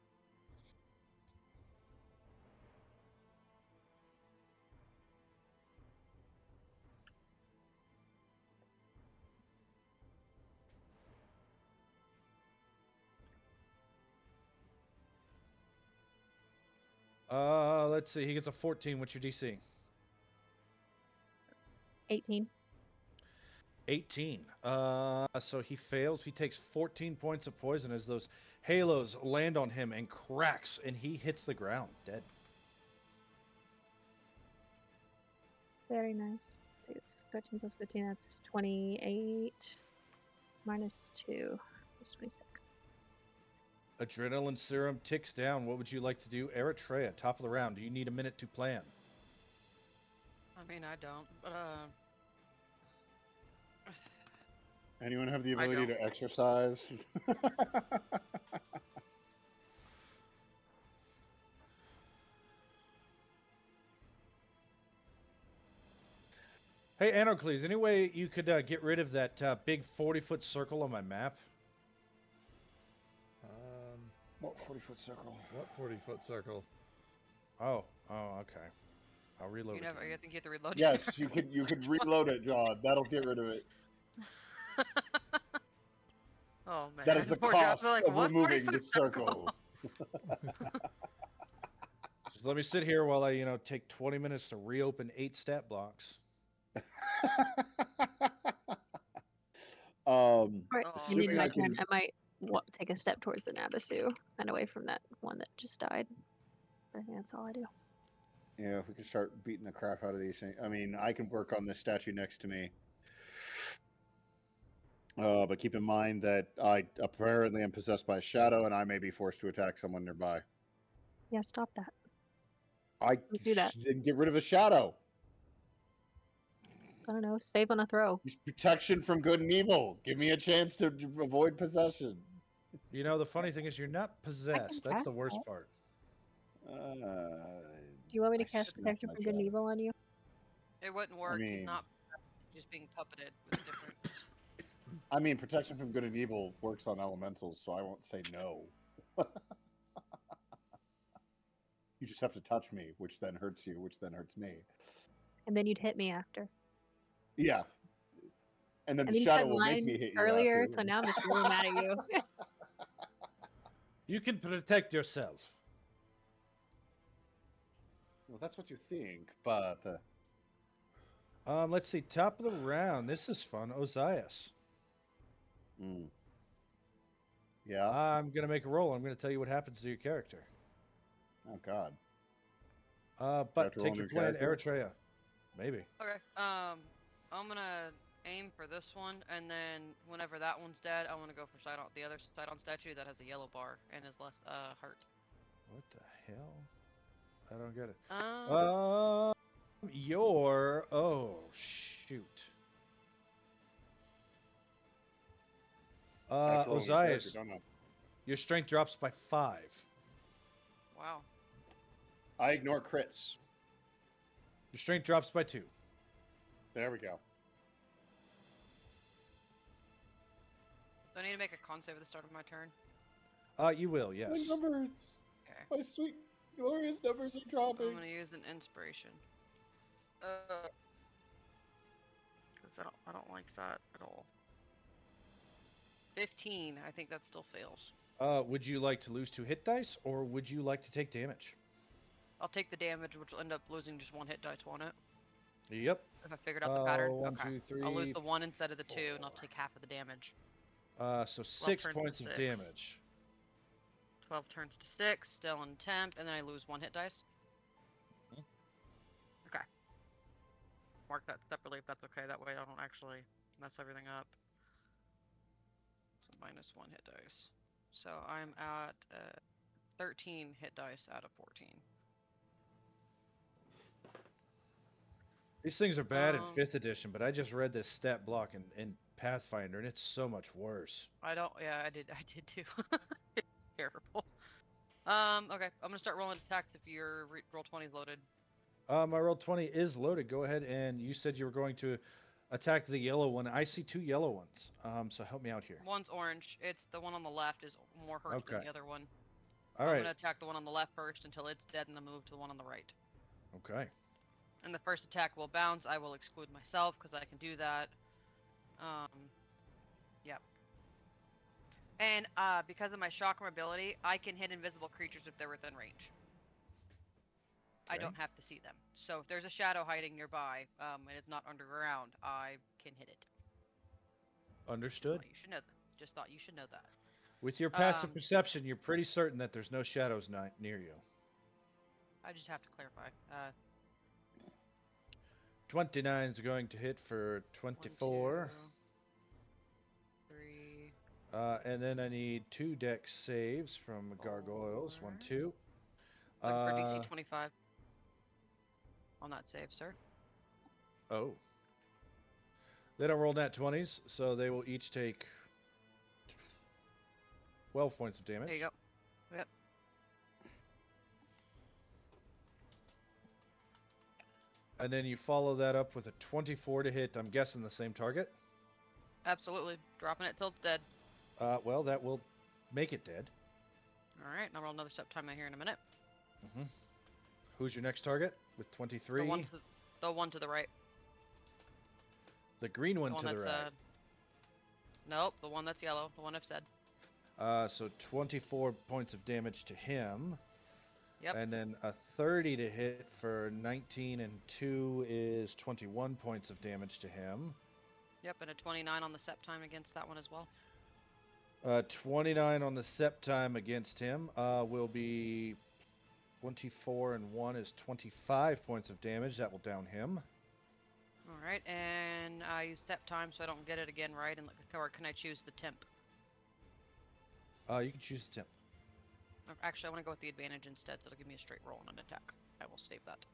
Let's see. He gets a 14. What's your DC? 18. 18. So he fails. He takes 14 points of poison as those halos land on him and cracks, and he hits the ground dead. Very nice. Let's see, it's 13 plus 15, that's 28. Minus 2 is 26. Adrenaline serum ticks down. What would you like to do? Eritrea, top of the round. Do you need a minute to plan? I mean, I don't, but Anyone have the I ability don't. to exercise? Hey, Anocles, any way you could get rid of that big 40-foot circle on my map? What 40-foot circle? What 40-foot circle? Oh, okay. I'll reload You it. never. I think you have to reload. Yes, you could reload it, John. That'll get rid of it. Oh man. That is the Poor cost Josh, like, of what removing 40-foot the circle. Just let me sit here while I, take 20 minutes to reopen 8 stat blocks. Alright, Oh, you need assuming my I turn. can. I might take a step towards the Nabasu and away from that one that just died. But I think that's all I do. Yeah, if we can start beating the crap out of these things. I mean, I can work on this statue next to me. But keep in mind that I apparently am possessed by a shadow, and I may be forced to attack someone nearby. Yeah, stop that. I Don't do that. didn't get rid of the shadow. I don't know. Save on a throw. Use protection from good and evil. Give me a chance to avoid possession. The funny thing is you're not possessed. That's the cast worst that. part. Do you want me to I cast smacked protection my from good and shadow. evil on you? it wouldn't work. He's mean- not just being puppeted with different. I mean, protection from good and evil works on elementals, so I won't say no. You just have to touch me, which then hurts you, which then hurts me. And then you'd hit me after. Yeah. And then And the then you shadow said will make mine me hit you earlier, after. so now I'm just really mad at you. You can protect yourself. Well, that's what you think, but Let's see. Top of the round. This is fun. Ozias. mm. Yeah. I'm gonna make a roll. I'm gonna tell you what happens to your character. Oh God. But to roll take your new plan, character? Eritrea. Maybe. Okay. I'm gonna aim for this one, and then whenever that one's dead, I want to go for Sydon, the other Sydon statue that has a yellow bar and is less hurt. What the hell? I don't get it. Um, Your shoot. I have to roll a new character, Ozias, don't I? your strength drops by 5. wow. I ignore crits. Your strength drops by 2. There we go. Do I need to make a con save at the start of my turn? You will, yes. My numbers. Okay. My sweet, glorious numbers are dropping. I'm gonna use an inspiration. Because I don't like that at all. 15. I think that still fails. Would you like to lose 2 hit dice, or would you like to take damage? I'll take the damage, which will end up losing just 1 hit dice, won't it? Yep. If I figured out the pattern. 1, Okay. 2, 3. I'll lose the 1 instead of the 2, and I'll 4. take half of the damage. So 6 turns points to of 6. damage. 12 turns to 6, still in temp, and then I lose 1 hit dice. Okay. Mark that separately if that's okay. That way I don't actually mess everything up. So minus 1 hit dice. So I'm at 13 hit dice out of 14. These things are bad in 5th edition, but I just read this stat block in Pathfinder, and it's so much worse. I don't. Yeah, I did too. It's terrible. Okay, I'm gonna start rolling attacks if your roll 20 is loaded. My roll 20 is loaded. Go ahead, and you said you were going to attack the yellow one. I see 2 yellow ones. So help me out here. One's orange. It's the one on the left is more hurt than Okay. the other one. All I'm right. gonna attack the one on the left first until it's dead, and then move to the one on the right. Okay. And the first attack will bounce. I will exclude myself because I can do that. Yep. And because of my chakra ability, I can hit invisible creatures if they're within range. I don't have to see them. So if there's a shadow hiding nearby, and it's not underground, I can hit it. Understood. You should know that. Just thought you should know that. With your passive perception, you're pretty certain that there's no shadows near you. I just have to clarify. 29 is going to hit for 24. 1, 2, 3. And then I need 2 dex saves from gargoyles. 1, 2. Looking for DC 25 on that save, sir. Oh. They don't roll nat 20s, so they will each take 12 points of damage. There you go. Yep. And then you follow that up with a 24 to hit. I'm guessing the same target. Absolutely. Dropping it till it's dead. Well, that will make it dead. All right. I'll roll another step timer here in a minute. Who's your next target with 23? The one to the right. The green one to the right. Nope, the one that's yellow. The one I've said. So 24 points of damage to him. Yep. And then a 30 to hit for 19 and 2 is 21 points of damage to him. Yep, and a 29 on the Septime against that one as well. 29 on the Septime against him will be 24 and 1 is 25 points of damage. That will down him. All right, and I use Septime so I don't get it again, right? And or can I choose the temp? You can choose the temp. Actually, I want to go with the advantage instead, so it'll give me a straight roll on an attack. I will save that.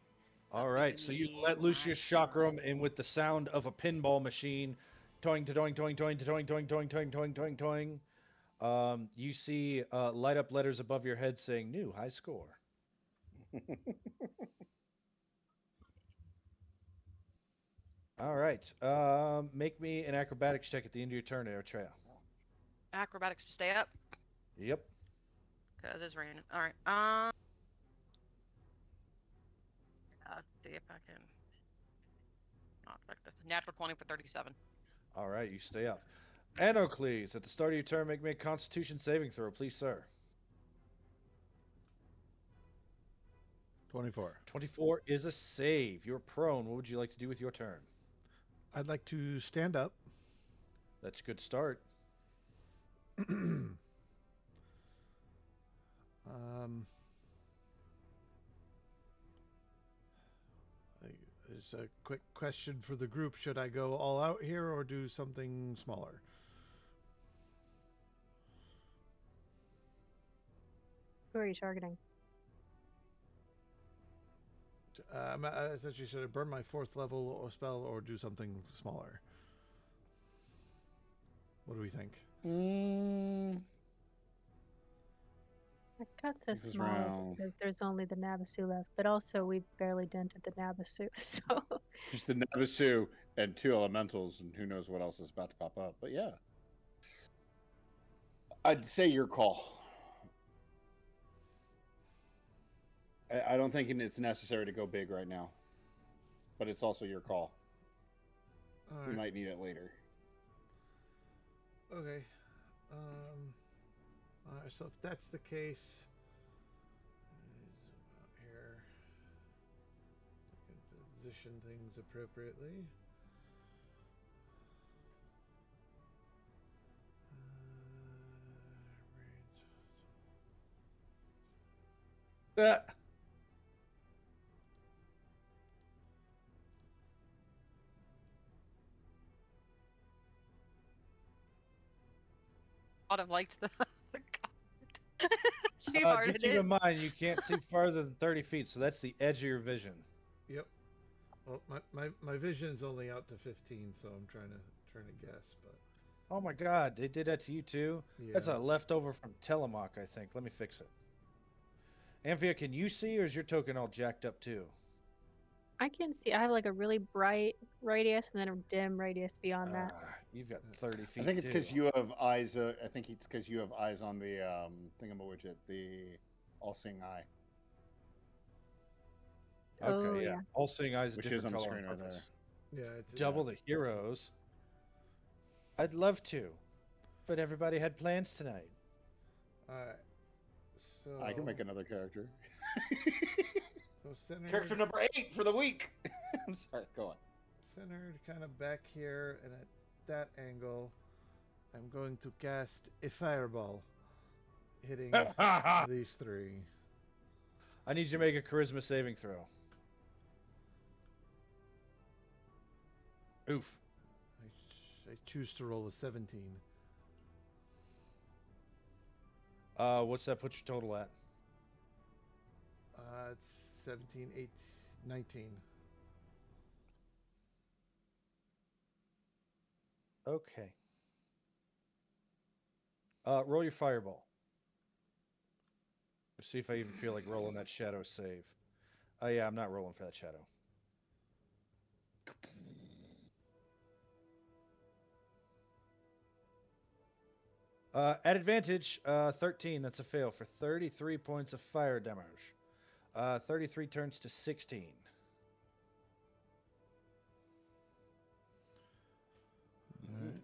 All right, so you let loose your chakram, and with the sound of a pinball machine, toing to toing, toing, toing, to toing, toing, toing, toing, toing, toing, toing, you see light up letters above your head saying "new high score." All right, make me an acrobatics check at the end of your turn, Eritrea. Acrobatics to stay up. Yep. Because it's raining. All right. see if I can. Not like this. Natural 20 for 37. All right, you stay up. Anocles, at the start of your turn, make me a Constitution saving throw, please, sir. 24. 24 is a save. You're prone. What would you like to do with your turn? I'd like to stand up. That's a good start. It's a quick question for the group. Should I go all out here or do something smaller? Who are you targeting? Essentially, should I burn my 4th level or spell or do something smaller? What do we think? It cuts us This smaller round. because there's only the Nabasu left, but also we barely dented the Nabasu, so Just the Nabasu and 2 elementals, and who knows what else is about to pop up. But yeah, I'd say your call. I don't think it's necessary to go big right now, but it's also your call. All You right. might need it later. Okay. All right, so if that's the case, zoom out here. I can position things appropriately. Ah, Autumn liked the she do hearted keep it. in mind, you can't see farther than 30 feet, so that's the edge of your vision. Yep. Well, my vision's only out to 15, so I'm trying to guess, but Oh my god, they did that to you too? yeah. That's a leftover from Telemock, I think. Let me fix it. Amphia, can you see, or is your token all jacked up too? I can see. I have like a really bright radius and then a dim radius beyond that. You've got 30 feet I think it's too. because you have eyes. I think it's because you have eyes on the thingamawidget, the all-seeing eye, Okay, Oh, yeah. yeah. All seeing eyes, which is different on the color on screen right there. purpose. Yeah, it's Double the heroes. I'd love to, but everybody had plans tonight. All right. So I can make another character. So centered, Character number 8 for the week. I'm sorry. Go on. centered kind of back here, and at that angle, I'm going to cast a fireball, hitting I these 3. need you to make a charisma saving throw. Oof. I choose to roll a 17. What's that put your total at? It's 17, 18, 19. Okay. Roll your fireball. See if I even feel like rolling that shadow save. Oh yeah, I'm not rolling for that shadow. At advantage, 13. That's a fail for 33 points of fire damage. 33 turns to 16. All right.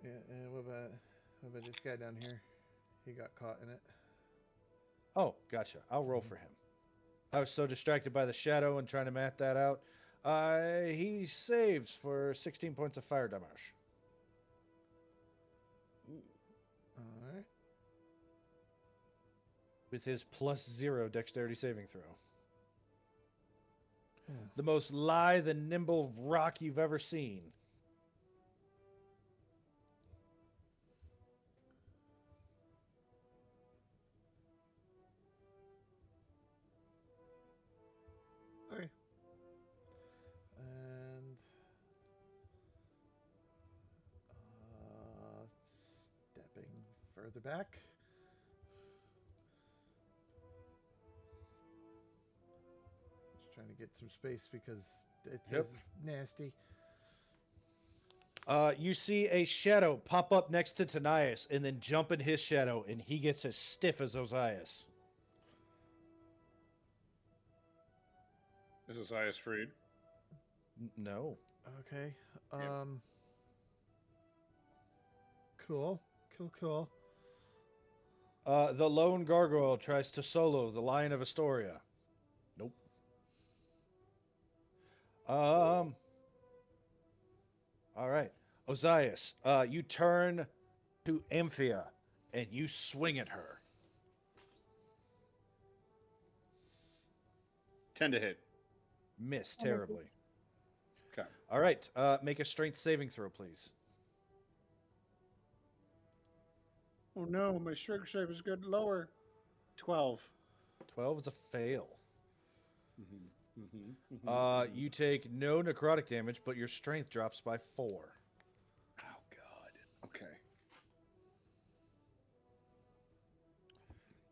Yeah, and what about this guy down here? He got caught in it. Oh, gotcha. I'll roll for him. I was so distracted by the shadow and trying to map that out. He saves for 16 points of fire damage. All right. With his +0 dexterity saving throw. Yeah. The most lithe and nimble rock you've ever seen. Okay. And stepping further back. Just trying to get some space because it says nasty. You see a shadow pop up next to Tanias and then jump in his shadow, and he gets as stiff as Ozias. Is Osiris freed? No. Okay. Yeah. Cool. Cool. The lone gargoyle tries to solo the Lion of Astoria. Nope. All right. Ozias, you turn to Amphia and you swing at her. 10 to hit. Miss That misses. terribly. Okay. All right. Make a strength saving throw, please. Oh no, my strength save is good lower. 12. 12 is a fail. You You take no necrotic damage, but your strength drops by 4. Oh god. Okay.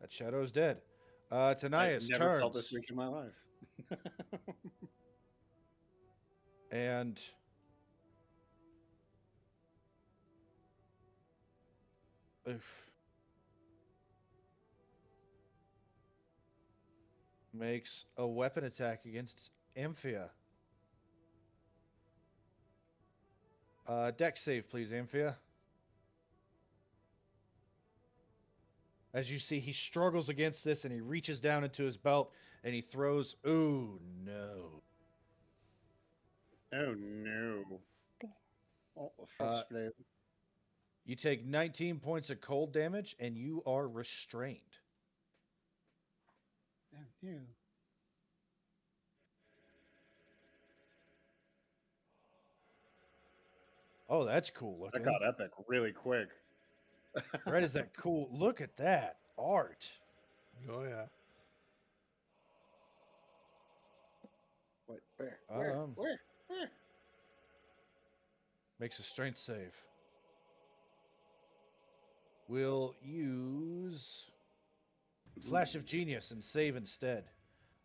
That shadow's dead. I've Tanias never turns. felt this weak in my life. And oof. Makes a weapon attack against Amphia. Dex save, please, Amphia. As you see, he struggles against this and he reaches down into his belt and he throws. Ooh, no. Oh no. Oh, frost blade. You take 19 points of cold damage and you are restrained. Oh no. Oh, that's cool That looking. got epic really quick. Right, is that cool? Look at that art. Oh yeah. What? Where? Makes a strength save. We'll use Flash of Genius and save instead.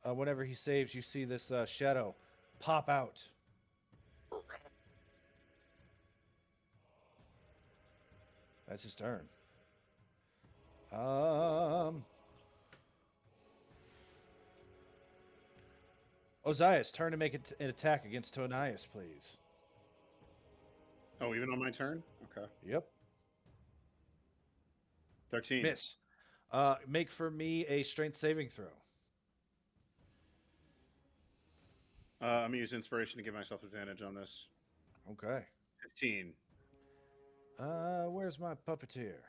Whenever he saves, you see this shadow pop out. That's his turn. Ozias, turn to make an attack against Tonias, please. Oh, even on my turn? Okay. Yep. 13. Miss. Make for me a strength saving throw. I'm going to use inspiration to give myself advantage on this. Okay. 15. Where's my puppeteer?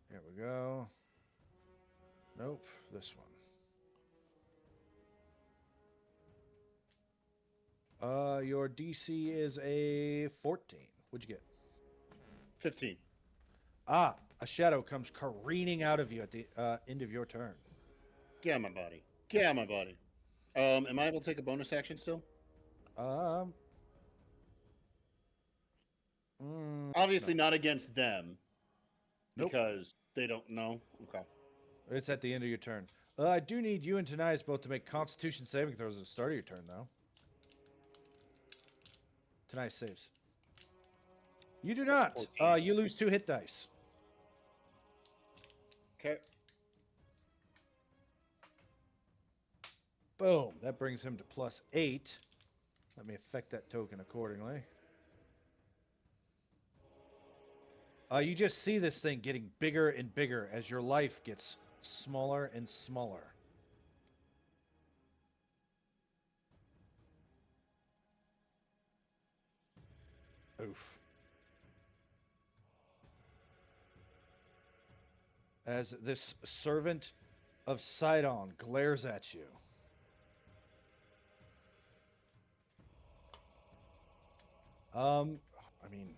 There we go. Nope, this one. Your DC is a 14. What'd you get? 15. Ah, a shadow comes careening out of you at the end of your turn. Get out my body. Get out my body. Am I able to take a bonus action still? Obviously No. not against them. Nope. Because they don't know. Okay. It's at the end of your turn. I do need you and Tanias both to make Constitution saving throws at the start of your turn, though. Tanias saves. You do not. 14. You lose 2 hit dice. Okay. Boom. That brings him to +8. Let me affect that token accordingly. You just see this thing getting bigger and bigger as your life gets smaller and smaller. Oof. As this servant of Sydon glares at you. I mean,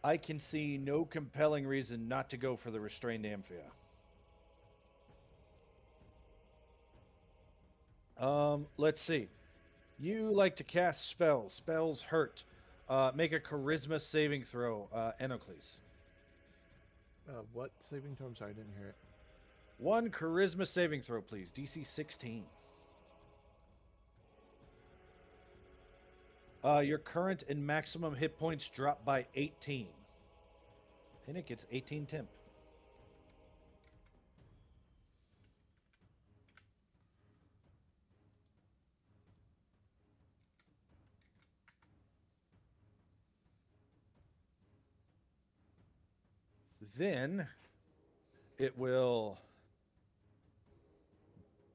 I can see no compelling reason not to go for the restrained Amphia. Let's see. You like to cast spells. Spells hurt. Make a charisma saving throw, Enocles. What saving throw? I'm sorry, I didn't hear it. 1 charisma saving throw, please. DC 16. Your current and maximum hit points drop by 18. And it gets 18 temp. Then it will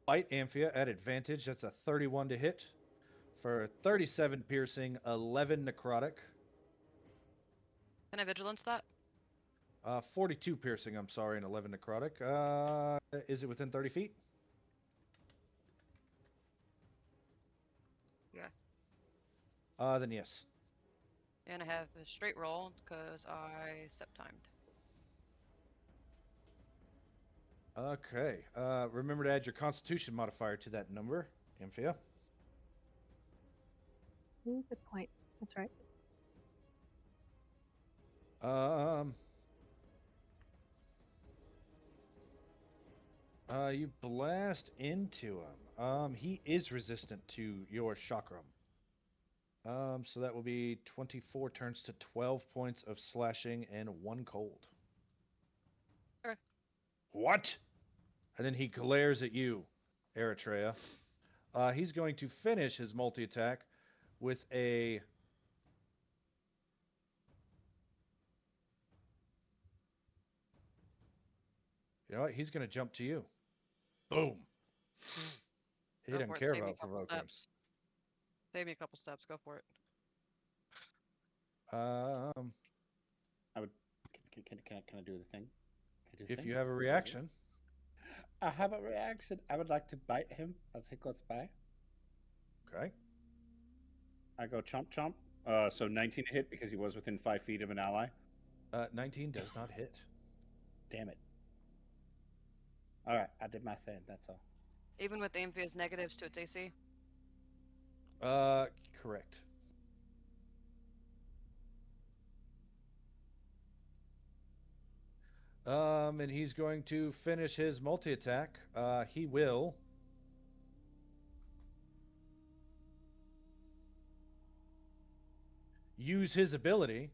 bite Amphia at advantage. That's a 31 to hit for 37 piercing, 11 necrotic. Can I vigilance that? 42 piercing, I'm sorry, and 11 necrotic. Is it within 30 feet? Yeah. Then yes. And I have a straight roll because I step timed. Okay. Remember to add your Constitution modifier to that number, Amphia. Ooh, good point. That's right. You blast into him. He is resistant to your chakram. So that will be 24 turns to 12 points of slashing and 1 cold. Okay. What? And then he glares at you, Eritrea. He's going to finish his multi-attack with a... You know what? He's going to jump to you. Boom. He Go doesn't for it. care Save me a about couple provoking. steps. Save me a couple steps. Go for it. I would. Can I do the thing? Can I do the If thing? you have a Can I do it? reaction. I have a reaction. I would like to bite him as he goes by. Okay. I go chomp chomp. So 19 to hit because he was within 5 feet of an ally. 19 does not hit. Damn it. All right, I did my thing. That's all. Even with Amphia's negatives to its AC. Correct. And he's going to finish his multi-attack. He will use his ability.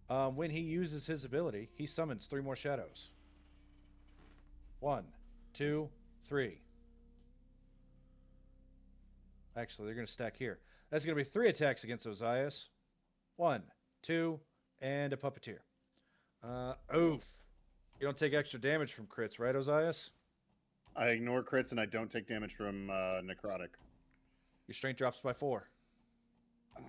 When he uses his ability, he summons 3 more shadows. 1, 2, 3. Actually, they're going to stack here. That's going to be 3 attacks against Ozias. 1, 2, and a puppeteer. Oof. You don't take extra damage from crits, right, Ozias? I ignore crits and I don't take damage from necrotic. Your strength drops by 4. Okay,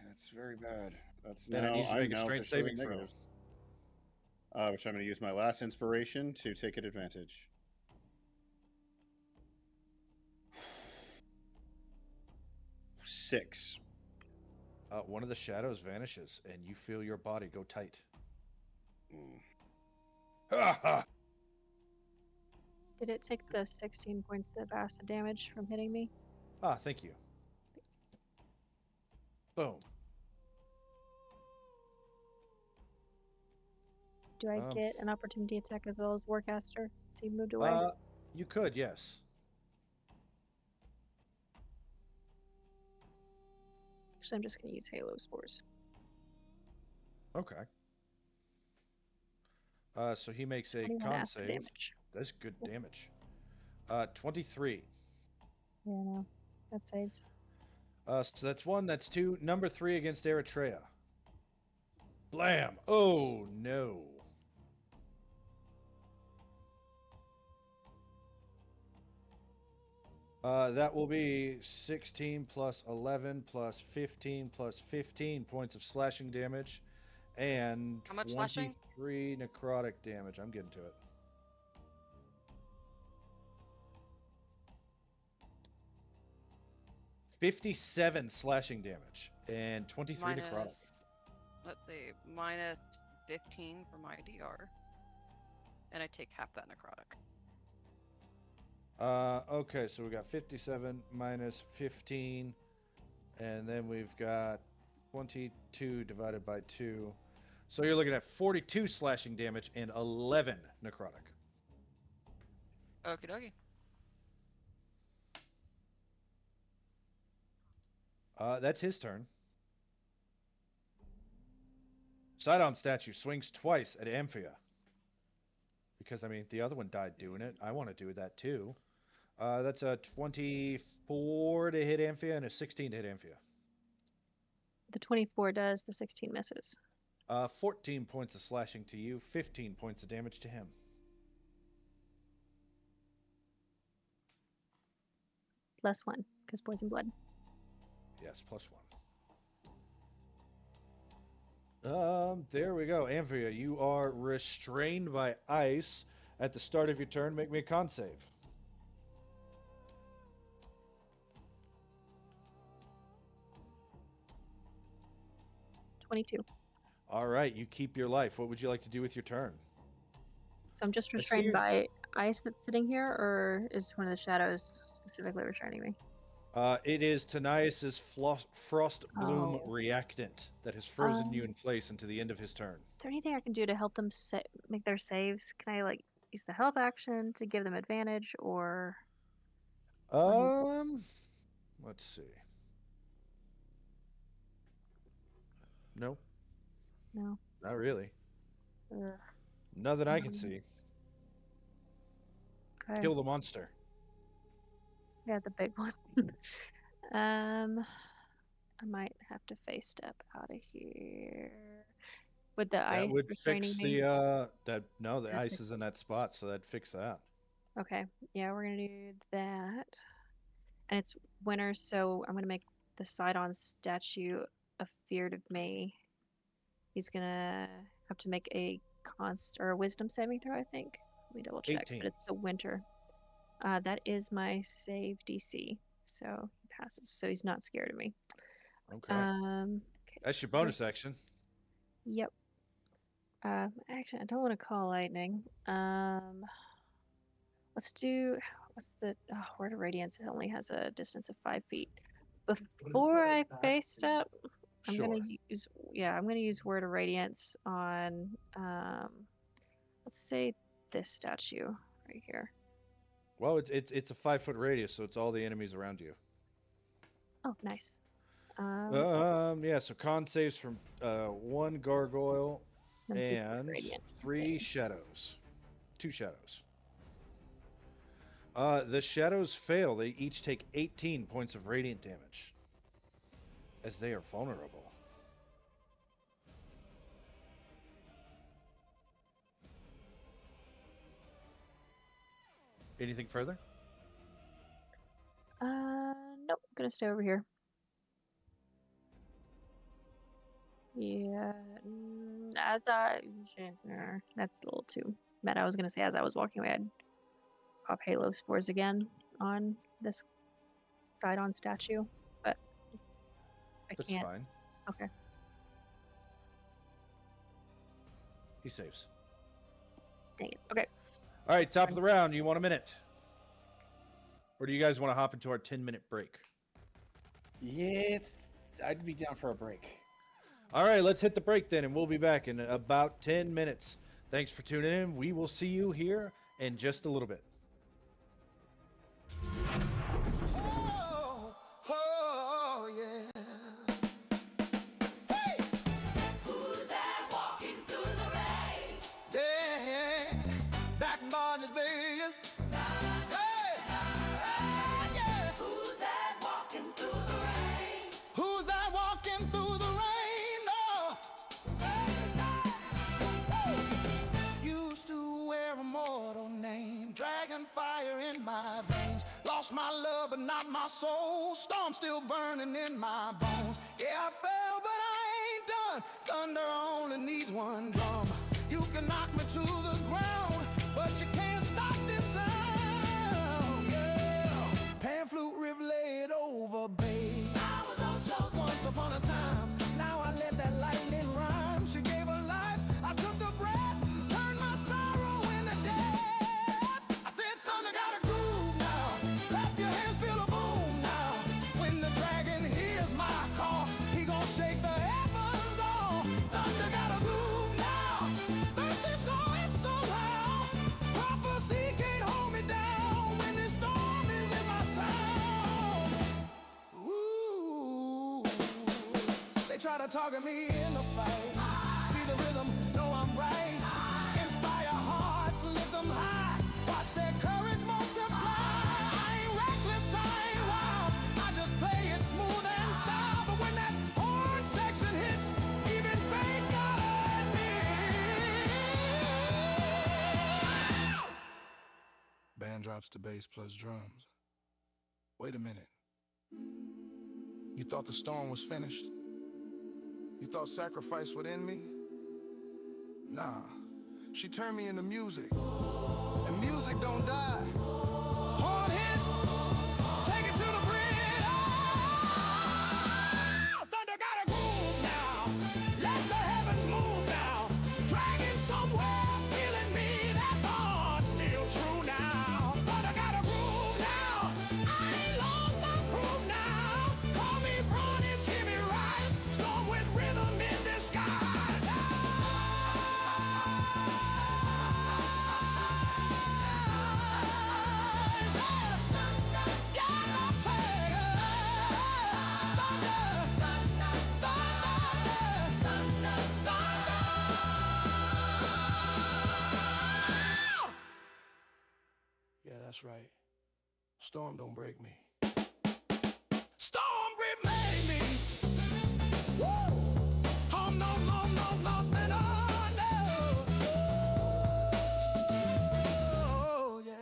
that's very bad. That's Then I now need you to I'm make a now strength officially saving throw. negative. Which I'm going to use my last inspiration to take an advantage. Six. One of the shadows vanishes, and you feel your body go tight. Ha ha! Did it take the 16 points of acid damage from hitting me? Thank you. Thanks. Boom. Do I get an opportunity attack as well as Warcaster since he moved away? You could, yes. Actually, I'm just going to use Halo Spores. Okay. So he makes a 21 con acid save. damage. That's good damage. 23. Yeah, no. That saves. So that's 1, that's 2. Number 3 against Eritrea. Blam! Oh, no. That will be 16 plus 11 plus 15 plus 15 points of slashing damage and How much slashing? 23 necrotic damage. I'm getting to it. $57 slashing damage and 23 necrotic. Let's see, minus 15 for my DR. And I take half that necrotic. Okay, so we got 57 minus 15, and then we've got 22 divided by 2. So you're looking at 42 slashing damage and 11 necrotic. Okie dokie. That's his turn. Sydon statue swings twice at Amphia. Because, I mean, the other one died doing it. I want to do that too. That's a 24 to hit Amphia and a 16 to hit Amphia. The 24 does, the 16 misses. 14 points of slashing to you, 15 points of damage to him. +1, because poison blood. Yes, +1. There we go. Amphia, you are restrained by ice. At the start of your turn, make me a con save. 22. All right, you keep your life. What would you like to do with your turn? So I'm just I see restrained you- by ice that's sitting here, or is one of the shadows specifically restraining me? It is Tanias's Frost Bloom Oh. reactant that has frozen you in place until the end of his turn. Is there anything I can do to help them make their saves? Can I like use the help action to give them advantage, or? Let's see. No, No. not really. Ugh. Nothing I can see. Okay. Kill the monster. Yeah, the big one. I might have to face step out of here. With the That ice would restraining fix me. the no, the That'd ice fix- is in that spot, so that'd fix that. Okay. Yeah, we're gonna do that. And it's winter, so I'm gonna make the Sydon statue afeared of me. He's gonna have to make a const or a wisdom saving throw, I think. Let me double check. 18. But it's the winter. That is my save DC. So he passes. So he's not scared of me. Okay. Okay. That's your bonus action. Yep. Actually, I don't want to call lightning. Let's do. What's the word of radiance? It only has a distance of 5 feet. Before I face step, I'm Sure. gonna use. Yeah, I'm gonna use word of radiance on. Let's say this statue right here. Well, it's a 5-foot radius, so it's all the enemies around you. Oh, nice. Yeah. So con saves from 1 gargoyle Then do word of and radiance. 3 shadows, 2 shadows. The shadows fail. They each take 18 points of radiant damage, as they are vulnerable. Anything further? Nope. I'm gonna stay over here. Yeah. That's a little too meta. I was gonna say as I was walking away, I'd pop Halo spores again on this Sydon statue, but I That's can't. fine. Okay. He saves. Dang it. Okay. All right, top of the round. You want a minute? Or do you guys want to hop into our 10-minute break? Yeah, I'd be down for a break. All right, let's hit the break then, and we'll be back in about 10 minutes. Thanks for tuning in. We will see you here in just a little bit. Oh, oh, yeah. Hey! Who's that walking through the rain? Yeah, back in Barnes Vegas. Hey! Yeah. Who's that walking through the rain? Who's that walking through the rain? Oh. Used to wear a mortal name, dragon fire in my veins. Lost my love, but not my soul. Storm still burning in my bones. Yeah, I fell, but I ain't done. Thunder only needs one drum. You can knock me to the ground, but you can't stop this sound. Yeah, pan flute riff laid over, babe. I was on Joe's Once upon a time, now I let that lightning rhyme. She gave her life, I took the breath, turned my sorrow into death. I said, thunder got a groove now. Clap your hands, feel a boom now. When the dragon hears my call, he gon' shake the heavens all. Thunder got a groove now. Mercy saw it somehow. Prophecy can't hold me down when this storm is in my sound. Ooh, they try to target me in the fight. See the drops the bass plus drums. Wait a minute. You thought the storm was finished? You thought sacrifice would end me? Nah, she turned me into music, and music don't die. Hard hit, take it to the bridge. Oh, thunder got a groove now. Let the heavens move now. Dragging somewhere, feeling me. That thought still true now. Thunder got a groove now. I ain't lost, I'm proved now. Call me Bronnis, hear me rise. Storm with rhythm in disguise. Yeah, that's right. Storm don't break me. Storm remade me. Woo! Oh, no, no, no, nothing under. Oh, yeah.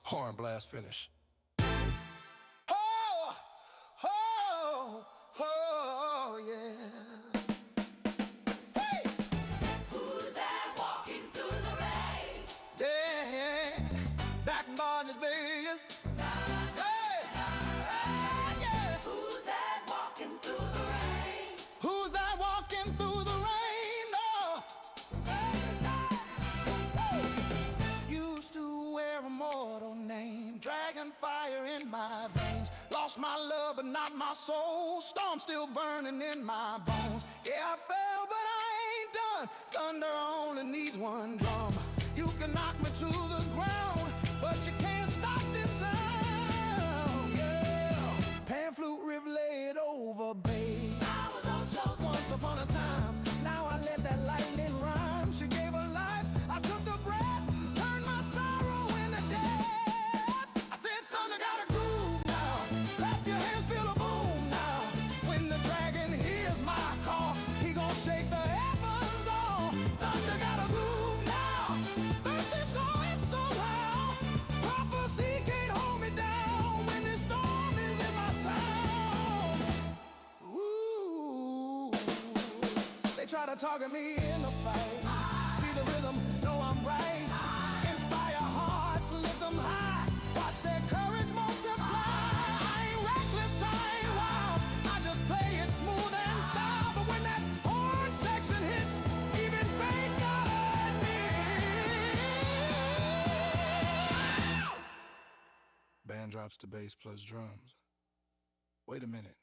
Horn blast finish. Oh, oh, oh, yeah. Hey! Who's that walking through the rain? Yeah, back in Barnes Vegas. Hey! Yeah. Who's that walking through the rain? Who's that walking through the rain? Oh. Used to wear a mortal name, dragon fire in my veins. Lost my love, but not my soul. Storm still burning in my bones. Yeah, I fell, but I ain't done. Thunder only needs one drum. You can knock me to the ground, but you can't stop this sound. Yeah, pan flute riff laid over, babe. I was on Joe's Once upon a time, now I let that lightning rhyme. She gave her life, I took the breath, turned my sorrow into death. I said, thunder got a groove now. Clap your hands, feel a boom now. When the dragon hears my call, he gon' shake the heavens all. Thunder got a groove now. Mercy saw it somehow. Prophecy can't hold me down when this storm is in my sound. Ooh, they try to target me in the fight. See the rhythm, know I'm right. Inspire hearts, lift them high. Watch their courage multiply. I ain't reckless, I ain't wild. I just play it smooth and style. But when that horn section hits, even fate gotta admit. Band drops the bass plus drums. Wait a minute.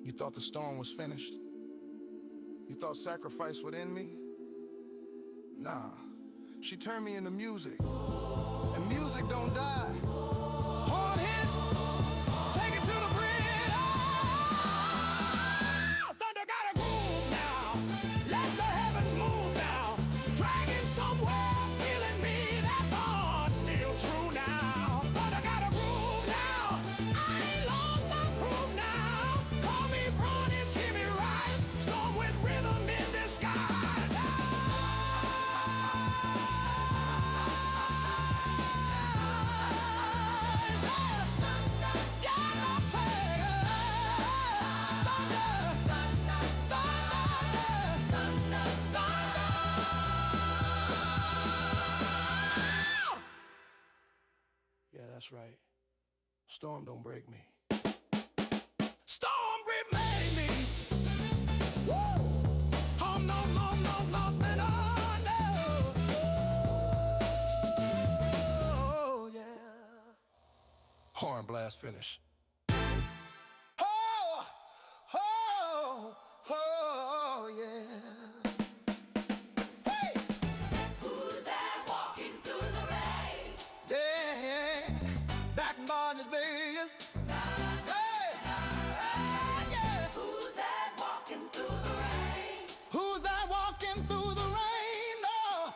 You thought the storm was finished? You thought sacrifice would end me? Nah, she turned me into music, and music don't die. Hard hit, take it to the bridge. Oh, thunder got a groove now. Let the heavens move now. Dragging somewhere, feeling me. That thought still true now. Thunder got a groove now. I ain't lost, I'm proved now. Call me Bronnis, hear me rise. Storm with rhythm in disguise. Yeah, that's right. Storm don't break me. Storm remade me. Woo! Oh, no, no, no, nothing under. Oh, yeah. Horn blast finish. Oh, oh, oh, yeah. Hey! Who's that walking through the rain? Yeah, back in Barnes Vegas. Hey! Yeah. Who's that walking through the rain? Who's that walking through the rain? Oh.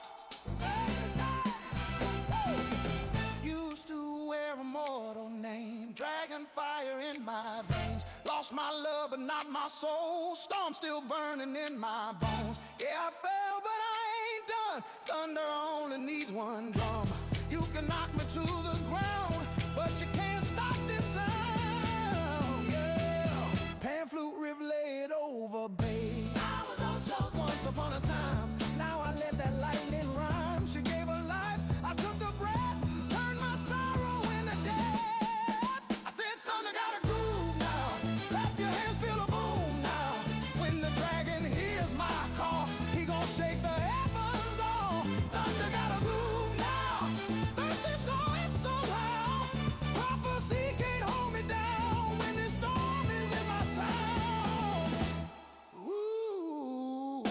Used to wear a mortal name, dragon fire in my veins. Lost my love, but not my soul. Storm still burning in my bones. Yeah, I fell, but I ain't done. done. Thunder only needs one drum. You can knock me to the ground, but you can't stop this sound. Yeah. Pan flute riff laid over bass. I was on just once upon a time. Now I let that lightning rhyme. She gave her life. I took a breath, turned my sorrow into death. I said thunder got a groove now. Clap your hands, feel a boom now. When the dragon hears my call, he gon' shake the heavens all. Thunder got a groove now. Mercy saw it somehow. Prophecy can't hold me down when this storm is in my sound. Ooh,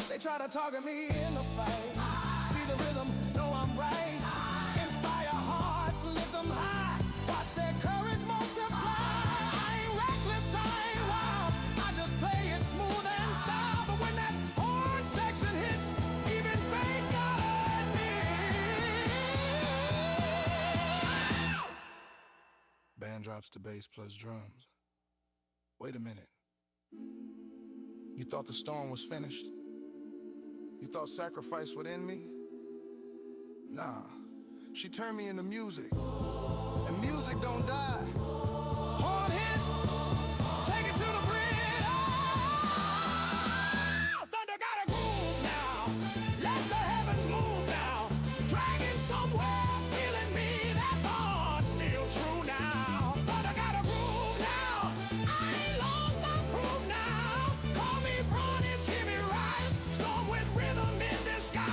they try to target me in the fight. See the rhythm, know I'm right. Inspire hearts, lift them high. Watch their courage multiply. I ain't reckless, I ain't wild. I just play it smooth and style. But when that horn section hits, even fate gotta admit. Band drops to bass plus drums. Wait a minute. You thought the storm was finished? You thought sacrifice would end me? Nah. She turned me into music. And music don't die. Horn hit, take it to the bridge. Oh, thunder got a groove now. Let the heavens move now. Dragon somewhere feeling me. That bond's still true now. Thunder got a groove now. I ain't lost, I'm proved now. Call me Bronnis, hear me rise. Storm with rhythm in disguise.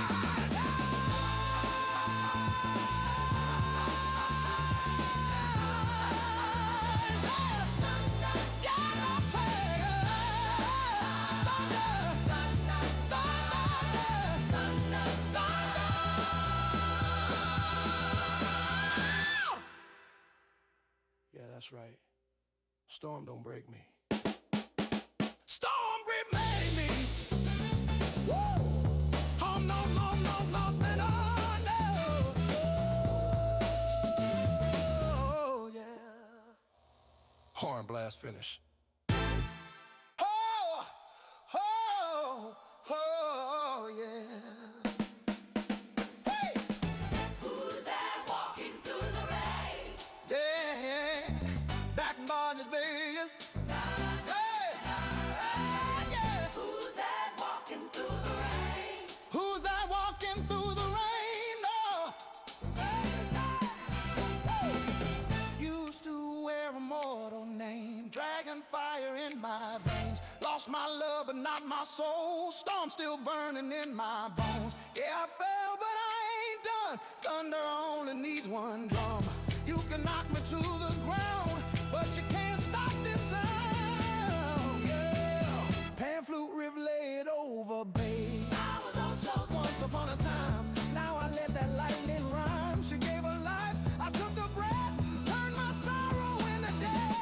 Yeah, that's right. Storm don't break me. Storm remade me. Woo! Oh, no, no, no, nothing under. Oh, yeah. Horn blast finish. Oh, oh, oh, yeah. Hey! Who's that walking through the rain? Yeah, back in Barnes Vegas. Hey! Yeah. Who's that walking through the rain? Who's that walking through the rain? Oh. Used to wear a mortal name, dragon fire in my veins. Lost my love, but not my soul. Storm still burning in my bones. Yeah, I fell, but I ain't done. Thunder only needs one drum. You can knock me to the ground, but you can't stop this sound. Yeah, pan flute riff laid over bass. I was on just once upon a time. Now I let that lightning rhyme. She gave her life. I took a breath, turned my sorrow into death.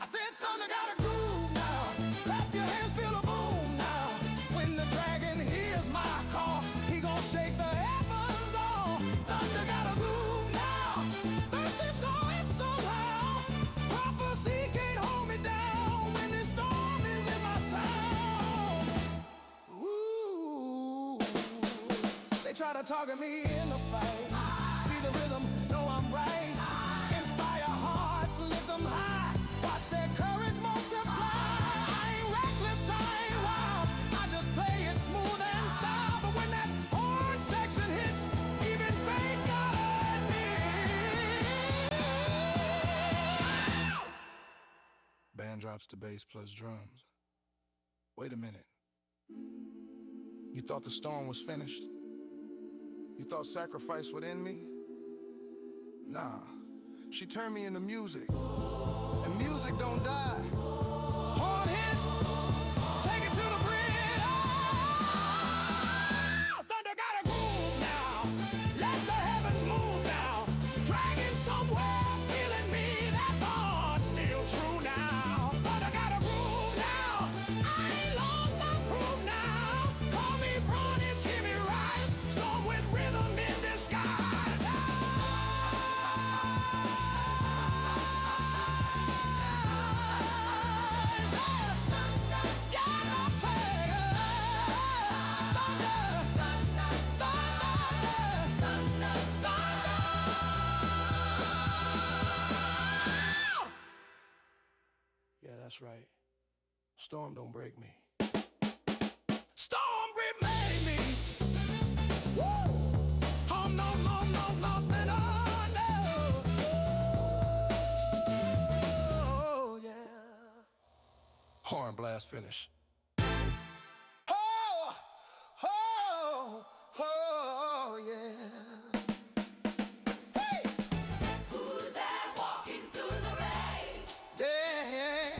I said thunder got a groove now. Clap your hands, feel a boom now. When the dragon hears my call, he gon' shake the heavens all. Thunder got a groove now. Mercy saw it somehow. Prophecy can't hold me down when this storm is in my sound. Ooh, they try to target me in the fight. See the rhythm, know I'm right. Inspire hearts, lift them high. Watch their courage multiply. I ain't reckless, I ain't wild. I just play it smooth and style. But when that horn section hits, even fate gotta admit. Band drops to bass plus drums. Wait a minute. You thought the storm was finished? You thought sacrifice would end me? Nah. She turned me into music. And music don't die. Horn hit, take it to the bridge. Oh, thunder got a groove now. Let the heavens move now. Dragon somewhere feeling me. That bond's still true now. Thunder got a groove now. I ain't lost, I'm proved now. Call me Bronnis, hear me rise. Storm with rhythm in disguise. Storm don't break me. Storm remade me. Woo! Oh, no, no, no, nothing under. Oh, yeah. Horn blast finish. Oh, oh, oh, yeah. Hey! Who's that walking through the rain? Yeah,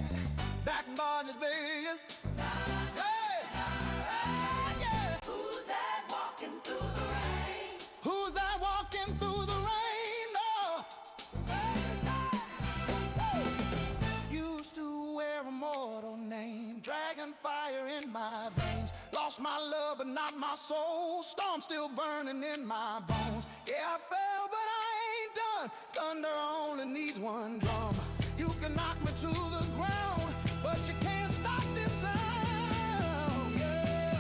back in Barnes Vegas. Hey! Yeah. Who's that walking through the rain? Who's that walking through the rain? Oh. Used to wear a mortal name, dragon fire in my veins. Lost my love, but not my soul. Storm still burning in my bones. Yeah, I fell, but I ain't done. Thunder only needs one drum. You can knock me to the ground, but you can't stop this sound. Yeah,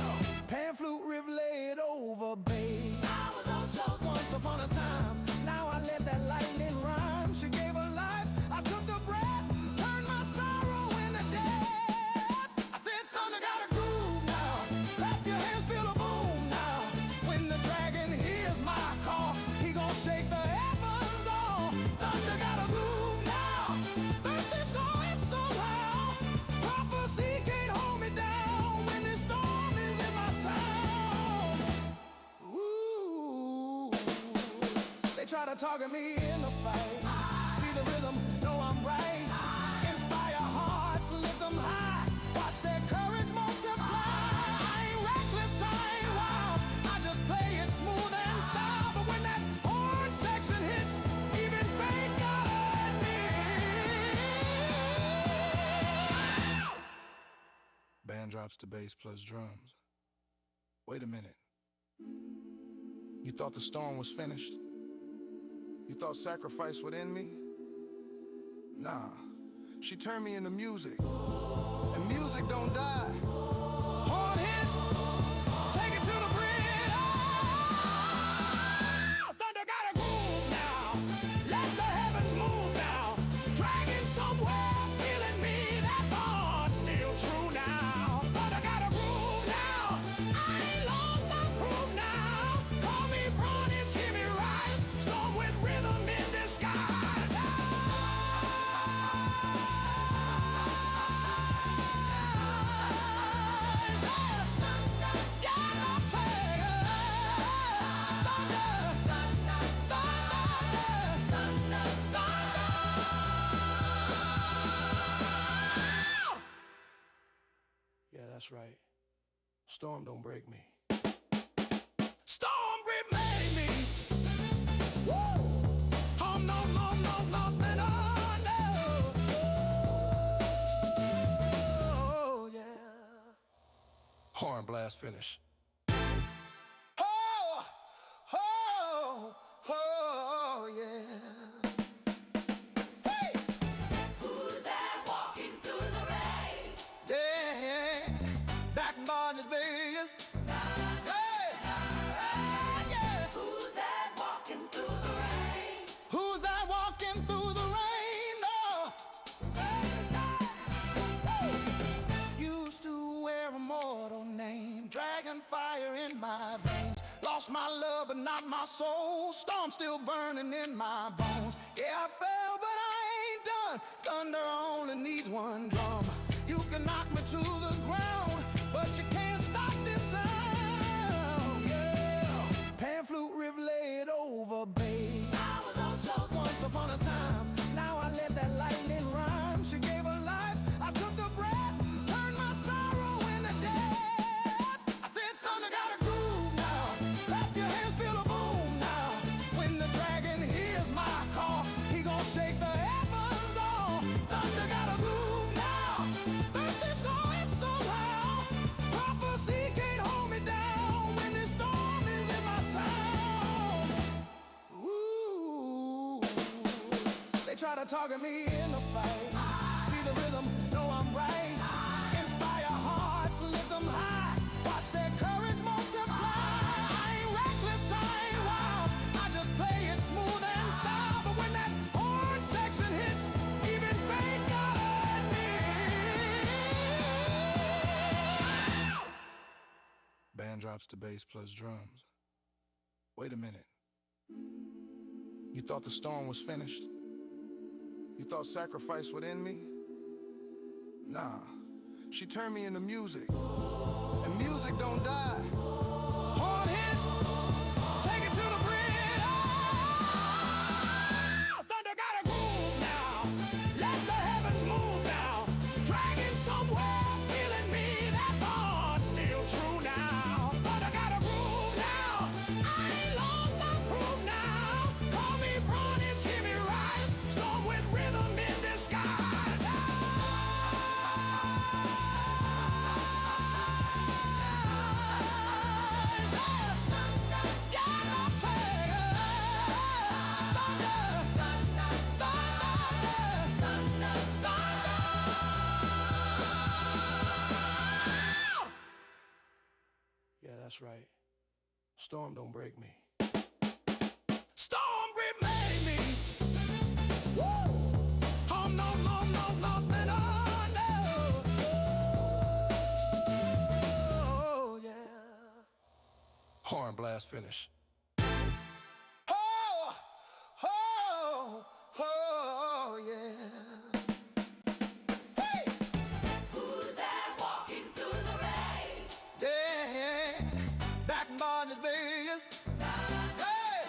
pan flute riff laid over, babe. I was on Joe's once upon a time. Now I let that lightning rhyme. She gave her life, I took the breath, turned my sorrow into death. I said, thunder got a groove now. Clap your hands, feel a boom now. When the dragon hears my call, he gon' shake the heavens all. Thunder got a groove now. Mercy saw it somehow. Prophecy can't hold me down when this storm is in my sound. Ooh, they try to target me in the fight. See the rhythm, know I'm right. Inspire hearts, lift them high. Watch their courage multiply. I ain't reckless, I ain't wild. I just play it smooth and style. But when that horn section hits, even fate gotta admit. Band drops to bass plus drums. Wait a minute. You thought the storm was finished? You thought sacrifice would end me? Nah. She turned me into music. And music don't die. Horn hit, take it to the bridge. Oh, thunder got a groove now. Let the heavens move now. Dragon somewhere feeling me. That bond's still true now. Thunder got a groove now. I ain't lost, I prove now. Call me Bronnis, hear me rise. Storm with rhythm in disguise. Yeah, that's right. Storm don't break me. Storm remade me. Woo! Oh, no, no, no, nothing under. Oh, yeah. Horn blast finish. Oh, oh, oh, yeah. Hey! Who's that walking through the rain? Yeah, back in Barnes Vegas. Hey! Yeah. Who's that walking through the rain? Who's that walking through the rain? Oh. Used to wear a mortal name, dragon fire in my veins. Lost my love, but not my soul. Storm still burning in my bones. Yeah, I fell, but I ain't done. Thunder only needs one drum. You can knock me to the ground, but you can't stop this sound. Yeah, pan flute riff laid over, babe. I was on Joe's once upon a time. Now I let that lightning rhyme. She gave her life, I took the breath, turned my sorrow into death. I said, thunder got a groove now. Clap your hands, feel a boom now. When the dragon hears my call, he gon' shake the heavens all. Thunder got a groove now. Mercy saw it somehow. Prophecy can't hold me down when this storm is in my sound. Ooh, they try to target me in the fight. See the rhythm, know I'm right. Inspire hearts, lift them high. Watch their courage multiply. I ain't reckless, I ain't wild. I just play it smooth and style. But when that horn section hits, even fate gotta admit. 9 drops to bass plus drums. Wait a minute. You thought the storm was finished? You thought sacrifice would end me? Nah. She turned me into music. And music don't die. Hard hit, take it to the bridge. Oh, thunder got a groove now. Let the heavens move now. Dragging somewhere, feeling me. That bond's still true now. Thunder got a groove now. I ain't lost, I prove now. Call me Bronny's, hear me rise. Storm with rhythm in disguise. Yeah, that's right. Storm don't break me. Storm remade me. Woo! Oh, no, no, no, nothing under. Oh, yeah. Horn blast finish. Oh, oh, oh, yeah. Hey! Who's that walking through the rain? Yeah, back in Barnes Vegas. Hey!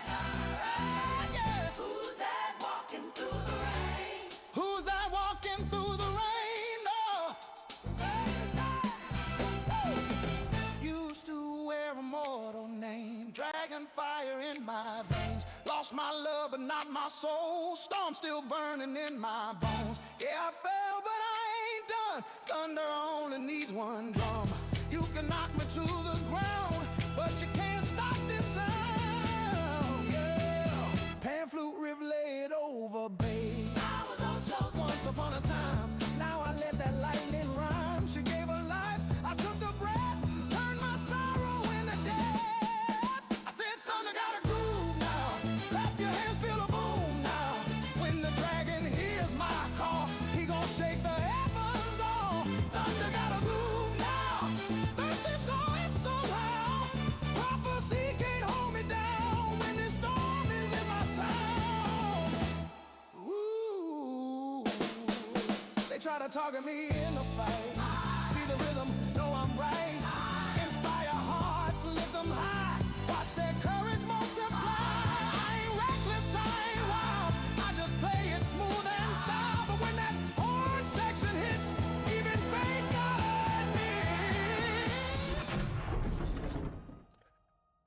Yeah. Who's that walking through the rain? Who's that walking through the rain? Oh. Used to wear a mortal name, dragon fire in my veins. Lost my love, but not my soul. Storm still burning in my bones. Yeah, I fell, but I ain't done. Thunder only needs one drum. You can knock me to the ground, but you can't stop this sound. Yeah, pan flute riff laid over, babe. I was on Joe's once upon a time. Now I let that lightning rhyme. She gave her life. I took the breath, turned my sorrow into death. I said, thunder got a groove now. Clap your hands, feel a boom now. When the dragon hears my call, he gon' shake the heavens off. Thunder got a groove now. Mercy saw it somehow. Prophecy can't hold me down when this storm is in my sound. Ooh, they try to target me in the fight. See the rhythm, know I'm right. Inspire hearts, lift them high. Watch their courage multiply. I ain't reckless, I ain't wild. I just play it smooth and style. But when that horn section hits, even faith gotta admit.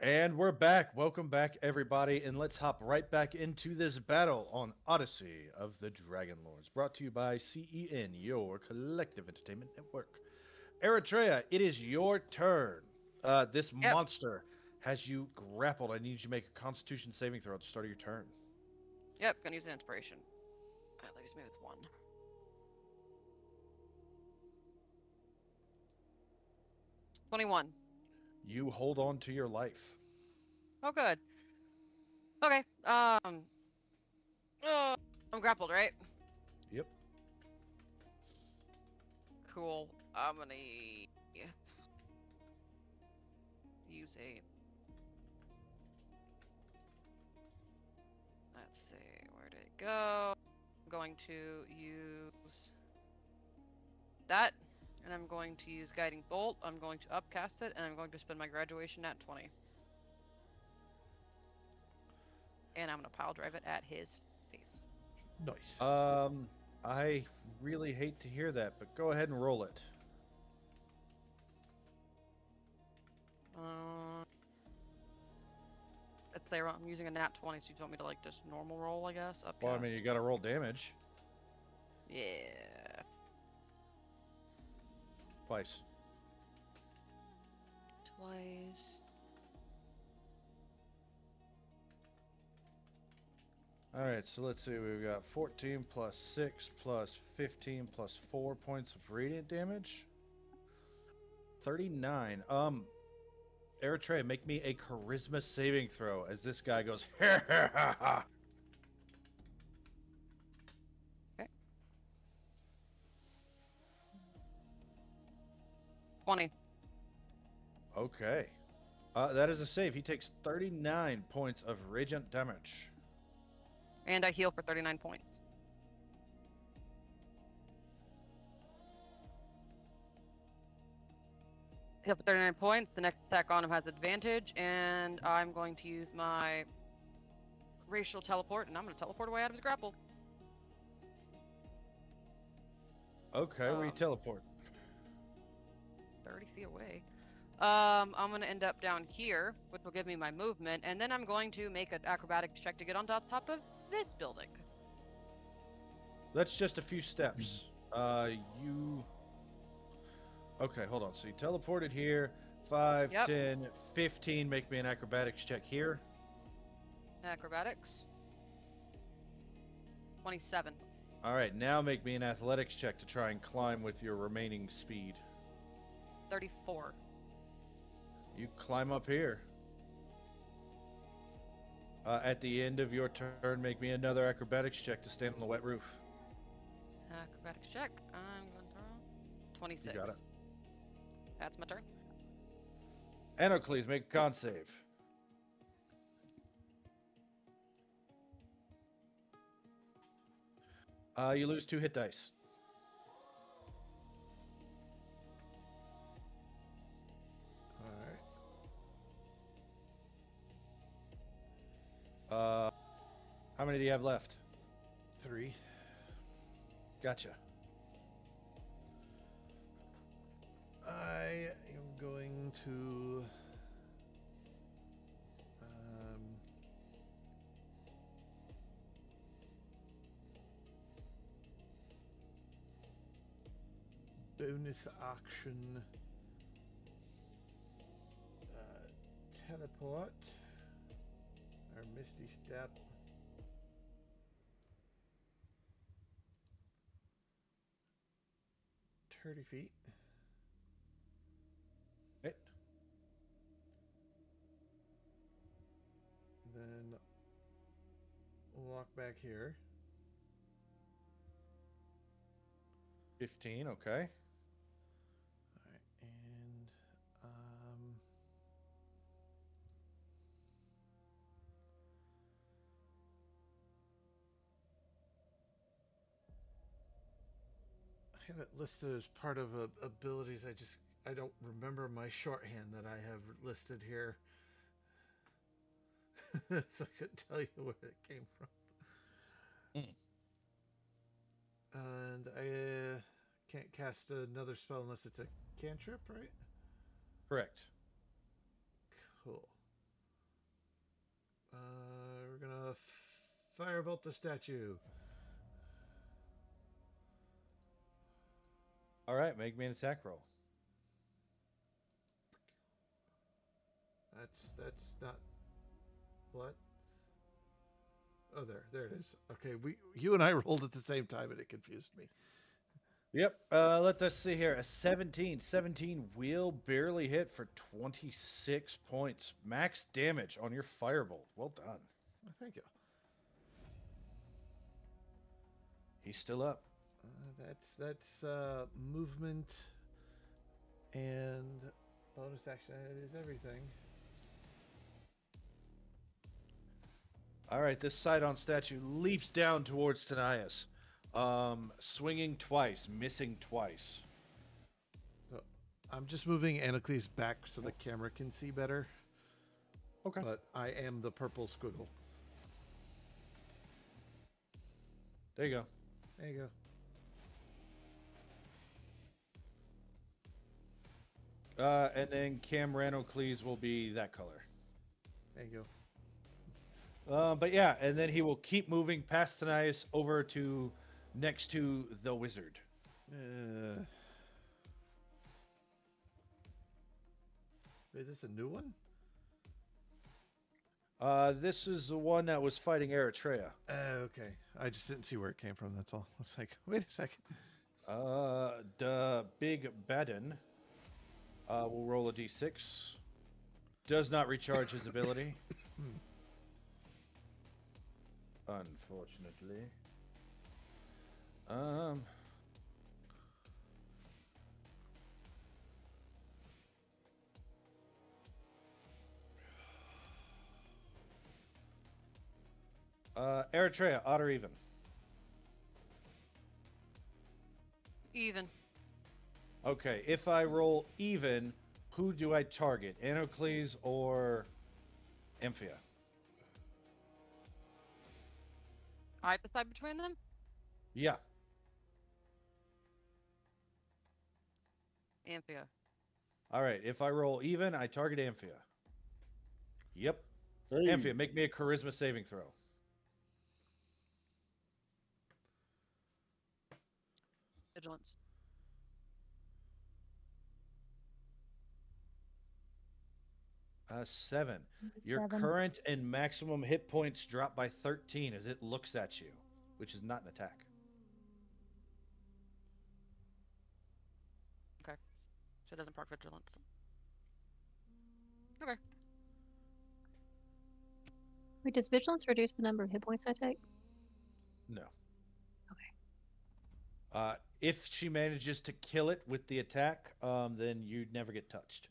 And we're back. Welcome back, everybody, and let's hop right back into this battle on Odyssey of the Dragonlords, brought to you by CEN, your collective entertainment network. Eritrea, it is your turn. This Yep. monster has you grappled. I need you to make a Constitution saving throw at the start of your turn. Yep, gonna use an inspiration. That leaves me with 1. $21. You hold on to your life. Oh, good. Okay. I'm grappled, right? Yep. Cool. I'm gonna use a. Let's see, where did it go? I'm going to use that, and I'm going to use Guiding Bolt. I'm going to upcast it, and I'm going to spend my graduation at 20. And I'm gonna pile drive it at his face. Nice. I really hate to hear that, but go ahead and roll it. It's there. I'm using a nat 20, so you want me to like just normal roll, I guess. Upcast. Well, I mean, you got to roll damage. Yeah. Twice. All right, so let's see. We've got 14 plus 6 plus 15 plus 4 points of radiant damage. 39. Eritrea, make me a charisma saving throw as this guy goes, ha ha ha ha. Okay. 20. Okay. That is a save. He takes 39 points of radiant damage. And I heal for 39 points. Heal for 39 points. The next attack on him has advantage, and I'm going to use my racial teleport, and I'm going to teleport away out of his grapple. Okay, where you teleport? 30 feet away. I'm going to end up down here, which will give me my movement, and then I'm going to make an acrobatics check to get on top of this building. That's just a few steps. You... Okay, hold on. So you teleported here. 5, Yep. 10, 15. Make me an acrobatics check here. Acrobatics. 27. All right, now make me an athletics check to try and climb with your remaining speed. 34. You climb up here. At the end of your turn, make me another acrobatics check to stand on the wet roof. Acrobatics check. I'm going to roll 26. You got it. That's my turn. Anocles, make a con save. You lose 2 hit dice. All right. How many do you have left? 3. Gotcha. I am going to bonus action teleport or misty step. Thirty feet. Right. Then walk back here. 15, okay. All right, and I have it listed as part of abilities. I don't remember my shorthand that I have listed here. So I couldn't tell you where it came from. And I can't cast another spell unless it's a cantrip, right? Correct. Cool. We're gonna firebolt the statue. All right, make me an attack roll. That's not what. Oh, there it is. Okay, you and I rolled at the same time, and it confused me. Yep. Let us see here. A 17. 17 will barely hit for 26 points. Max damage on your firebolt. Well done. Thank you. He's still up. That's movement and bonus action. It is everything. All right, this Sydon statue leaps down towards Tanias. Swinging twice, missing twice. So I'm just moving Anacles back so the camera can see better. Okay. But I am the purple squiggle. There you go. There you go. And then Camranocles will be that color. There you go. But yeah, and then he will keep moving past Tanias over to next to the wizard. Is this a new one? This is the one that was fighting Eritrea. Okay. I just didn't see where it came from, that's all. I was like, wait a second. The big Baden will roll a d6. Does not recharge his ability. Unfortunately. Eritrea, odd or even? Even. Okay, if I roll even, who do I target? Anocles or Amphia? I decide between them? Yeah. Amphia. All right, if I roll even, I target Amphia. Yep. Hey. Amphia, make me a charisma saving throw. Vigilance. 7. Your 7. current and maximum hit points drop by 13 as it looks at you, which is not an attack. Okay. So it doesn't proc vigilance. Okay. Wait, does vigilance reduce the number of hit points I take? No. Okay. If she manages to kill it with the attack, then you'd never get touched.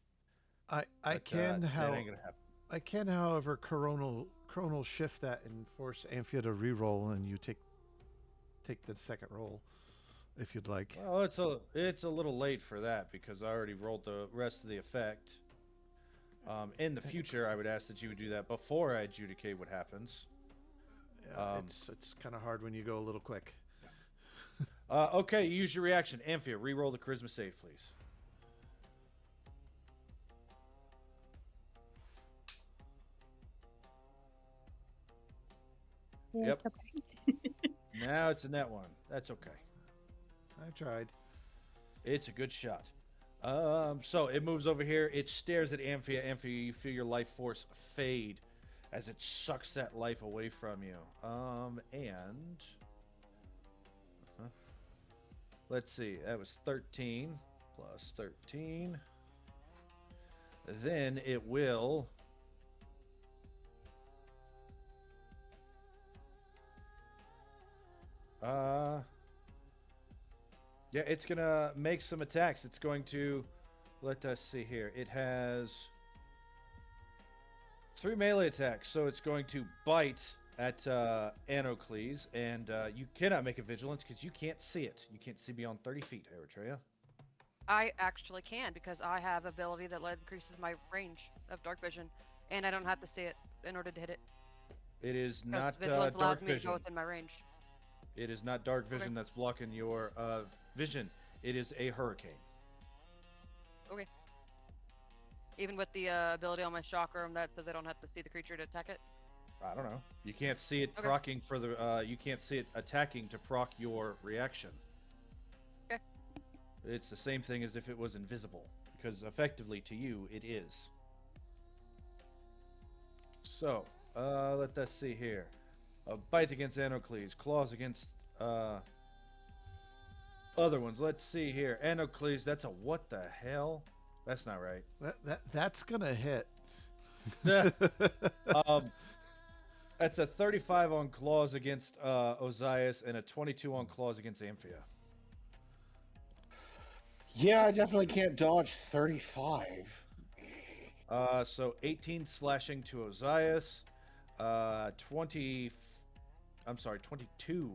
I But, can that ain't gonna happen. I can, however, coronal shift that and force Amphia to re-roll, and you take the second roll if you'd like. Well, it's a little late for that because I already rolled the rest of the effect. In the future, I would ask that you would do that before I adjudicate what happens. Yeah, it's kind of hard when you go a little quick. Okay, use your reaction. Amphia, re-roll the charisma save, please. Yeah, Yep. it's okay. Now it's a net one. That's okay. I tried. It's a good shot. So it moves over here. It stares at Amphia. Amphia, you feel your life force fade as it sucks that life away from you. And let's see. That was 13 plus 13. Then it will. Yeah, it's gonna make some attacks. It's going to. Let us see here. It has 3 melee attacks, so it's going to bite at Anocles, and you cannot make a vigilance because you can't see it. You can't see beyond 30 feet, Eritrea. I actually can because I have ability that increases my range of dark vision, and I don't have to see it in order to hit it. It is Because not vigilance allows dark me to vision. go within my range. It is not dark vision Okay. that's blocking your vision. It is a hurricane. Okay. Even with the ability on my chakra that says I don't have to see the creature to attack it. I don't know. You can't see it Okay. procking for the. You can't see it attacking to proc your reaction. Okay. It's the same thing as if it was invisible, because effectively to you it is. So, let us see here. A bite against Anocles, claws against other ones. Let's see here. Anocles, that's a what the hell? That's not right. That's gonna hit. um, that's a 35 on claws against Ozias and a 22 on claws against Amphia. Yeah, I definitely can't dodge 35. So 18 slashing to Ozias, 20. I'm sorry, 22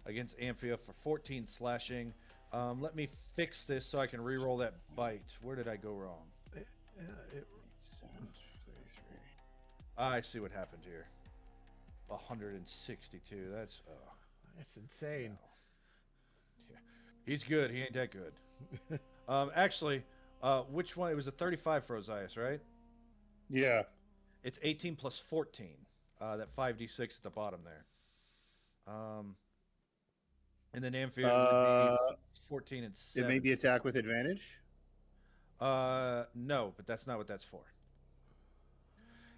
against Amphia for 14 slashing. Let me fix this so I can re-roll that bite. Where did I go wrong? I see what happened here. 162. That's insane. no. Yeah. He's good. He ain't that good. Actually, which one? It was a 35 for Ozias, right? Yeah. It's 18 plus 14. That 5d6 at the bottom there. And then Amphia would be 14 and 7. It made the attack with advantage? No, but that's not what that's for.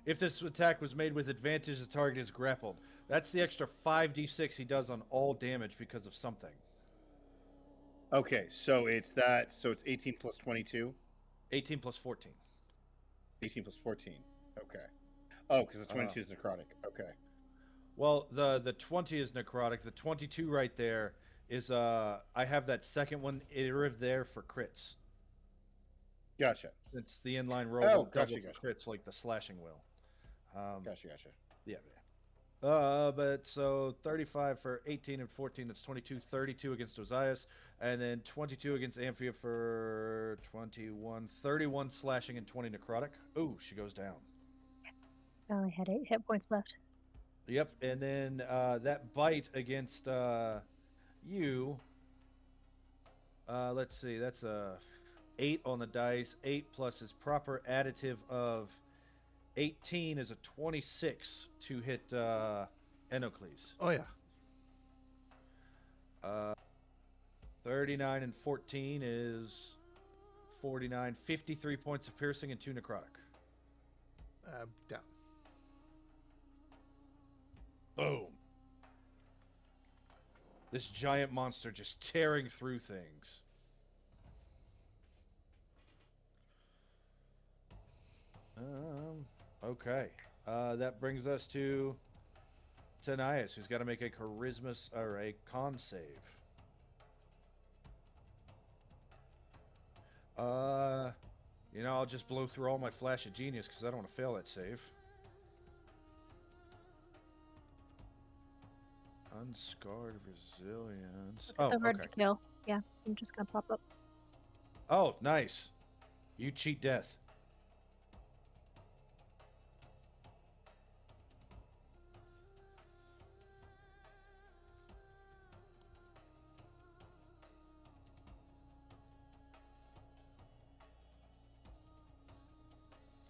If this attack was made with advantage, the target is grappled. That's the extra 5d6 he does on all damage because of something. Okay, so it's that. So it's 18 plus 22? 18 plus 14. 18 plus 14. Okay. Oh, because the 22 is necrotic. Okay. Well, the 20 is necrotic. The 22 right there is I have that second one iterative there for crits. Gotcha. It's the inline roll Oh, will double gotcha. for crits like the slashing will. Gotcha. Yeah. But so 35 for 18 and 14, that's 22, 32 against Ozias, and then 22 against Amphia for 21, 31 slashing and 20 necrotic. Ooh, she goes down. I only had 8 hit points left. Yep, and then that bite against you. Let's see, that's a 8 on the dice. 8 plus his proper additive of 18 is a 26 to hit Enocles. Oh yeah. 39 and 14 is 49, 53 points of piercing and 2 necrotic. Down. Boom. This giant monster just tearing through things. Okay. That brings us to Tanias, who's got to make a charisma or a con save. I'll just blow through all my flash of genius because I don't want to fail that save. Unscarred resilience. Look at the hard okay. to kill. Yeah, I'm just gonna pop up. Oh, nice. You cheat death.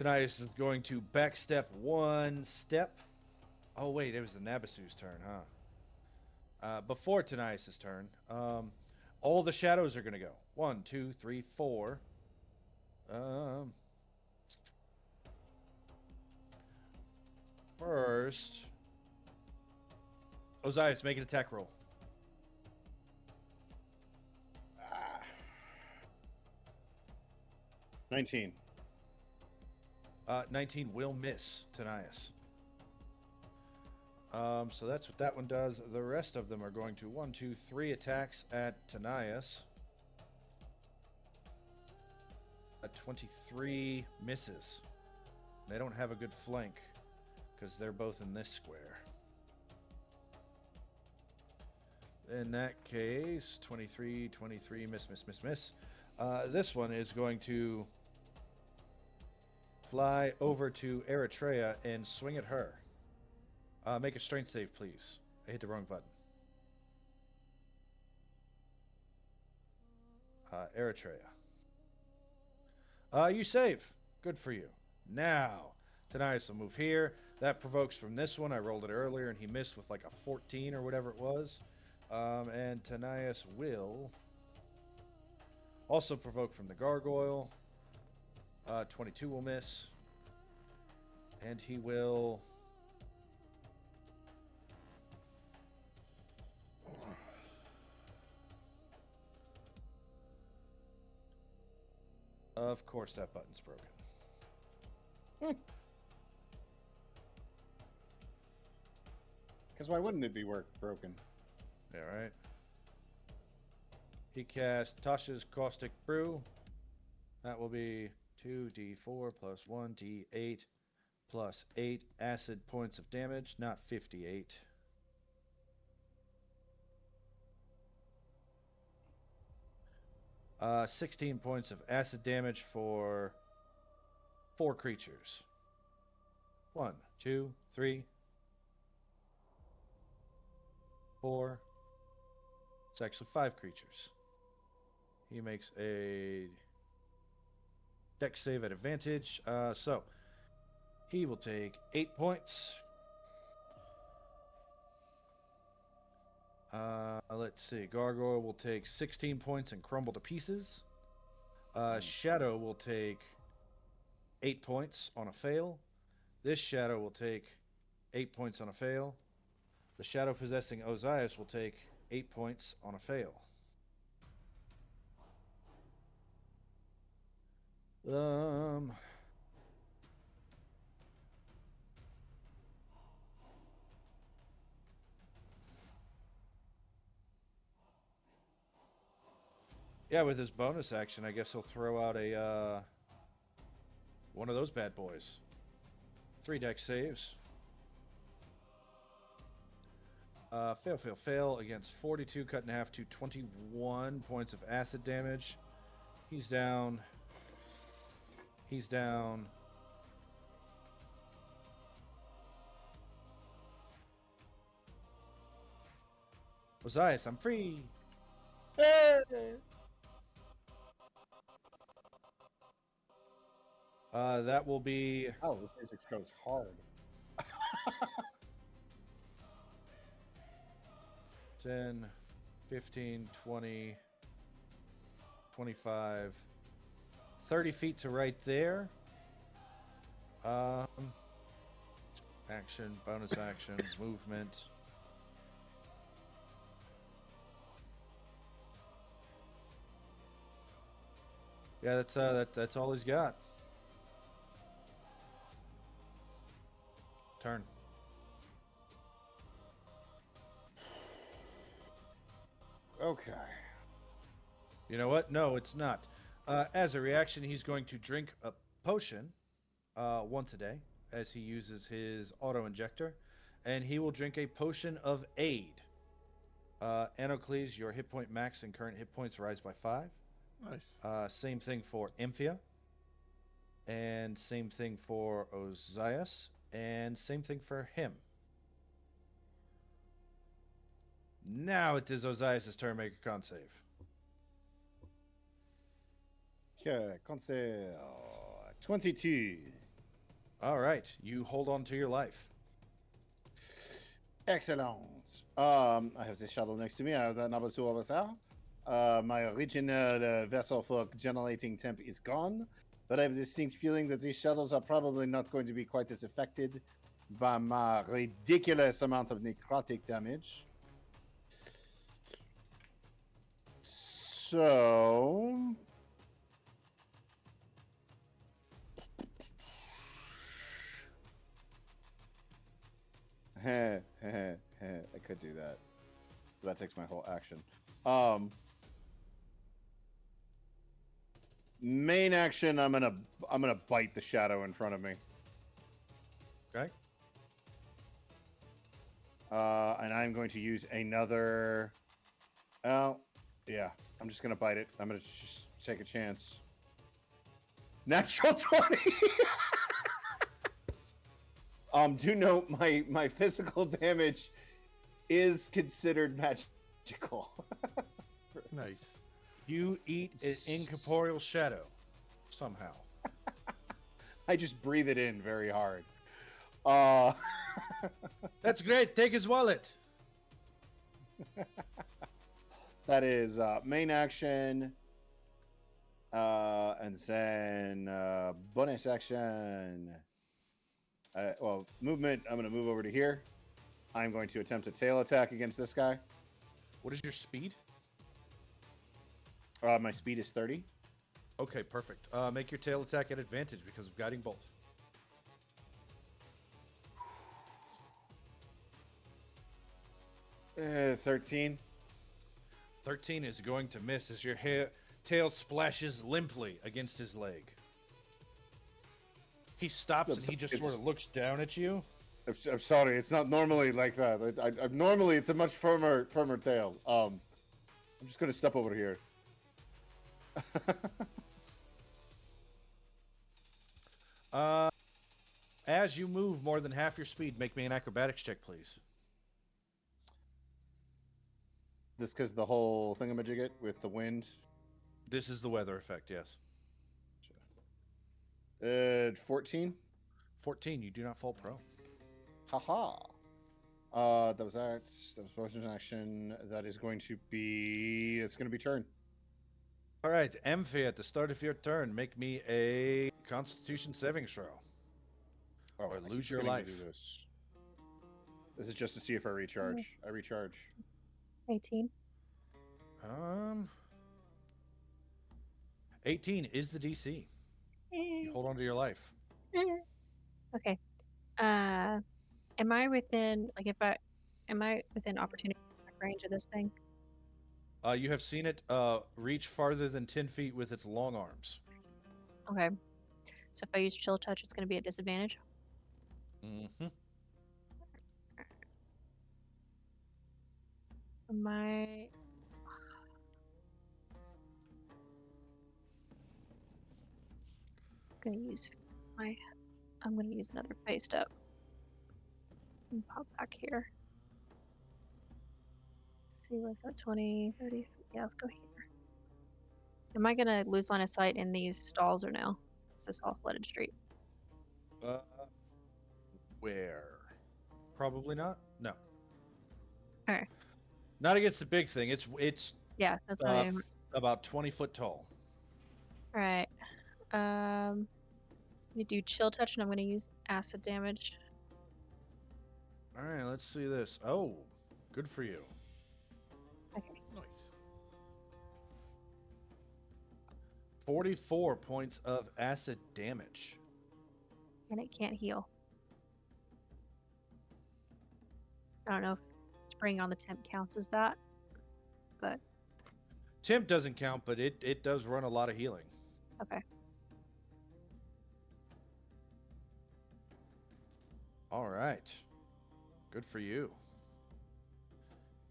Tanias is going to backstep 1 step. Oh, wait, it was the Nabasu's turn, huh? Before Tanias' turn, all the shadows are going to go. 1, 2, 3, 4. First, Ozias, make an attack roll. 19. 19 will miss Tanias. So that's what that one does. The rest of them are going to 1, 2, 3 attacks at Tanias. A 23 misses. They don't have a good flank because they're both in this square. In that case, 23, 23, miss, miss, miss, miss. This one is going to fly over to Eritrea and swing at her. Make a strength save, please. I hit the wrong button. Eritrea. You save. Good for you. Now, Tanias will move here. That provokes from this one. I rolled it earlier, and he missed with like a 14 or whatever it was. And Tanias will also provoke from the gargoyle. 22 will miss. And he will... Of course, that button's broken. Because why wouldn't it be broken? Yeah, right. He cast Tasha's Caustic Brew. That will be 2d4 plus 1d8 plus 8 acid points of damage, not 58. Uh, 16 points of acid damage for 4 creatures. 1, 2, 3, 4. It's actually 5 creatures. He makes a dex save at advantage. So he will take 8 points. Let's see. Gargoyle will take 16 points and crumble to pieces. Shadow will take 8 points on a fail. This shadow will take 8 points on a fail. The shadow possessing Ozias will take 8 points on a fail. Yeah, with his bonus action, I guess he'll throw out a one of those bad boys. 3 dex saves. Fail, fail, fail against 42, cut in half to 21 points of acid damage. He's down. He's down. Osias, I'm free. That will be Oh, this music goes hard. 10, 15, 20, 25, 30 feet to right there. Action, bonus action, movement. Yeah, that's all he's got. Turn. Okay. You know what? No, it's not. As a reaction, he's going to drink a potion once a day as he uses his auto injector, and he will drink a potion of aid. Anocles, your hit point max and current hit points rise by 5. Nice. Same thing for Amphia, and same thing for Ozias, and same thing for him. Now it is Ozias' turn. Make a con save. Okay, concert 22. All right, you hold on to your life. Excellent. I have this shadow next to me. I have the number 2 over there. My original vessel for generating temp is gone, but I have a distinct feeling that these shadows are probably not going to be quite as affected by my ridiculous amount of necrotic damage. So I could do that. That takes my whole action. Main action, I'm gonna bite the shadow in front of me. Okay. And I'm going to use another. Oh, yeah. I'm just gonna bite it. I'm gonna just take a chance. Natural 20. Do note my physical damage is considered magical. Nice. You eat an incorporeal shadow somehow. I just breathe it in very hard. That's great. Take his wallet. That is main action. And then bonus action. Well, movement. I'm going to move over to here. I'm going to attempt a tail attack against this guy. What is your speed? My speed is 30. Okay, perfect. Make your tail attack at advantage because of Guiding Bolt. 13. 13 is going to miss as your tail splashes limply against his leg. He stops and he just sort of looks down at you. I'm sorry, it's not normally like that. Normally, it's a much firmer tail. I'm just gonna step over here. As you move more than half your speed, make me an acrobatics check, please. This because the whole thingamajigget with the wind. This is the weather effect, yes. 14. 14, you do not fall prone. Haha. That was that. That was bonus action. That is going to be. It's going to be turn. All right, Amphi, at the start of your turn, make me a Constitution saving throw. Or lose your life. This is just to see if I recharge. I recharge. 18. 18 is the DC. You hold on to your life. Okay. Am I within am I within opportunity range of this thing? You have seen it reach farther than 10 feet with its long arms. Okay. So if I use chill touch, it's going to be at disadvantage. Mm-hmm. My gonna use my I'm gonna use another face step and pop back here. Let's see, what's that? 20, 30. Yeah, let's go here. Am I gonna lose line of sight in these stalls or no? Is this all flooded street? Where? Probably not. No. Okay. Not against the big thing. It's Yeah, that's what uh, I'm. about 20 foot tall. All right. You do chill touch, and I'm gonna use acid damage. All right, let's see this. Oh, good for you. Okay. Nice. 44 points of acid damage. And it can't heal. I don't know if spraying on the temp counts as that, but Temp doesn't count, but it does run a lot of healing. okay. All right. Good for you.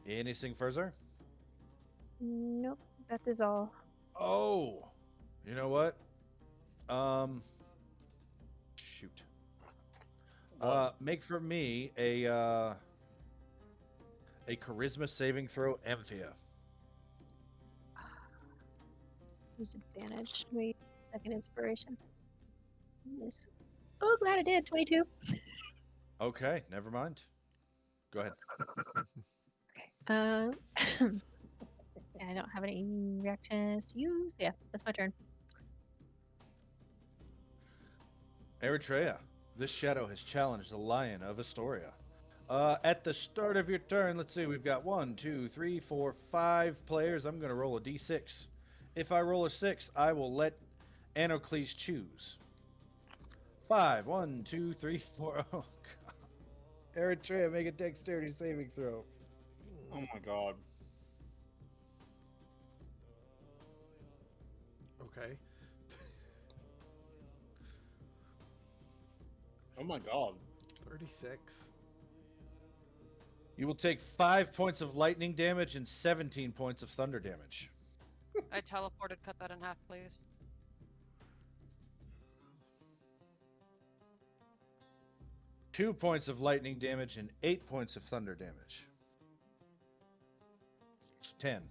Anything further? Nope. That is all. Oh, you know what? Shoot. Make for me a charisma saving throw, Amphia. Use advantage. Wait, second inspiration. Miss. Oh, glad I did. 22. Okay, never mind. Go ahead. Okay. I don't have any reactions to use. Yeah, that's my turn. Eritrea, this shadow has challenged the Lion of Astoria. At the start of your turn, let's see, we've got 1, 2, 3, 4, 5 players. I'm going to roll a d6. If I roll a 6, I will let Anocles choose. 5, 1, 2, 3, 4. Oh, God. Eritrea, make a dexterity saving throw. Oh my god. Okay. Oh my god. 36. You will take 5 points of lightning damage and 17 points of thunder damage. I teleported. Cut that in half, please. 2 points of lightning damage and 8 points of thunder damage. 10.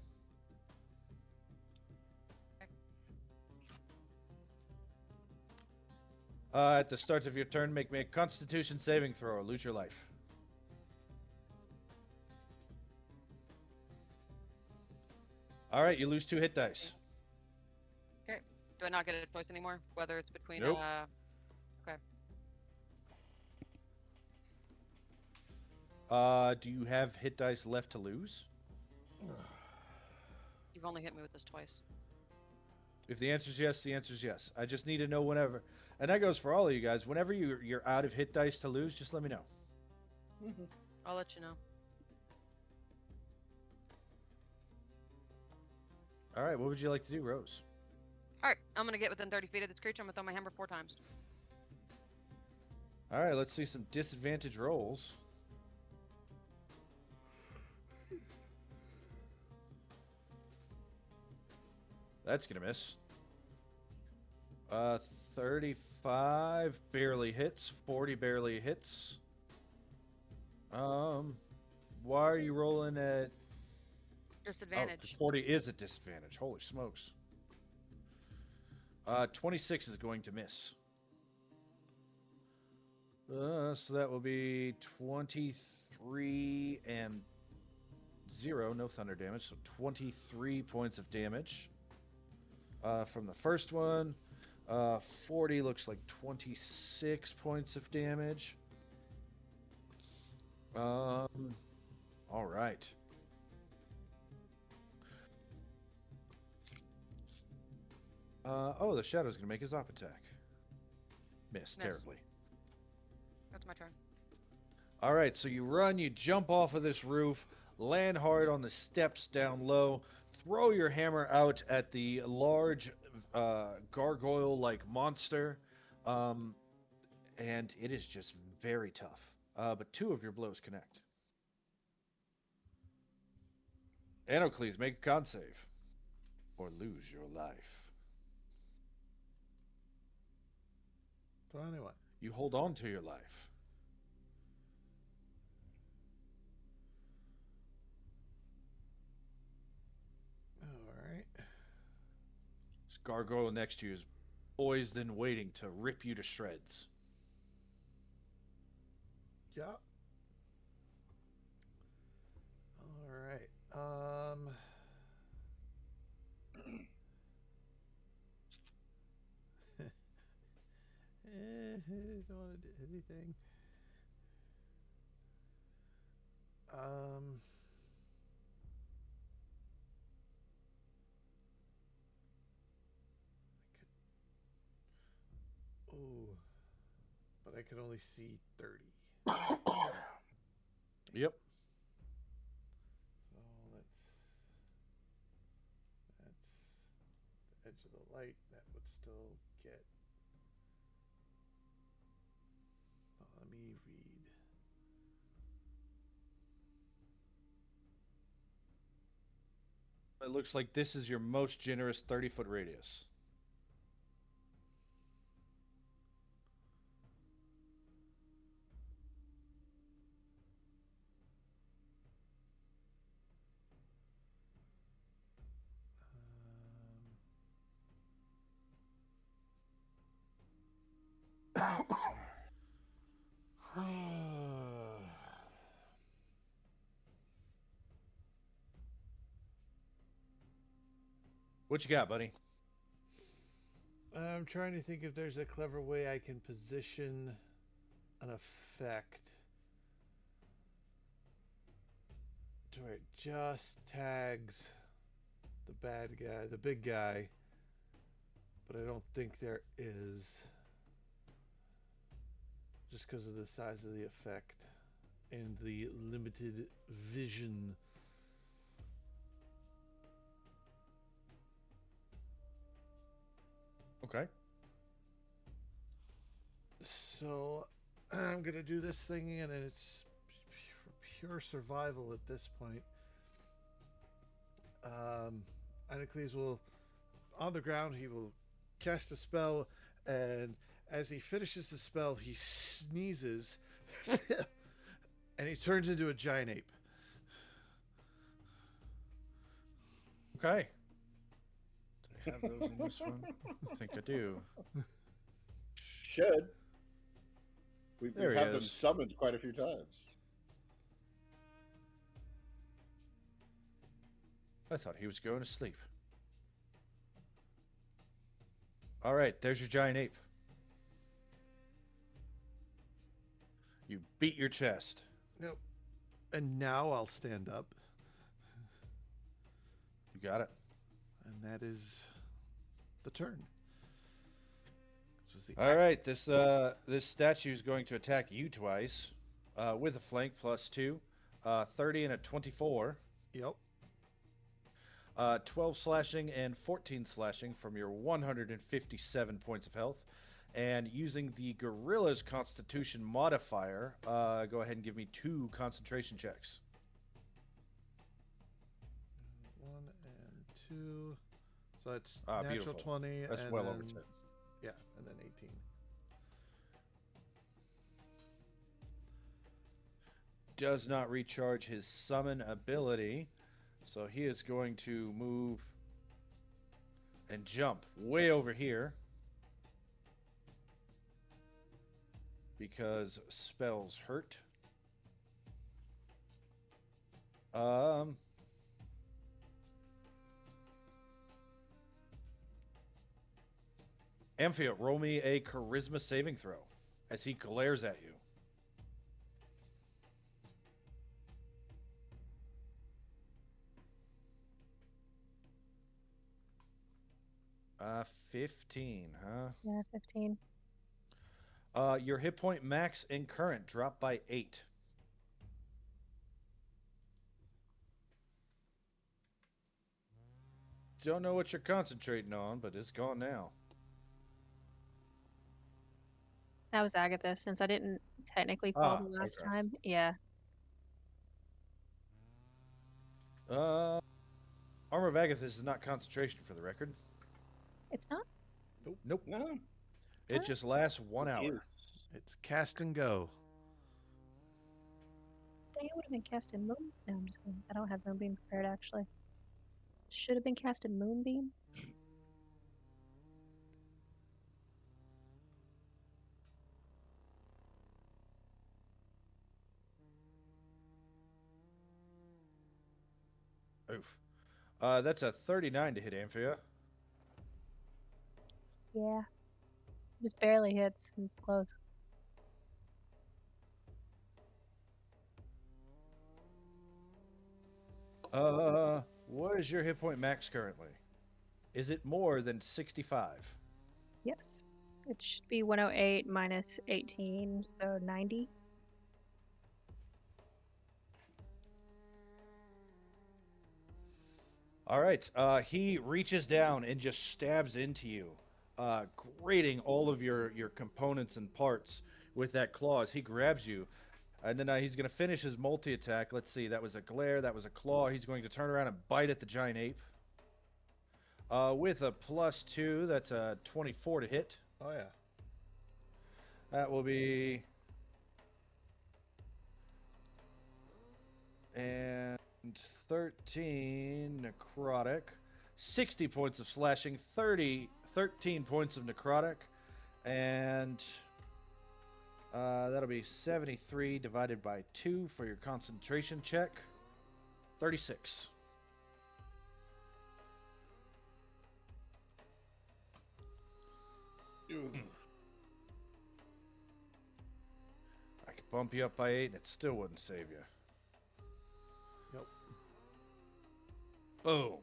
At the start of your turn, make me a Constitution saving throw or lose your life. All right, you lose 2 hit dice. Okay. Do I not get a choice anymore? Whether it's between Nope. Okay. Do you have hit dice left to lose? You've only hit me with this twice. If the answer is yes, the answer is yes. I just need to know whenever, and that goes for all of you guys. Whenever you're out of hit dice to lose, just let me know. I'll let you know. All right, what would you like to do, Rose? All right, I'm gonna get within 30 feet of this creature. I'm gonna throw my hammer 4 times. All right, let's see some disadvantage rolls. That's gonna miss. 35 barely hits. 40 barely hits. Why are you rolling at? Disadvantage. 40 is a disadvantage. Holy smokes. 26 is going to miss. So that will be 23 and 0, no thunder damage, so 23 points of damage. From the first one, 40 looks like 26 points of damage. All right. Oh, the shadow's gonna make his op attack. Miss terribly. That's my turn. All right, so you run, you jump off of this roof, land hard on the steps down low, throw your hammer out at the large gargoyle-like monster, and it is just very tough. But 2 of your blows connect. Anocles, make a con save. Or lose your life. 21. You hold on to your life. All right. This gargoyle next to you is poised and waiting to rip you to shreds. Yeah. All right. Don't want to do anything. Um. Oh, but I could only see 30. Yep. So that's the edge of the light. That would still get. Let me read. It looks like this is your most generous 30-foot radius. What you got, buddy? I'm trying to think if there's a clever way I can position an effect to where it just tags the bad guy, the big guy, but I don't think there is, just because of the size of the effect and the limited vision. Okay. So I'm gonna do this thing, and it's for pure survival at this point. Anacles will, on the ground, he will cast a spell, and as he finishes the spell, he sneezes, and he turns into a giant ape. Okay. Do I have those in this one? I think I do. Should. We've There he had them is. summoned quite a few times. I thought he was going to sleep. All right, there's your giant ape. You beat your chest. Nope. And now I'll stand up. You got it. And that is the turn. All right, this statue is going to attack you twice with a flank +2, 30 and a 24. Yep. 12 slashing and 14 slashing from your 157 points of health. And using the Gorilla's Constitution modifier, go ahead and give me 2 concentration checks. 1 and 2. So it's natural beautiful. 20. That's and well then, over 10. Yeah, and then 18. Does not recharge his summon ability, so he is going to move and jump way over here because spells hurt. Amphia, roll me a charisma saving throw as he glares at you. 15, huh? Yeah, 15. Your hit point max and current drop by 8. Don't know what you're concentrating on, but it's gone now. That was Agatha, since I didn't technically fall the last okay. time. Yeah. Armor of Agathis is not concentration for the record. It's not? Nope. No. It just lasts 1 hour. It's cast and go. Dang, it would have been cast in Moon. No, I'm just kidding. I don't have Moonbeam prepared, actually. Should have been cast in Moonbeam. Oof. That's a 39 to hit Amphia. Yeah. Just barely hits. It was close. What is your hit point max currently? Is it more than 65? Yes. It should be 108 minus 18, so 90. All right. He reaches down and just stabs into you, grating all of your components and parts with that claw as he grabs you. And then he's going to finish his multi-attack. Let's see. That was a glare. That was a claw. He's going to turn around and bite at the giant ape. With a +2, that's a 24 to hit. Oh, yeah. That will be... And 13 necrotic. 60 points of slashing. 13 points of necrotic. And... that'll be 73 divided by 2 for your concentration check. 36. I could bump you up by 8 and it still wouldn't save you. Yep. Boom.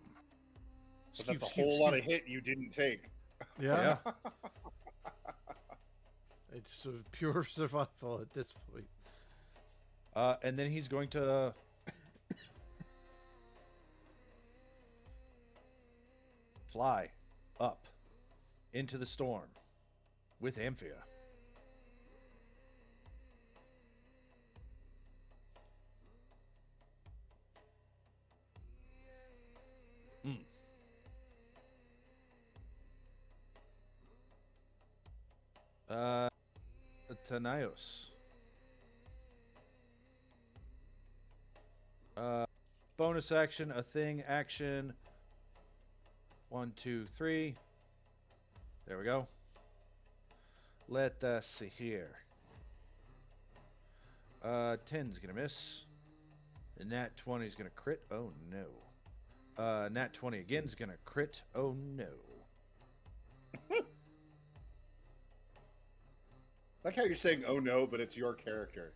But that's a whole lot of hit you didn't take. Yeah. It's pure survival at this point. And then he's going to fly up into the storm with Amphia. Tanaios. Bonus action, a thing, action. 1, 2, 3. There we go. Let us see here. 10's gonna miss. The nat 20 is gonna crit. Oh no. Nat 20 again is gonna crit. Oh no. Like how you're saying "oh no," but it's your character.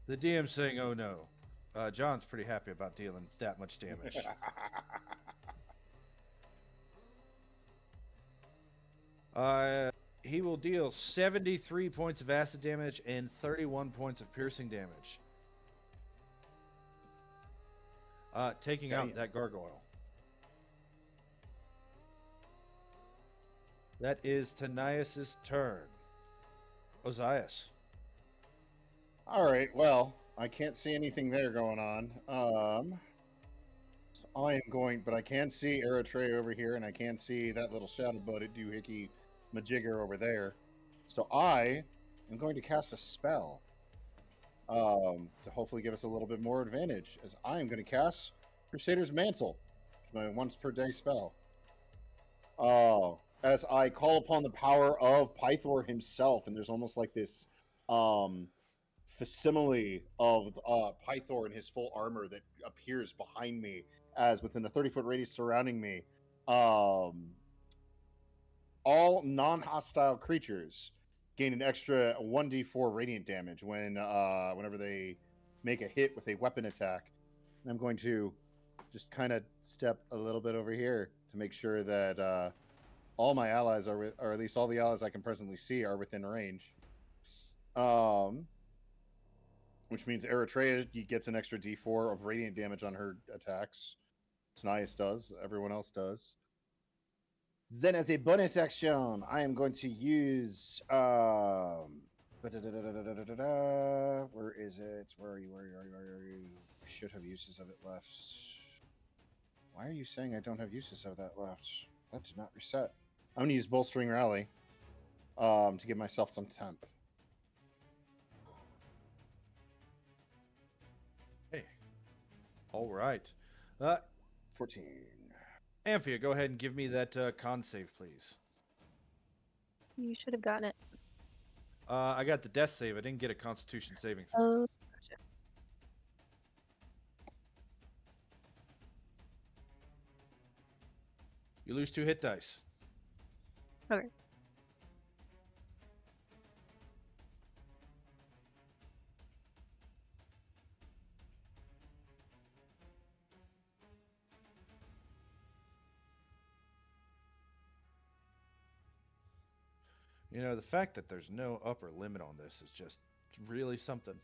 The DM's saying, "Oh no." John's pretty happy about dealing that much damage. He will deal 73 points of acid damage and 31 points of piercing damage. Taking out that gargoyle. That is Tanaios' turn. Ozias. All right. Well, I can't see anything there going on. I am going, but I can see Eritrea over here, and I can see that little shadow-butted doohickey majigger over there. So I am going to cast a spell to hopefully give us a little bit more advantage, as I am going to cast Crusader's Mantle, my once per day spell. As I call upon the power of Pythor himself, and there's almost like this facsimile of Pythor in his full armor that appears behind me, as within a 30-foot radius surrounding me. All non-hostile creatures gain an extra 1d4 radiant damage whenever they make a hit with a weapon attack. And I'm going to just kind of step a little bit over here to make sure that all my allies or at least all the allies I can presently see are within range. Which means Eritrea gets an extra d4 of radiant damage on her attacks. Tanaios does. Everyone else does. Then as a bonus action, I am going to use... where is it? Where are you? I should have uses of it left. Why are you saying I don't have uses of that left? That did not reset. I'm gonna use bolstering rally to give myself some temp. Hey. All right. 14. Amphia, go ahead and give me that con save, please. You should have gotten it. I got the death save. I didn't get a Constitution saving throw. Oh, gotcha. You lose 2 hit dice. Okay. You know, the fact that there's no upper limit on this is just really something.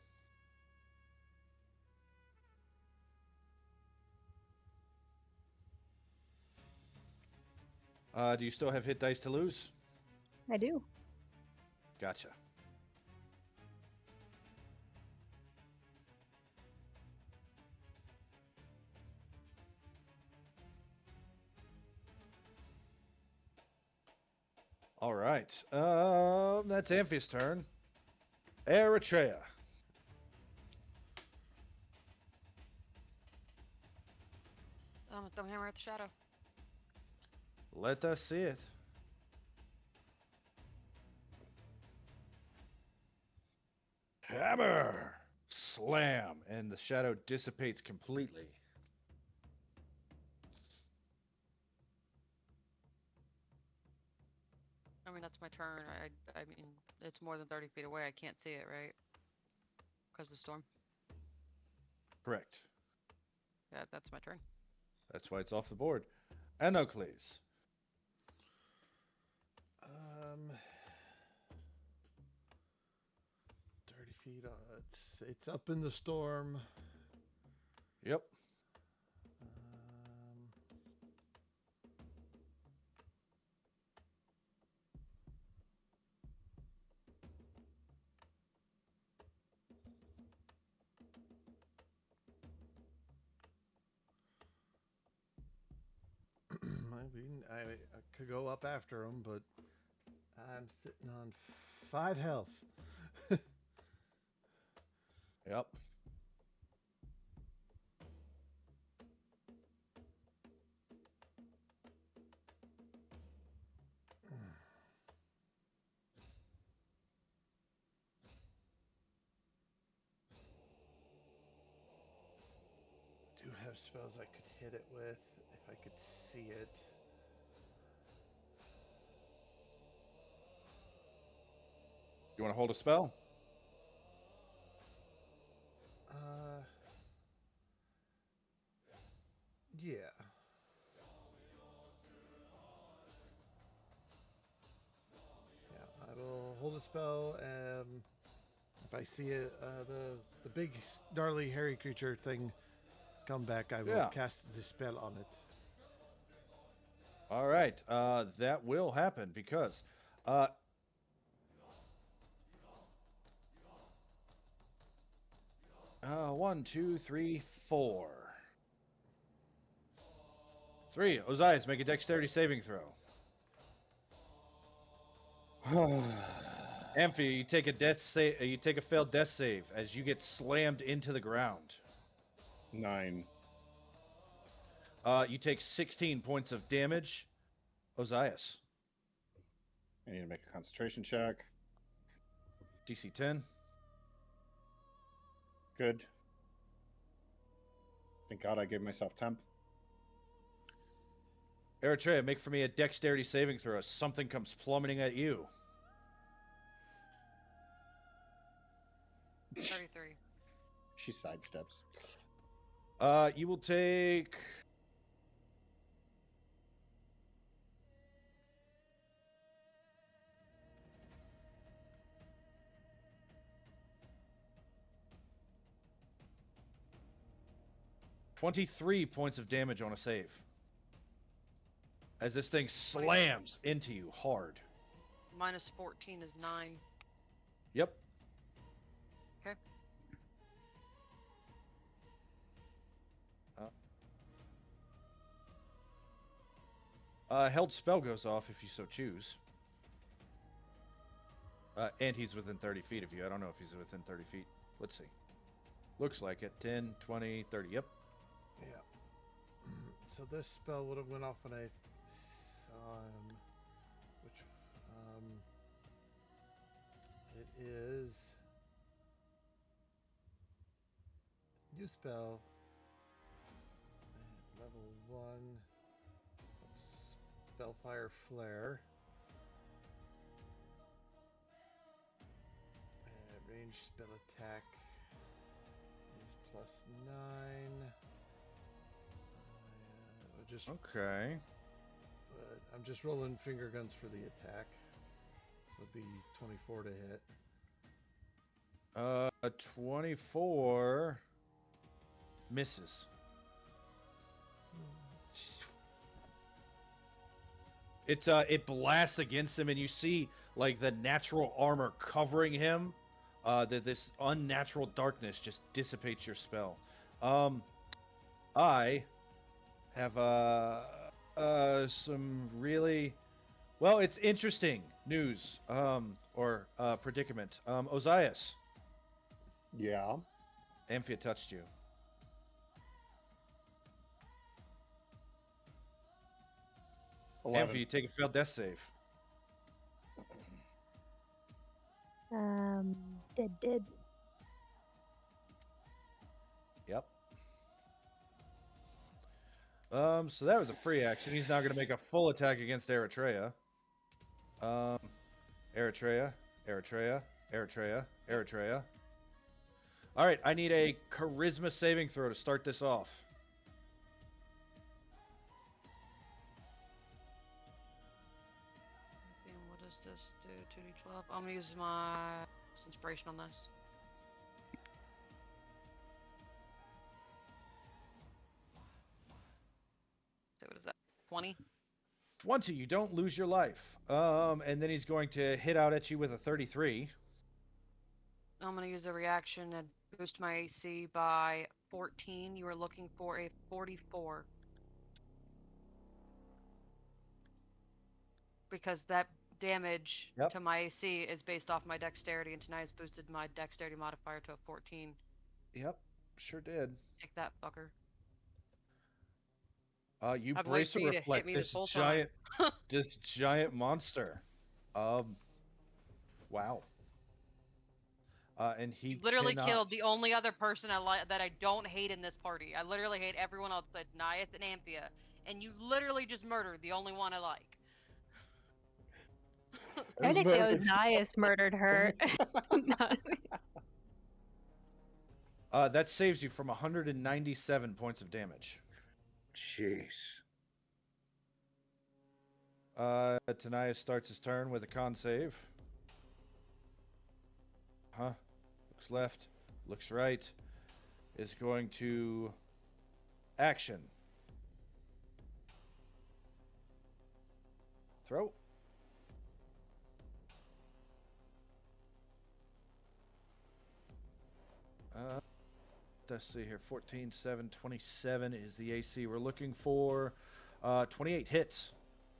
Do you still have hit dice to lose? I do. Gotcha. All right. That's Amphia's turn. Eritrea. Don't hammer at the shadow. Let us see it. Hammer! Slam! And the shadow dissipates completely. I mean, that's my turn. I mean, it's more than 30 feet away. I can't see it, right? Because of the storm. Correct. Yeah, that's my turn. That's why it's off the board. Anocles. 30 feet. It's up in the storm. Yep. I could go up after him, but I'm sitting on 5 health. Yep. I do have spells I could hit it with if I could see it. You want to hold a spell? Yeah. Yeah, I will hold a spell. If I see it, the big, gnarly, hairy creature thing come back, I will Yeah. cast the spell on it. All right. That will happen because 1, 2, 3, 4. 3. Ozias, make a dexterity saving throw. Amphia, you take a death save. You take a failed death save as you get slammed into the ground. 9. You take 16 points of damage. Ozias. I need to make a concentration check. DC 10. Good. Thank God I gave myself temp. Eritrea, make for me a dexterity saving throw as something comes plummeting at you. 33. She sidesteps. You will take 23 points of damage on a save. As this thing slams into you hard. Minus 14 is 9. Yep. Okay. Held spell goes off if you so choose. And he's within 30 feet of you. I don't know if he's within 30 feet. Let's see. Looks like it. 10, 20, 30. Yep. Yeah. So this spell would have went off when I which it is new spell level 1 Spellfire Flare. Range spell attack is +9. Just okay. But I'm just rolling finger guns for the attack. So it'd be 24 to hit. 24 misses. It blasts against him, and you see like the natural armor covering him. That this unnatural darkness just dissipates your spell. I have some really it's interesting news or predicament. Ozias. Yeah. Amphia touched you. Amphia, you take a failed death save. Dead. Yep. So that was a free action. He's now going to make a full attack against Eritrea. Eritrea. All right, I need a charisma saving throw to start this off. What does this do? 2d12. I'm gonna use my inspiration on this. So what is that? 20? 20, you don't lose your life. And then he's going to hit out at you with a 33. I'm gonna use a reaction and boost my AC by 14. You were looking for a 44. Because that damage to my AC is based off my dexterity, and tonight has boosted my dexterity modifier to a 14. Yep, sure did. Take that, fucker. You I'd brace like or for you to hit reflect me this this whole giant, time. this giant monster. Wow. And he You literally cannot... killed the only other person that I don't hate in this party. I literally hate everyone else but Gaius and Amphia, and you literally just murdered the only one I like. Technically, Ozias murdered her. That saves you from 197 points of damage. Jeez. Tanaya starts his turn with a con save. Looks left, looks right. Is going to action. Throw. Let's see here. 14, 7, 27 is the AC we're looking for. 28 hits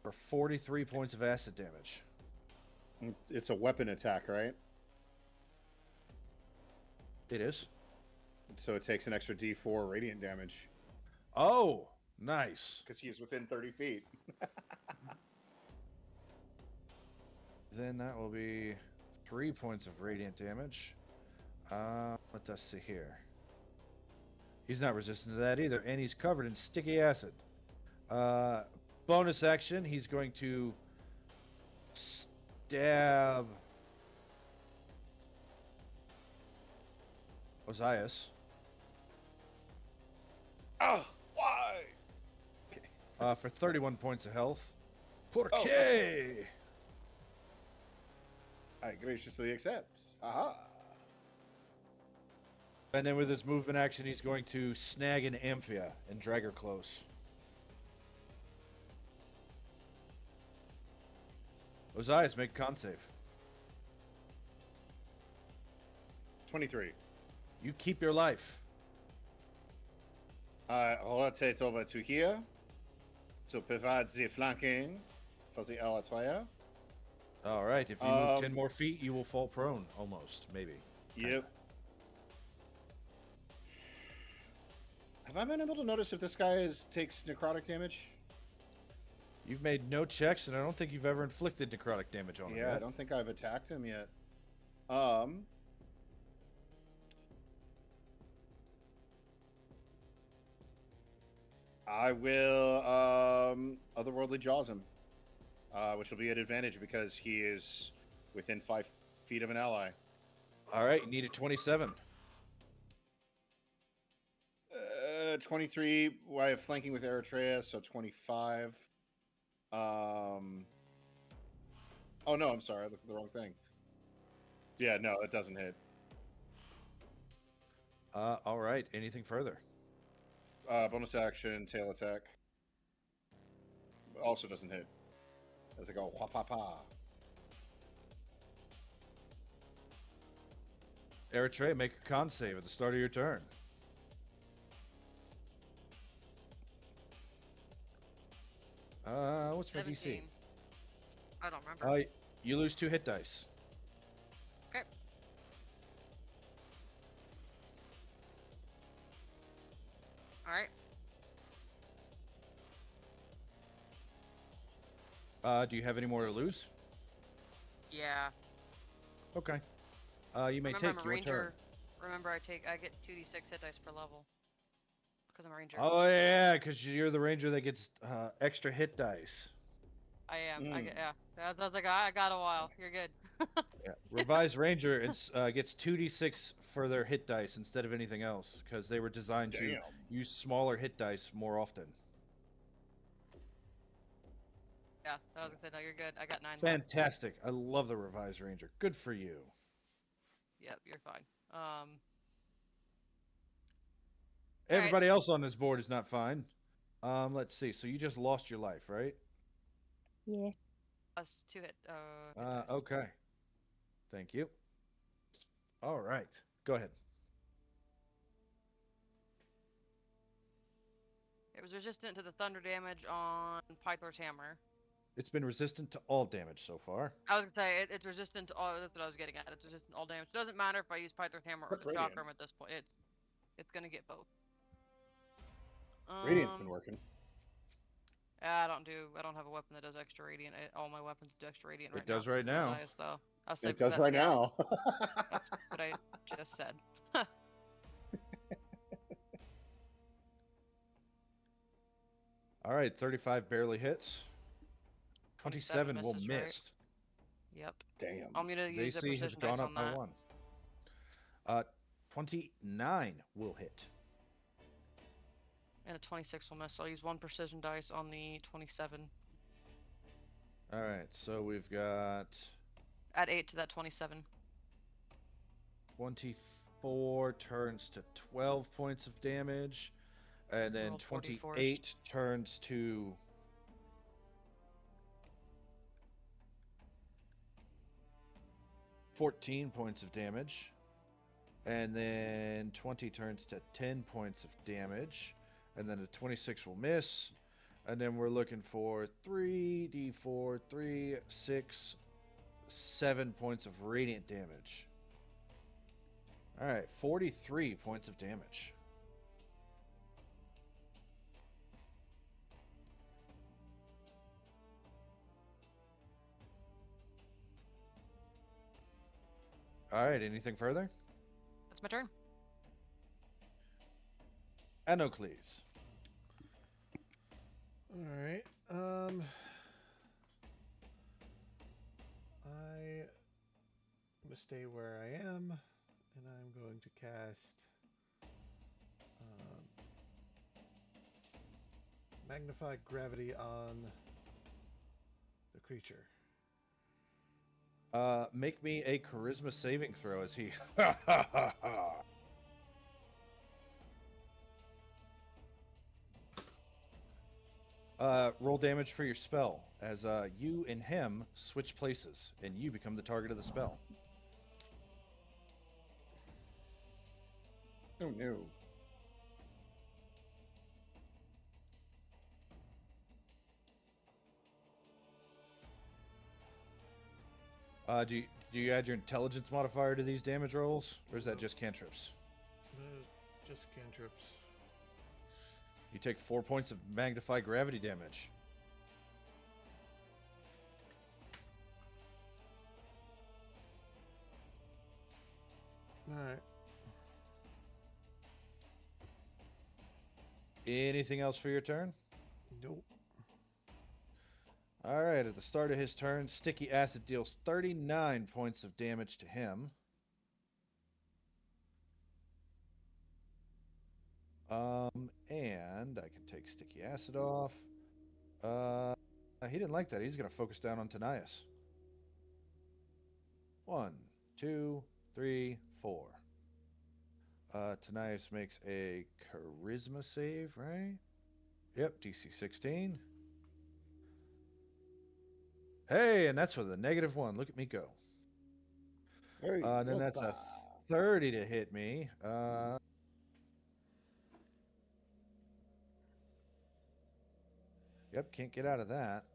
for 43 points of acid damage. It's a weapon attack, right? It is. So it takes an extra D4 radiant damage. Oh, nice. Because he's within 30 feet. Then that will be 3 points of radiant damage. Let us see here. He's not resistant to that either, and he's covered in sticky acid. Bonus action, he's going to stab Ozias. Oh, why? For 31 points of health. Por Oh, qué? I graciously accept. Aha. And then with his movement action, he's going to snag an Amphia and drag her close. Ozias, make a con save. 23. You keep your life. Rotate over to here. to provide the flanking for the L-Atoya. All right. If you move 10 more feet, you will fall prone. Almost, maybe. Yep. Have I been able to notice if this guy takes necrotic damage? You've made no checks, and I don't think you've ever inflicted necrotic damage on him yet. Yeah, I don't think I've attacked him yet. I will Otherworldly Jaws him, which will be an advantage because he is within 5 feet of an ally. All right, you need a 27. 23. I have flanking with Eritrea, so 25. Oh no, I'm sorry, I looked at the wrong thing. Yeah, no, it doesn't hit. All right, anything further? Bonus action, tail attack. Also doesn't hit. As I go, wha pa pa. Eritrea, make a con save at the start of your turn. What's my 17. DC? I don't remember. You lose 2 hit dice. Okay. Alright. Do you have any more to lose? Yeah. Okay. You may Remember, take I'm a your ranger. turn. Remember, I get 2d6 hit dice per level. Because I'm a ranger. Oh yeah, because you're the ranger that gets extra hit dice. I am. I was like, I got a while. You're good. Yeah. Revised Ranger gets 2d6 for their hit dice instead of anything else because they were designed to use smaller hit dice more often. Yeah, I was gonna say, no, you're good. I got 9 left. Fantastic. I love the Revised Ranger. Good for you. Yep, you're fine. Everybody else on this board is not fine. Let's see. So you just lost your life, right? Yeah. Plus 2 hit dice. Okay. Thank you. All right. Go ahead. It was resistant to the thunder damage on Pythor's hammer. It's been resistant to all damage so far. I was gonna say it's resistant to all. That's what I was getting at. It's resistant to all damage. It doesn't matter if I use Pythor's hammer or the chakram at this point. It's gonna get both. Radiant's been working. I don't have a weapon that does extra radiant. All my weapons do extra radiant right now. It does right now. It does right now. That's what I just said. All right, 35 barely hits. 27 will miss. Right? Yep. Damn. I'm gonna use the AC has precision gone dice up on by that. 1. 29 will hit. And a 26 will miss. So I'll use 1 precision dice on the 27. All right, so we've got... Add 8 to that 27. 24 turns to 12 points of damage. And then 28 turns to... 14 points of damage. And then 20 turns to 10 points of damage. And then a 26 will miss. And then we're looking for 3d4, 3, 6, 7 points of radiant damage. Alright, 43 points of damage. Alright, anything further? That's my turn. Anocles. Alright. I'm going to stay where I am, and I'm going to cast Magnified Gravity on the creature. Make me a charisma saving throw as he... roll damage for your spell as you and him switch places, and you become the target of the spell. Oh no. Do you add your intelligence modifier to these damage rolls, or is that just cantrips? Just cantrips. You take 4 points of magnify gravity damage. Alright. Anything else for your turn? Nope. Alright, at the start of his turn, Sticky Acid deals 39 points of damage to him. And I can take Sticky Acid off. He didn't like that. He's going to focus down on Tanias. 1, 2, 3, 4. Tanias makes a charisma save, right? Yep, DC 16. Hey, and that's with a -1. Look at me go. Hey, And then that's a 30 to hit me. Yep, can't get out of that.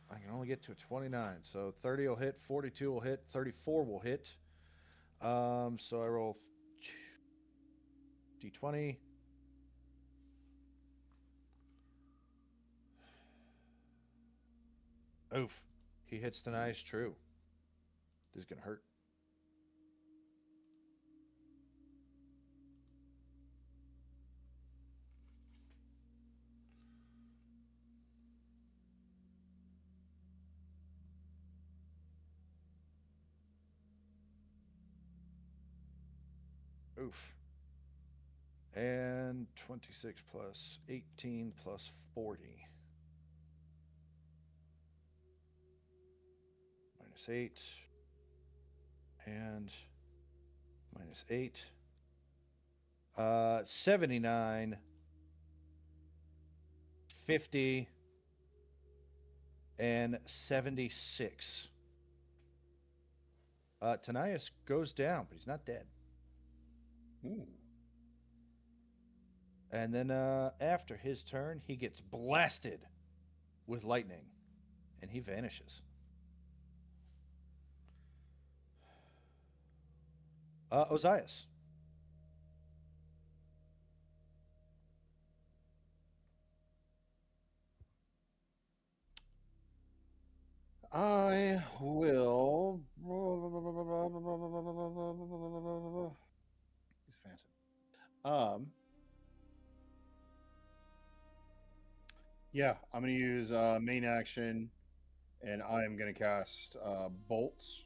I can only get to a 29. So 30 will hit, 42 will hit, 34 will hit. So I roll D20. Oof. He hits Tanias true. This is going to hurt. Oof. And 26 plus 18 plus 40. -8. And -8. 79. 50. And 76. Tanias goes down, but he's not dead. Ooh. And then after his turn, he gets blasted with lightning, and he vanishes. Ozias. I will. He's phantom. Yeah, I'm gonna use main action, and I'm gonna cast bolts.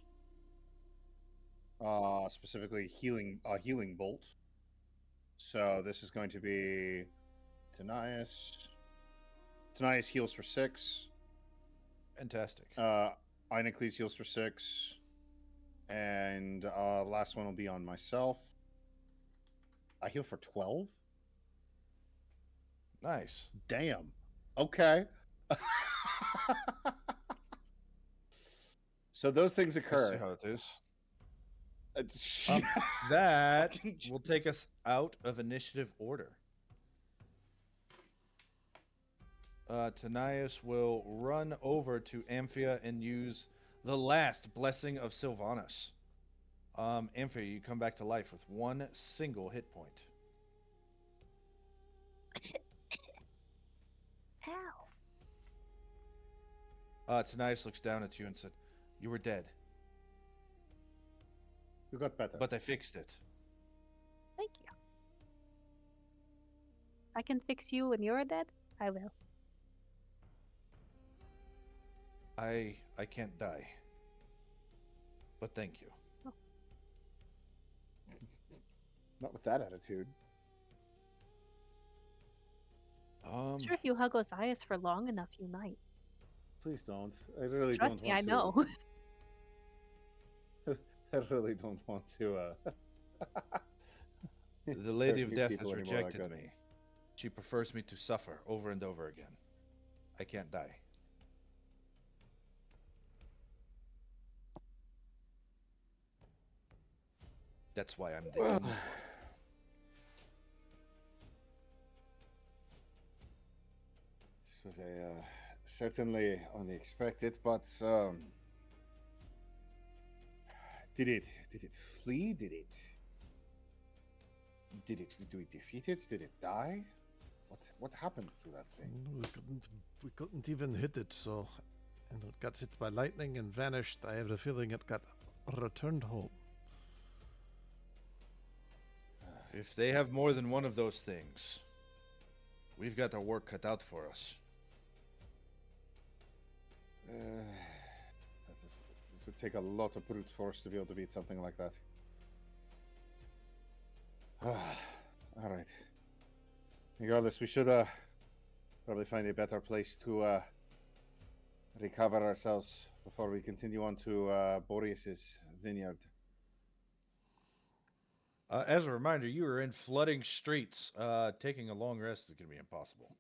Specifically healing bolt. So this is going to be Tanias. Tanias heals for 6. Fantastic. Inacles heals for 6. And last one will be on myself. I heal for 12? Nice. Damn. Okay. So those things I see occur. how it is. That That will take us out of initiative order. Tanias will run over to Amphia and use the last blessing of Sylvanas. Amphia, you come back to life with 1 single hit point. Ow. Tanias looks down at you and said, "You were dead, You got better. but I fixed it." Thank you. I can fix you when you're dead. I will. I can't die, but thank you. Oh. Not with that attitude. Sure, if you hug Ozias for long enough, you might. Please don't. I really Trust don't me, want I know. to. I really don't want to. The Lady of hurt Death people has anymore like rejected that. me. She prefers me to suffer over and over again. I can't die. That's why I'm the only one. This was a certainly unexpected, but Did it flee? Did we defeat it? Did it die? What happened to that thing? We couldn't even hit it, so, and it got hit by lightning and vanished. I have a feeling it got returned home. If they have more than one of those things, we've got our work cut out for us. It would take a lot of brute force to be able to beat something like that. All right. Regardless, we should probably find a better place to recover ourselves before we continue on to Boreas's vineyard. As a reminder, you are in flooding streets. Taking a long rest is going to be impossible.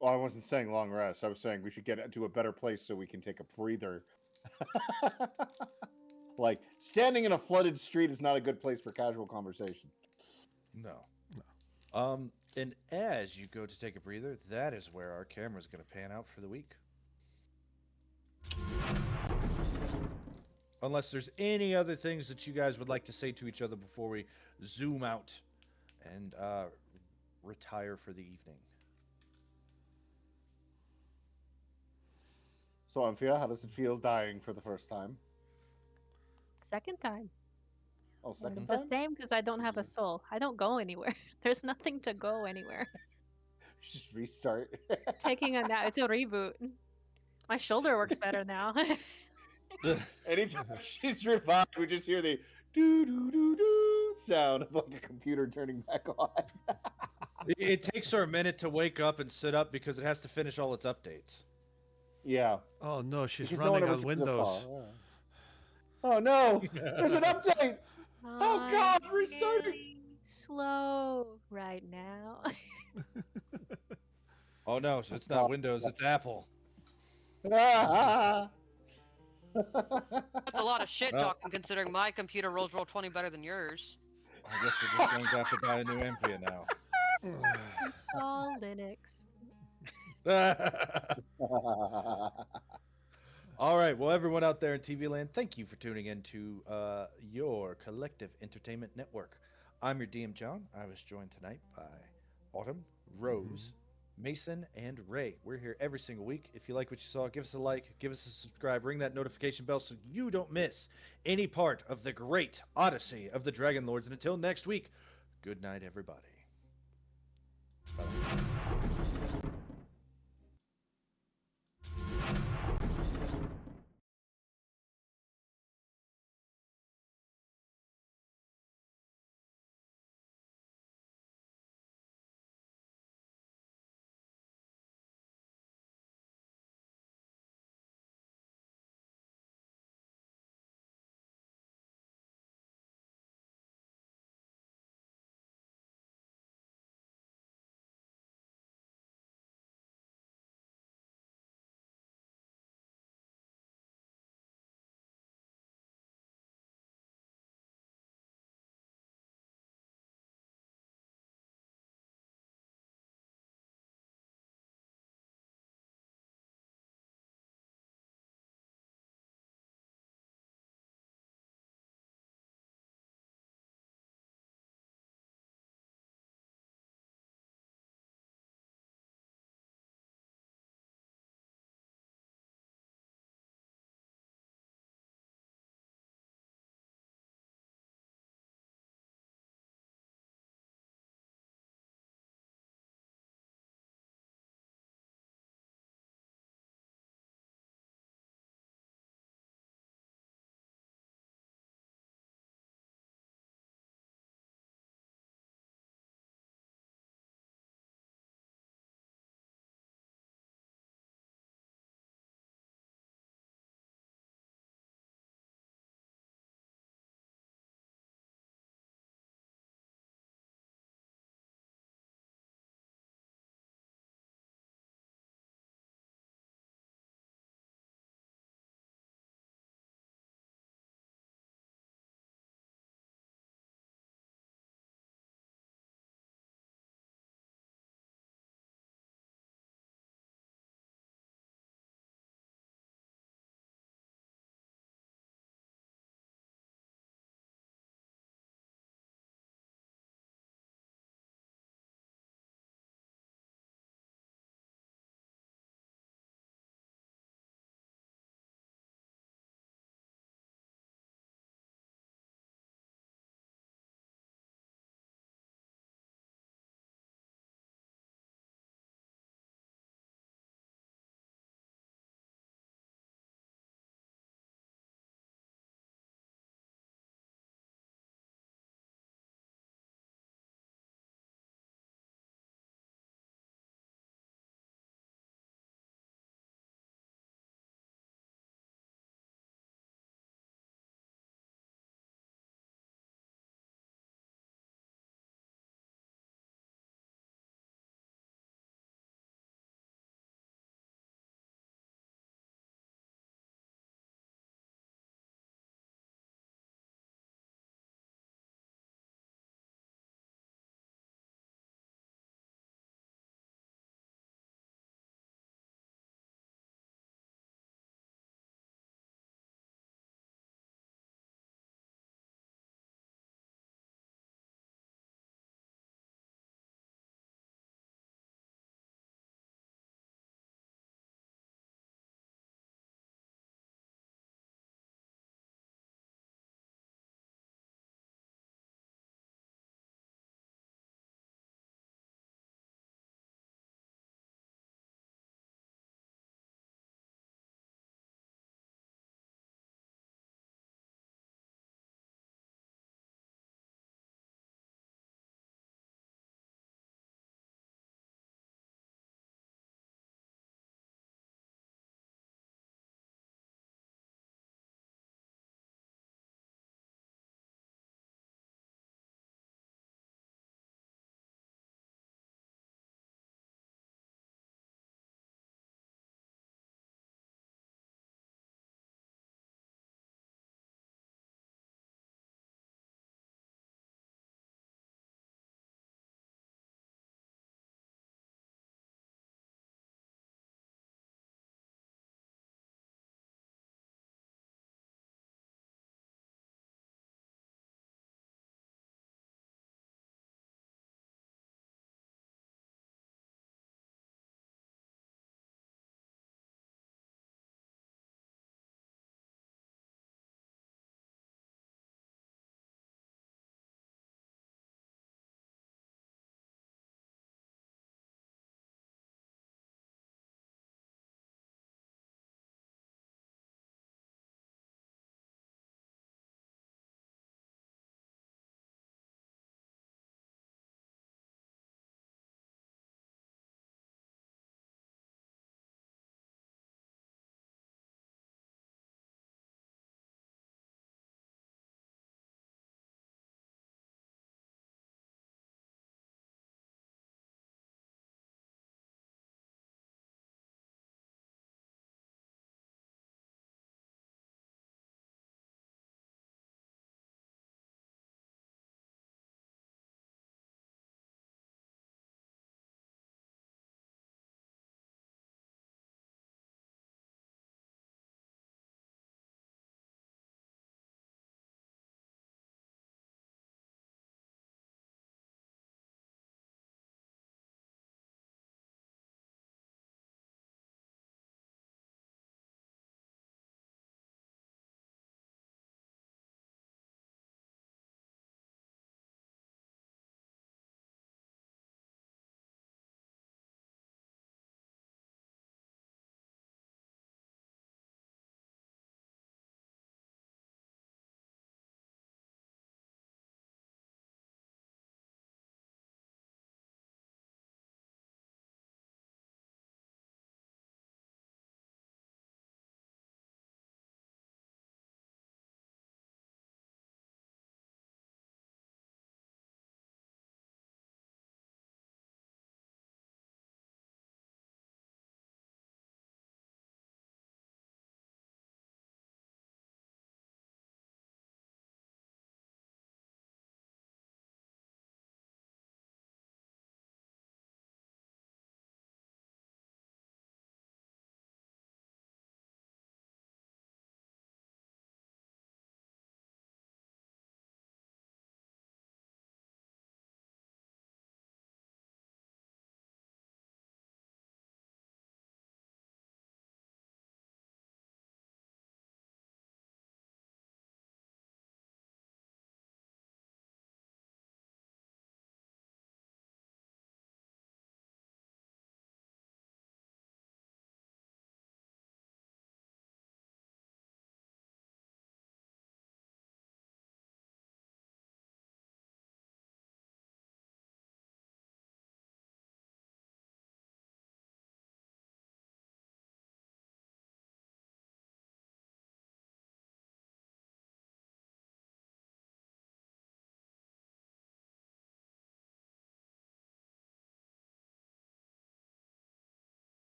Well, I wasn't saying long rest. I was saying we should get to a better place so we can take a breather. Like, standing in a flooded street is not a good place for casual conversation. No. And as you go to take a breather, that is where our camera is going to pan out for the week. Unless there's any other things that you guys would like to say to each other before we zoom out and retire for the evening. So, Amphia, how does it feel dying for the first time? Second time. Oh, second It's time? the same because I don't have a soul. I don't go anywhere. There's nothing to go anywhere. Just restart. Taking a nap. It's a reboot. My shoulder works better now. Anytime she's revived, we just hear the doo-doo-doo-doo sound of like a computer turning back on. It takes her a minute to wake up and sit up because it has to finish all its updates. Yeah. Oh no, she's Because running no on Windows. Oh no, there's an update. Oh God, restart it. Slow right now. Oh no, so it's not Windows, it's Apple. Ah. That's a lot of shit talking considering my computer rolls roll 20 better than yours. I guess we're just going to have to buy a new Amphia now. Install Linux. All right, well, everyone out there in TV land, thank you for tuning in to your collective entertainment network. I'm your DM, John. I was joined tonight by Autumn, Rose, Mason, and Ray. We're here every single week. If you like what you saw, give us a like, give us a subscribe, ring that notification bell so you don't miss any part of the great Odyssey of the Dragonlords. And until next week, good night, everybody. Bye.